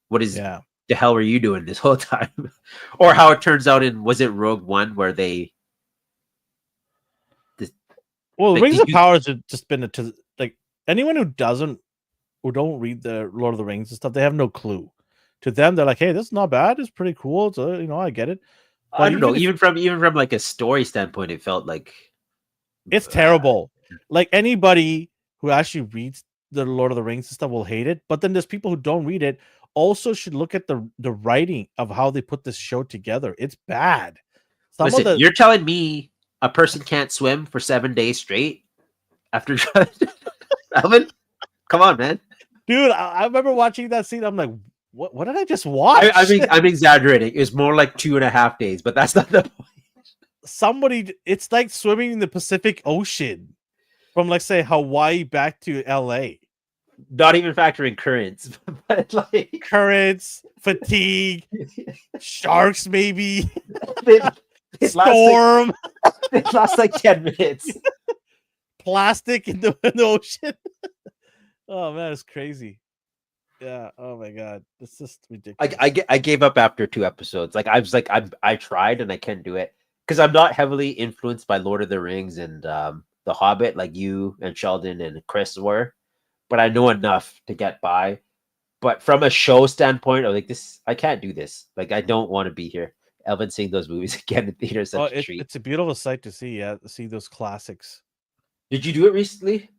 What is Yeah. the hell were you doing this whole time? Or how it turns out in was it Rogue One where they Well, like Rings did of you Power has just been like anyone who don't read the Lord of the Rings and stuff, they have no clue. To them, they're like, "Hey, this is not bad. It's pretty cool. It's I get it." I But don't know, even from like a story standpoint, it felt like it's terrible. Like anybody who actually reads the Lord of the Rings and stuff will hate it. But then there's people who don't read it also should look at the writing of how they put this show together. It's bad. Some of listen, the you're telling me a person can't swim for 7 days straight after Alvin? Come on, man. dude, I remember watching that scene. I'm like, what did I just watch? I'm exaggerating. It was more like 2.5 days, but that's not the point. It's like swimming in the Pacific Ocean from, let's say, Hawaii back to LA. Not even factoring currents, but like Currents, fatigue, sharks, maybe it, it storm, lasts like 10 minutes. plastic in the ocean. Oh man, it's crazy. Yeah. Oh my god, it's just ridiculous. I gave up after 2 episodes. Like I was like I tried and I can't do it because I'm not heavily influenced by Lord of the Rings and The Hobbit like you and Sheldon and Chris were, but I know enough to get by. But from a show standpoint, I'm like this, I can't do this. Like I don't want to be here. Elvin seeing those movies again in theater is such a treat. It's a beautiful sight to see. Yeah, to see those classics. Did you do it recently?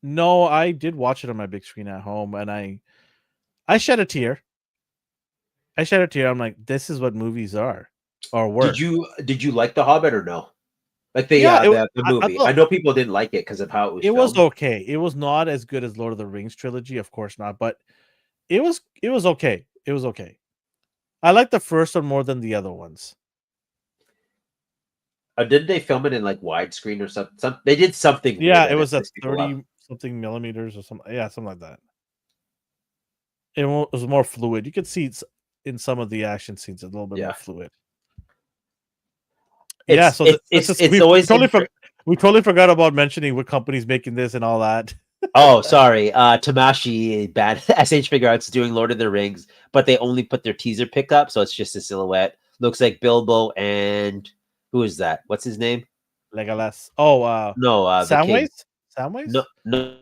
No, I did watch it on my big screen at home, and I shed a tear. I shed a tear. I'm like, this is what movies are or were. Did you like The Hobbit or no? Like the Yeah, the I movie. I thought know people didn't like it because of how it was it was filmed. okay. It was not as good as Lord of the Rings trilogy, of course not, but it was okay. It was okay. I like the first one more than the other ones. Didn't they film it in like widescreen or something? They did something weird Yeah, that it was a pissed people off. 30 something millimeters or something. Yeah, something like that. It was more fluid. You could see in some of the action scenes a little bit more Yeah. fluid. Yeah, so It's always we totally forgot about mentioning what company's making this and all that. Oh, sorry. Tamashi bad SH Figure Arts doing Lord of the Rings, but they only put their teaser pick up, so it's just a silhouette. Looks like Bilbo and who is that? What's his name? Legolas. Oh, No, the king. Samwise? Samwise? No,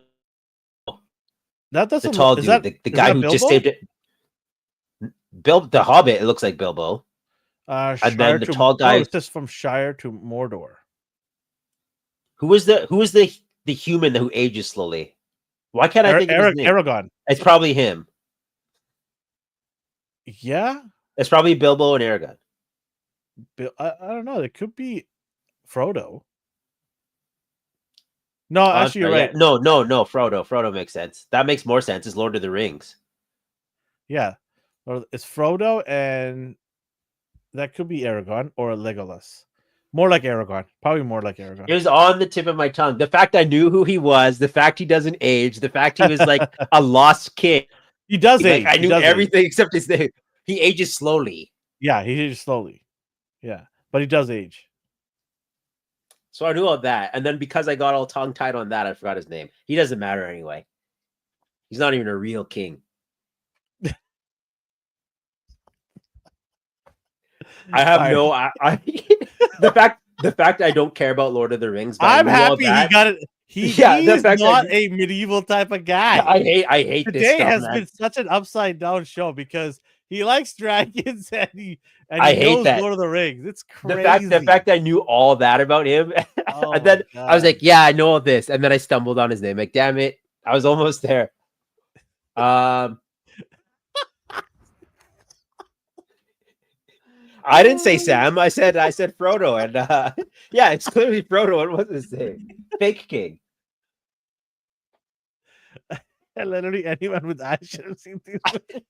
That the doesn't tall is dude, that the is guy that who just Bilbo? saved it. The Hobbit. It looks like Bilbo, and Shire then the to tall guy. it's just from Shire to Mordor. Who is the human who ages slowly? Why can't I think of his name? Aragon. It's probably him. Yeah, It's probably Bilbo and Aragon. I don't know. It could be Frodo. No, Oh, I'm actually, you're sorry, yeah. right. No. Frodo. Frodo makes sense. That makes more sense. It's Lord of the Rings. Yeah, or it's Frodo, and that could be Aragon or Legolas. More like Aragon. Probably more like Aragon. It was on the tip of my tongue. The fact I knew who he was, the fact he doesn't age, the fact he was like a lost kid. He does Like age. I He knew does everything age. except his name. He ages slowly. Yeah, he ages slowly. Yeah, but he does age. So I knew all that. And then because I got all tongue tied on that, I forgot his name. He doesn't matter anyway. He's not even a real king. I have Fine. no the fact I don't care about Lord of the Rings, but I'm I knew all happy he that. got it. He's not a medieval type of guy. I hate this Today stuff, has man. been such an upside down show because he likes dragons and he I hate knows that. Lord of the Rings. It's crazy. The fact I knew all that about him, Oh and then my I was God. like, yeah, I know all this, and then I stumbled on his name. Like, damn it, I was almost there. I didn't say Sam. I said Frodo, and yeah, it's clearly Frodo. What was his name? Fake King. And literally anyone with eyes should have seen these movies.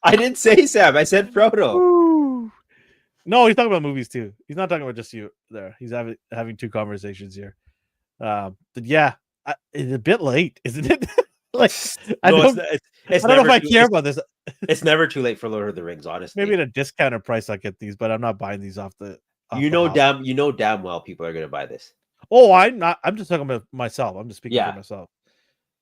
I didn't say Sam. I said Frodo. Ooh. No, he's talking about movies too. He's not talking about just you there. He's having two conversations here. But yeah, it's a bit late, isn't it? Like, I No, don't, it's I don't know if never I too- care it's- about this. It's never too late for Lord of the Rings, honestly. Maybe at a discounted price I'll get these, but I'm not buying these off the. you know damn well people are gonna buy this. Oh, I'm not. I'm just talking about myself. I'm just speaking Yeah. for myself.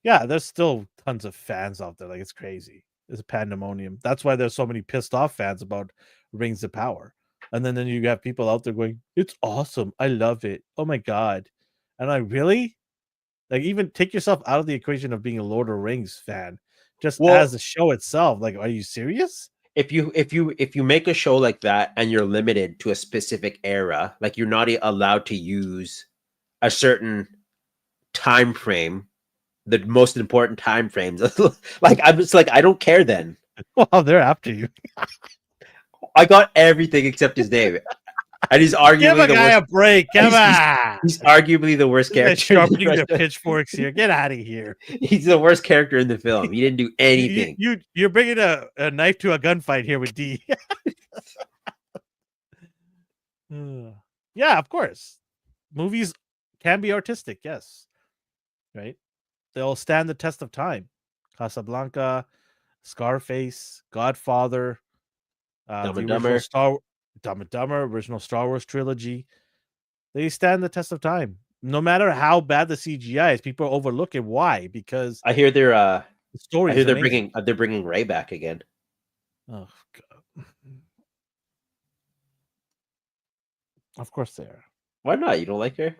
Yeah, there's still tons of fans out there. Like, it's crazy. It's a pandemonium. That's why there's so many pissed off fans about Rings of Power. And then you have people out there going, "It's awesome. I love it. Oh my god!" And I really, like, even take yourself out of the equation of being a Lord of the Rings fan, just as the show itself. Like, are you serious? If you make a show like that and you're limited to a specific era, like you're not allowed to use a certain time frame, the most important time frames, like I'm just like, I don't care then. Well, they're after you. I got everything except his name. And he's Give arguably a the guy worst. a break. Come on. He's arguably the worst They're character. in the sharpening their rest of- pitchforks here. Get out of here. He's the worst character in the film. He didn't do anything. You're bringing a knife to a gunfight here with D. Yeah, of course. Movies can be artistic, yes. Right? They'll stand the test of time. Casablanca, Scarface, Godfather, Dumb the and original Dumber. Dumb and Dumber, original Star Wars trilogy. They stand the test of time. No matter how bad the CGI is, people overlook it. Why? Because I hear they're the story. I hear is they're amazing. bringing Ray back again. Oh god! Of course they are. Why not? You don't like her?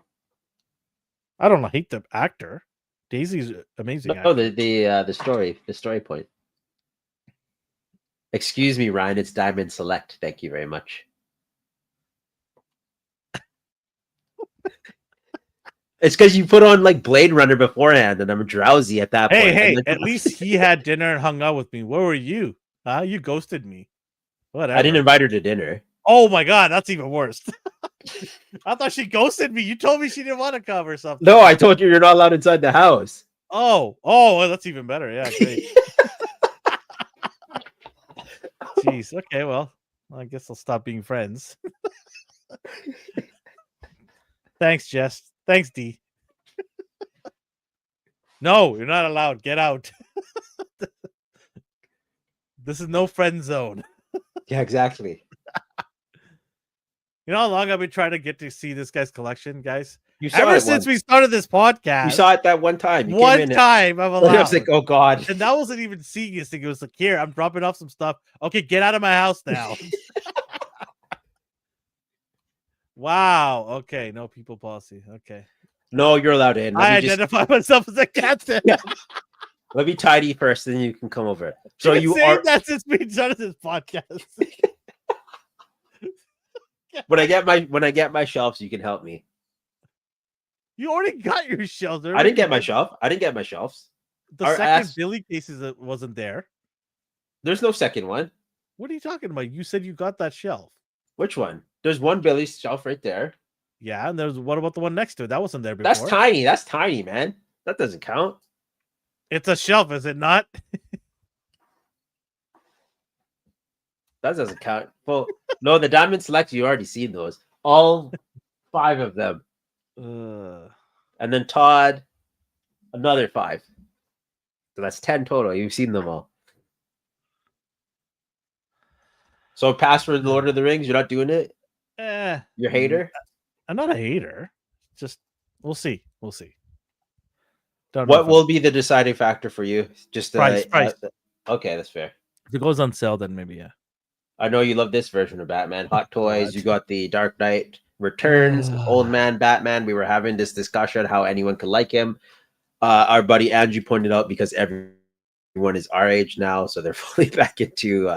I don't hate the actor. Daisy's amazing. No, the story point. Excuse me, Ryan. It's Diamond Select. Thank you very much. It's because you put on like Blade Runner beforehand, and I'm drowsy at that point. Hey, And then- at least he had dinner and hung out with me. Where were you? Huh? You ghosted me. Whatever. I didn't invite her to dinner. Oh my god, that's even worse. I thought she ghosted me. You told me she didn't want to come or something. No, I told you you're not allowed inside the house. Oh, well, that's even better. Yeah, great. Jeez. Okay, well, I guess I'll stop being friends. Thanks, Jess. Thanks, D. No, you're not allowed. Get out. This is no friend zone. Yeah, exactly. You know how long I've been trying to get to see this guy's collection, guys? You saw Ever it since once. we started this podcast. You saw it that one time. You came One in and- time I'm I allowed. was like, oh god. And that wasn't even seeing this thing. It was like, here, I'm dropping off some stuff. Okay, get out of my house now. Wow. Okay, no people policy. Okay. No, you're allowed in. I identify myself as a captain. Yeah. Let me tidy first, then you can come over. So You've you been saying are. that since we started this podcast. When I get my shelves, you can help me. You already got your shelves. I didn't get my shelf. I didn't get my shelves. The Our second ass- Billy cases that wasn't there. There's no second one. What are you talking about? You said you got that shelf. Which one? There's one Billy's shelf right there. Yeah, and there's what about the one next to it? That wasn't there before. That's tiny. That's tiny, man. That doesn't count. It's a shelf, is it not? That doesn't count. Well, no, the Diamond Select, you already seen those. All 5 of them. And then Todd, another 5. So that's 10 total. You've seen them all. So pass for the Lord of the Rings. You're not doing it? You're a hater? I'm not a hater. Just we'll see. We'll see. Don't know What if will be the deciding factor for you? Just Price. Okay, that's fair. if it goes on sale, then maybe yeah. I know you love this version of Batman. Hot Toys. You got the Dark Knight Returns, Old Man Batman. We were having this discussion how anyone could like him. Our buddy Andrew pointed out because everyone is our age now, so they're fully back into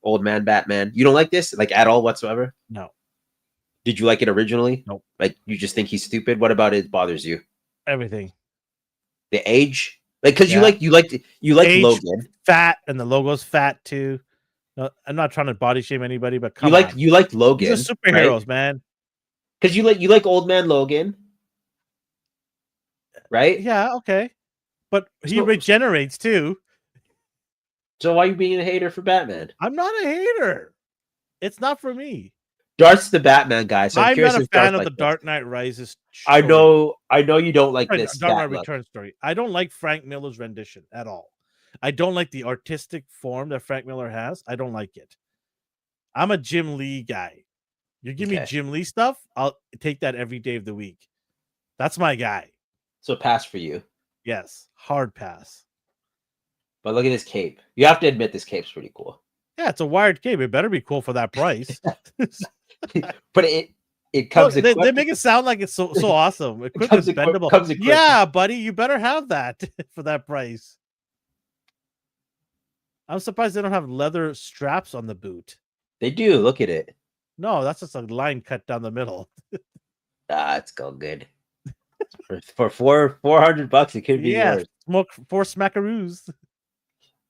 Old Man Batman. You don't like this, like at all whatsoever? No. Did you like it originally? Nope. Like you just think he's stupid? What about it bothers you? Everything. The age? Like because Yeah. you like Age, Logan. Fat, and the logo's fat too. No, I'm not trying to body shame anybody, but come on. You like Logan. These are superheroes, man. Because you like Old Man Logan. Right? Yeah, okay. but he So- regenerates too. So why are you being a hater for Batman? I'm not a hater. It's not for me. Dart's the Batman guy, so I'm I'm curious not a if Dart's fan of like the this. Dark Knight Rises. I story. know you don't like Sorry, this Dark Knight stat look. Return story. I don't like Frank Miller's rendition at all. I don't like the artistic form that Frank Miller has. I don't like it. I'm a Jim Lee guy. You give me Okay. Jim Lee stuff, I'll take that every day of the week. That's my guy. So pass for you. Yes, hard pass. But look at this cape. You have to admit this cape's pretty cool. Yeah, it's a wired cape. It better be cool for that price. But it comes Look, they equipped. make it sound like it's so awesome. comes Equipment's equipped- bendable. comes equipped. Yeah, buddy, you better have that for that price. I'm surprised they don't have leather straps on the boot. They do. Look at it. No, that's just a line cut down the middle. It's all good. For $400, it could be Yeah, yours. smoke 4 smackaroos.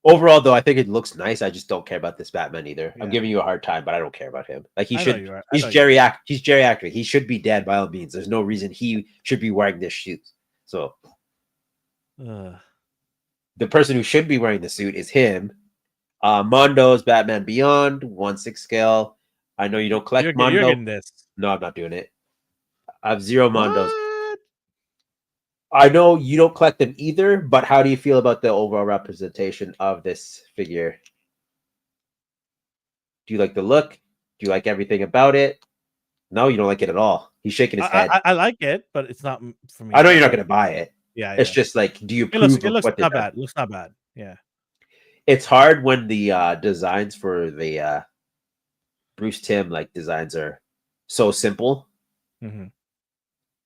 Overall, though, I think it looks nice. I just don't care about this Batman either. Yeah. I'm giving you a hard time, but I don't care about him. Like he I know should. you are. I He's know you are. He's geriatric. He should be dead by all means. There's no reason he should be wearing this suit. So Ugh. the person who should be wearing the suit is him. Mondo's Batman Beyond 1/6 scale. I know you don't collect You're Mondo. getting this. No, I'm not doing it. I have 0 Mondos. What? I know you don't collect them either, but how do you feel about the overall representation of this figure? Do you like the look? Do you like everything about it? No, you don't like it at all. He's shaking his head. I like it, but it's not for me. I know you're not going to buy it. Yeah, It's yeah. just like, do you It approve looks, of what they not done? bad. It looks not bad. Yeah. It's hard when the designs for the Bruce Timm like designs are so simple hmm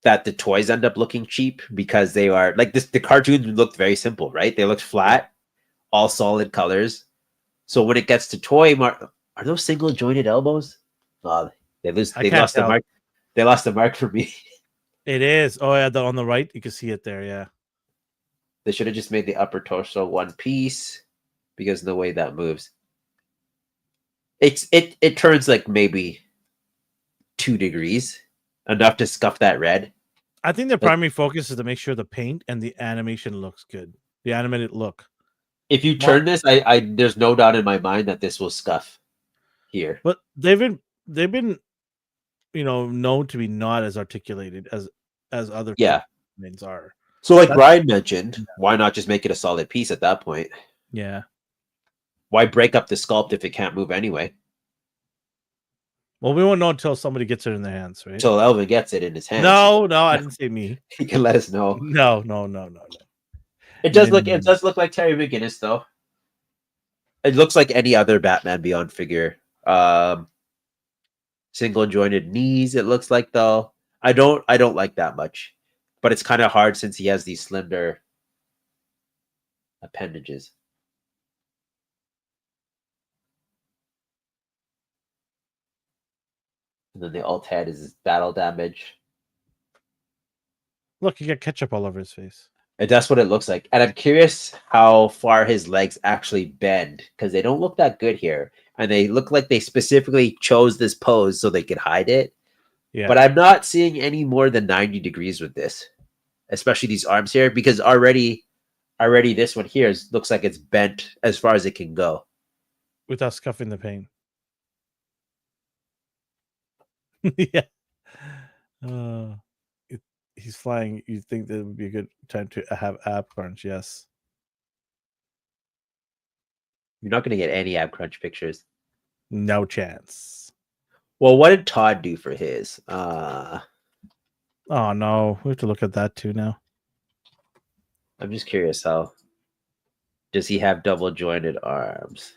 that the toys end up looking cheap because they are like this. The cartoons looked very simple, right? They looked flat, all solid colors. So when it gets to toy, are those single jointed elbows? They I lost can't the tell. mark. They lost the mark for me. It is. Oh yeah, on the right, you can see it there. Yeah. They should have just made the upper torso one piece because of the way that moves. It turns like maybe 2 degrees, enough to scuff that red. I think the primary focus is to make sure the paint and the animation looks good. The animated look. If you turn this, I there's no doubt in my mind that this will scuff here. But they've been known to be not as articulated as other things are. So like That's- Brian mentioned, why not just make it a solid piece at that point? Yeah. Why break up the sculpt if it can't move anyway? Well, we won't know until somebody gets it in their hands, right? Until Elvin gets it in his hands. No, I didn't say me. He can let us know. No. It does look like Terry McGinnis though. It looks like any other Batman Beyond figure. Single jointed knees, it looks like though. I don't like that much. But it's kind of hard since he has these slender appendages. And then the alt head is his battle damage. Look, you got ketchup all over his face. And that's what it looks like. And I'm curious how far his legs actually bend because they don't look that good here. And they look like they specifically chose this pose so they could hide it. Yeah. But I'm not seeing any more than 90 degrees with this, especially these arms here, because already this one here looks like it's bent as far as it can go. Without scuffing the paint. Yeah. He's flying. You think that would be a good time to have ab crunch? Yes. You're not going to get any ab crunch pictures. No chance. Well, what did Todd do for his? Oh no, we have to look at that too now. I'm just curious how. Does he have double jointed arms?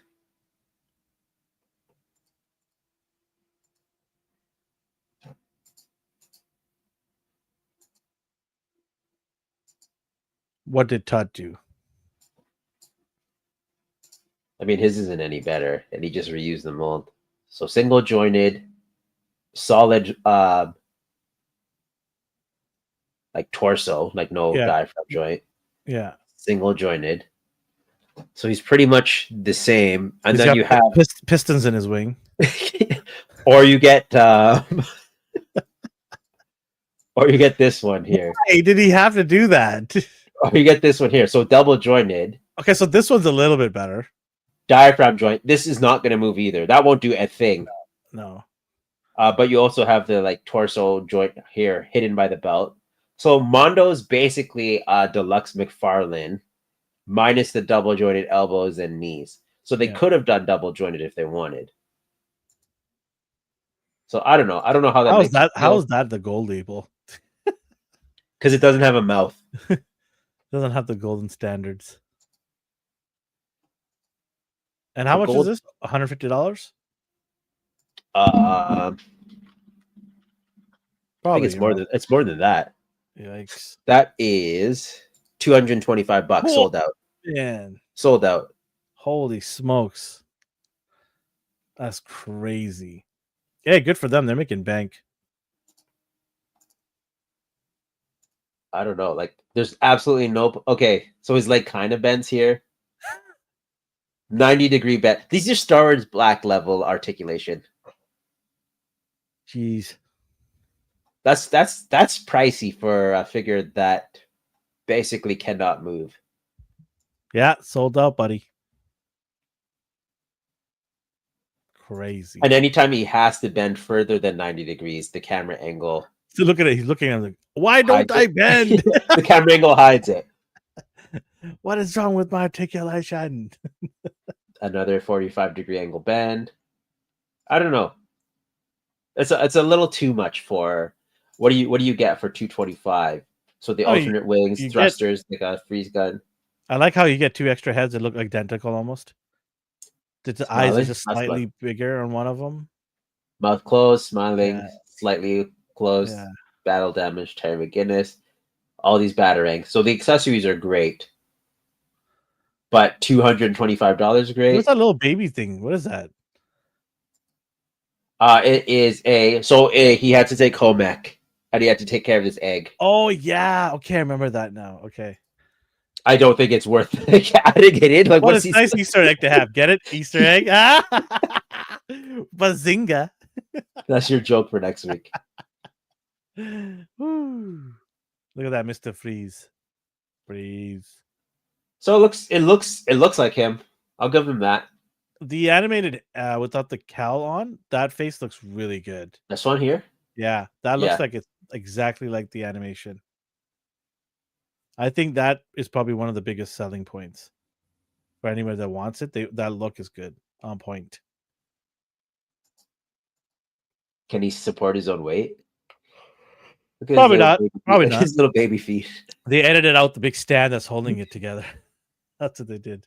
What did Todd do? I mean, his isn't any better, and he just reused the mold. So single jointed, solid, like torso, like no diaphragm joint. Yeah. Single jointed. So he's pretty much the same, and He's then got you have, pistons in his wing. or you get, or you get this one here. Hey, did he have to do that? Oh, you get this one here. So double jointed Okay, so this one's a little bit better. diaphragm joint. This is not going to move either. That won't do a thing. No. But you also have the like torso joint here hidden by the belt. So Mondo's basically deluxe McFarlane minus the double jointed elbows and knees. So they could have done double jointed if they wanted. So I don't know. I don't know how that makes How is that the gold label? because it doesn't have a mouth. Doesn't have the golden standards. And how The much gold- is this? $150? I Probably. think it's more than that. Yikes. That is $225 sold out. Man. Sold out. Holy smokes. That's crazy. Yeah, good for them. They're making bank. I don't know. Like, there's absolutely no. Okay, so his leg kind of bends here. 90-degree bend. These are Star Wars Black level articulation. Jeez. That's pricey for a figure that basically cannot move. Yeah, sold out, buddy. Crazy. And anytime he has to bend further than 90 degrees, the camera angle. So look at it. He's looking at it like, why don't I bend? The camera angle hides it. What is wrong with my articulation? Another 45-degree angle bend. I don't know. It's a little too much for what do you get for 225? So the alternate wings, thrusters, they got a freeze gun. I like how you get two extra heads that look identical almost. The eyes are just slightly bigger on one of them. Mouth closed, smiling, slightly closed. Yeah. Battle damage, Terry McGinnis. All these batarangs. So the accessories are great. But $225 is great. What's that little baby thing? What is that? It is he had to take home ec, and he had to take care of this egg. Oh yeah, okay, I remember that now. Okay, I don't think it's worth adding it in. Like, what's a nice Easter egg to have? Get it? Easter egg? Bazinga! That's your joke for next week. Woo. Look at that, Mr. Freeze. So it looks like him. I'll give him that. The animated without the cowl on, that face looks really good. This one here? Yeah, that looks like it's exactly like the animation. I think that is probably one of the biggest selling points for anyone that wants it. That look is good, on point. Can he support his own weight? Probably not. Probably not. His little baby feet. They edited out the big stand that's holding it together. That's what they did.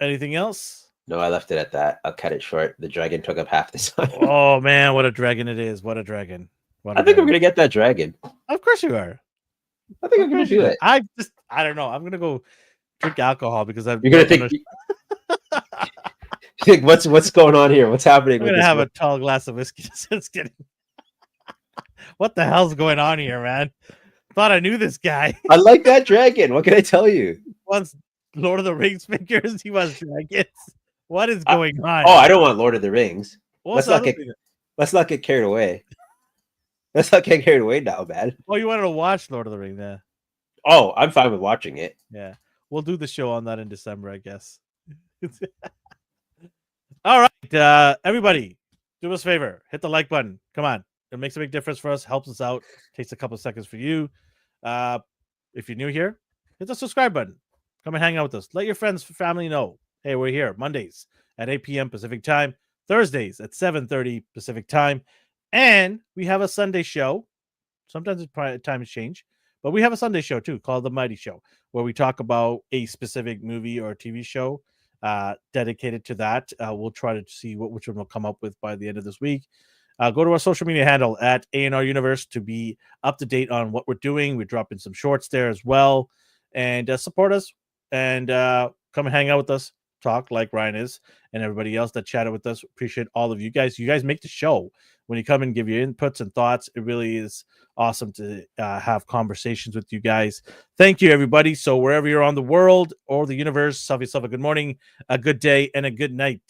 Anything else? No, I left it at that. I'll cut it short. The dragon took up half the time. Oh man, what a dragon it is! What a dragon! I think I'm gonna get that dragon. Of course you are. I think I'm gonna do it. I don't know. I'm gonna go drink alcohol because You're gonna think. Think what's going on here? What's happening? I'm gonna have a tall glass of whiskey. Just kidding. What the hell's going on here, man? Thought I knew this guy. I like that dragon. What can I tell you? Wants Lord of the Rings figures. He wants dragons. What is going on? Oh, I don't want Lord of the Rings. Let's not get carried away. Let's not get carried away now, man. Oh, you wanted to watch Lord of the Rings, yeah? Oh, I'm fine with watching it. Yeah, we'll do the show on that in December, I guess. All right, everybody, do us a favor. Hit the like button. Come on. It makes a big difference for us. Helps us out. Takes a couple of seconds for you. If you're new here, hit the subscribe button. Come and hang out with us. Let your friends, family know. Hey, we're here Mondays at 8 p.m. Pacific time, Thursdays at 7:30 Pacific time, and we have a Sunday show. Sometimes times change, but we have a Sunday show too called The Mighty Show, where we talk about a specific movie or TV show dedicated to that. We'll try to see which one we'll come up with by the end of this week. Go to our social media handle at ANR Universe to be up to date on what we're doing. We're dropping some shorts there as well, and support us and come and hang out with us. Talk like Ryan is and everybody else that chatted with us. Appreciate all of you guys. You guys make the show when you come and give your inputs and thoughts. It really is awesome to have conversations with you guys. Thank you, everybody. So wherever you're on the world or the universe, have yourself a good morning, a good day, and a good night.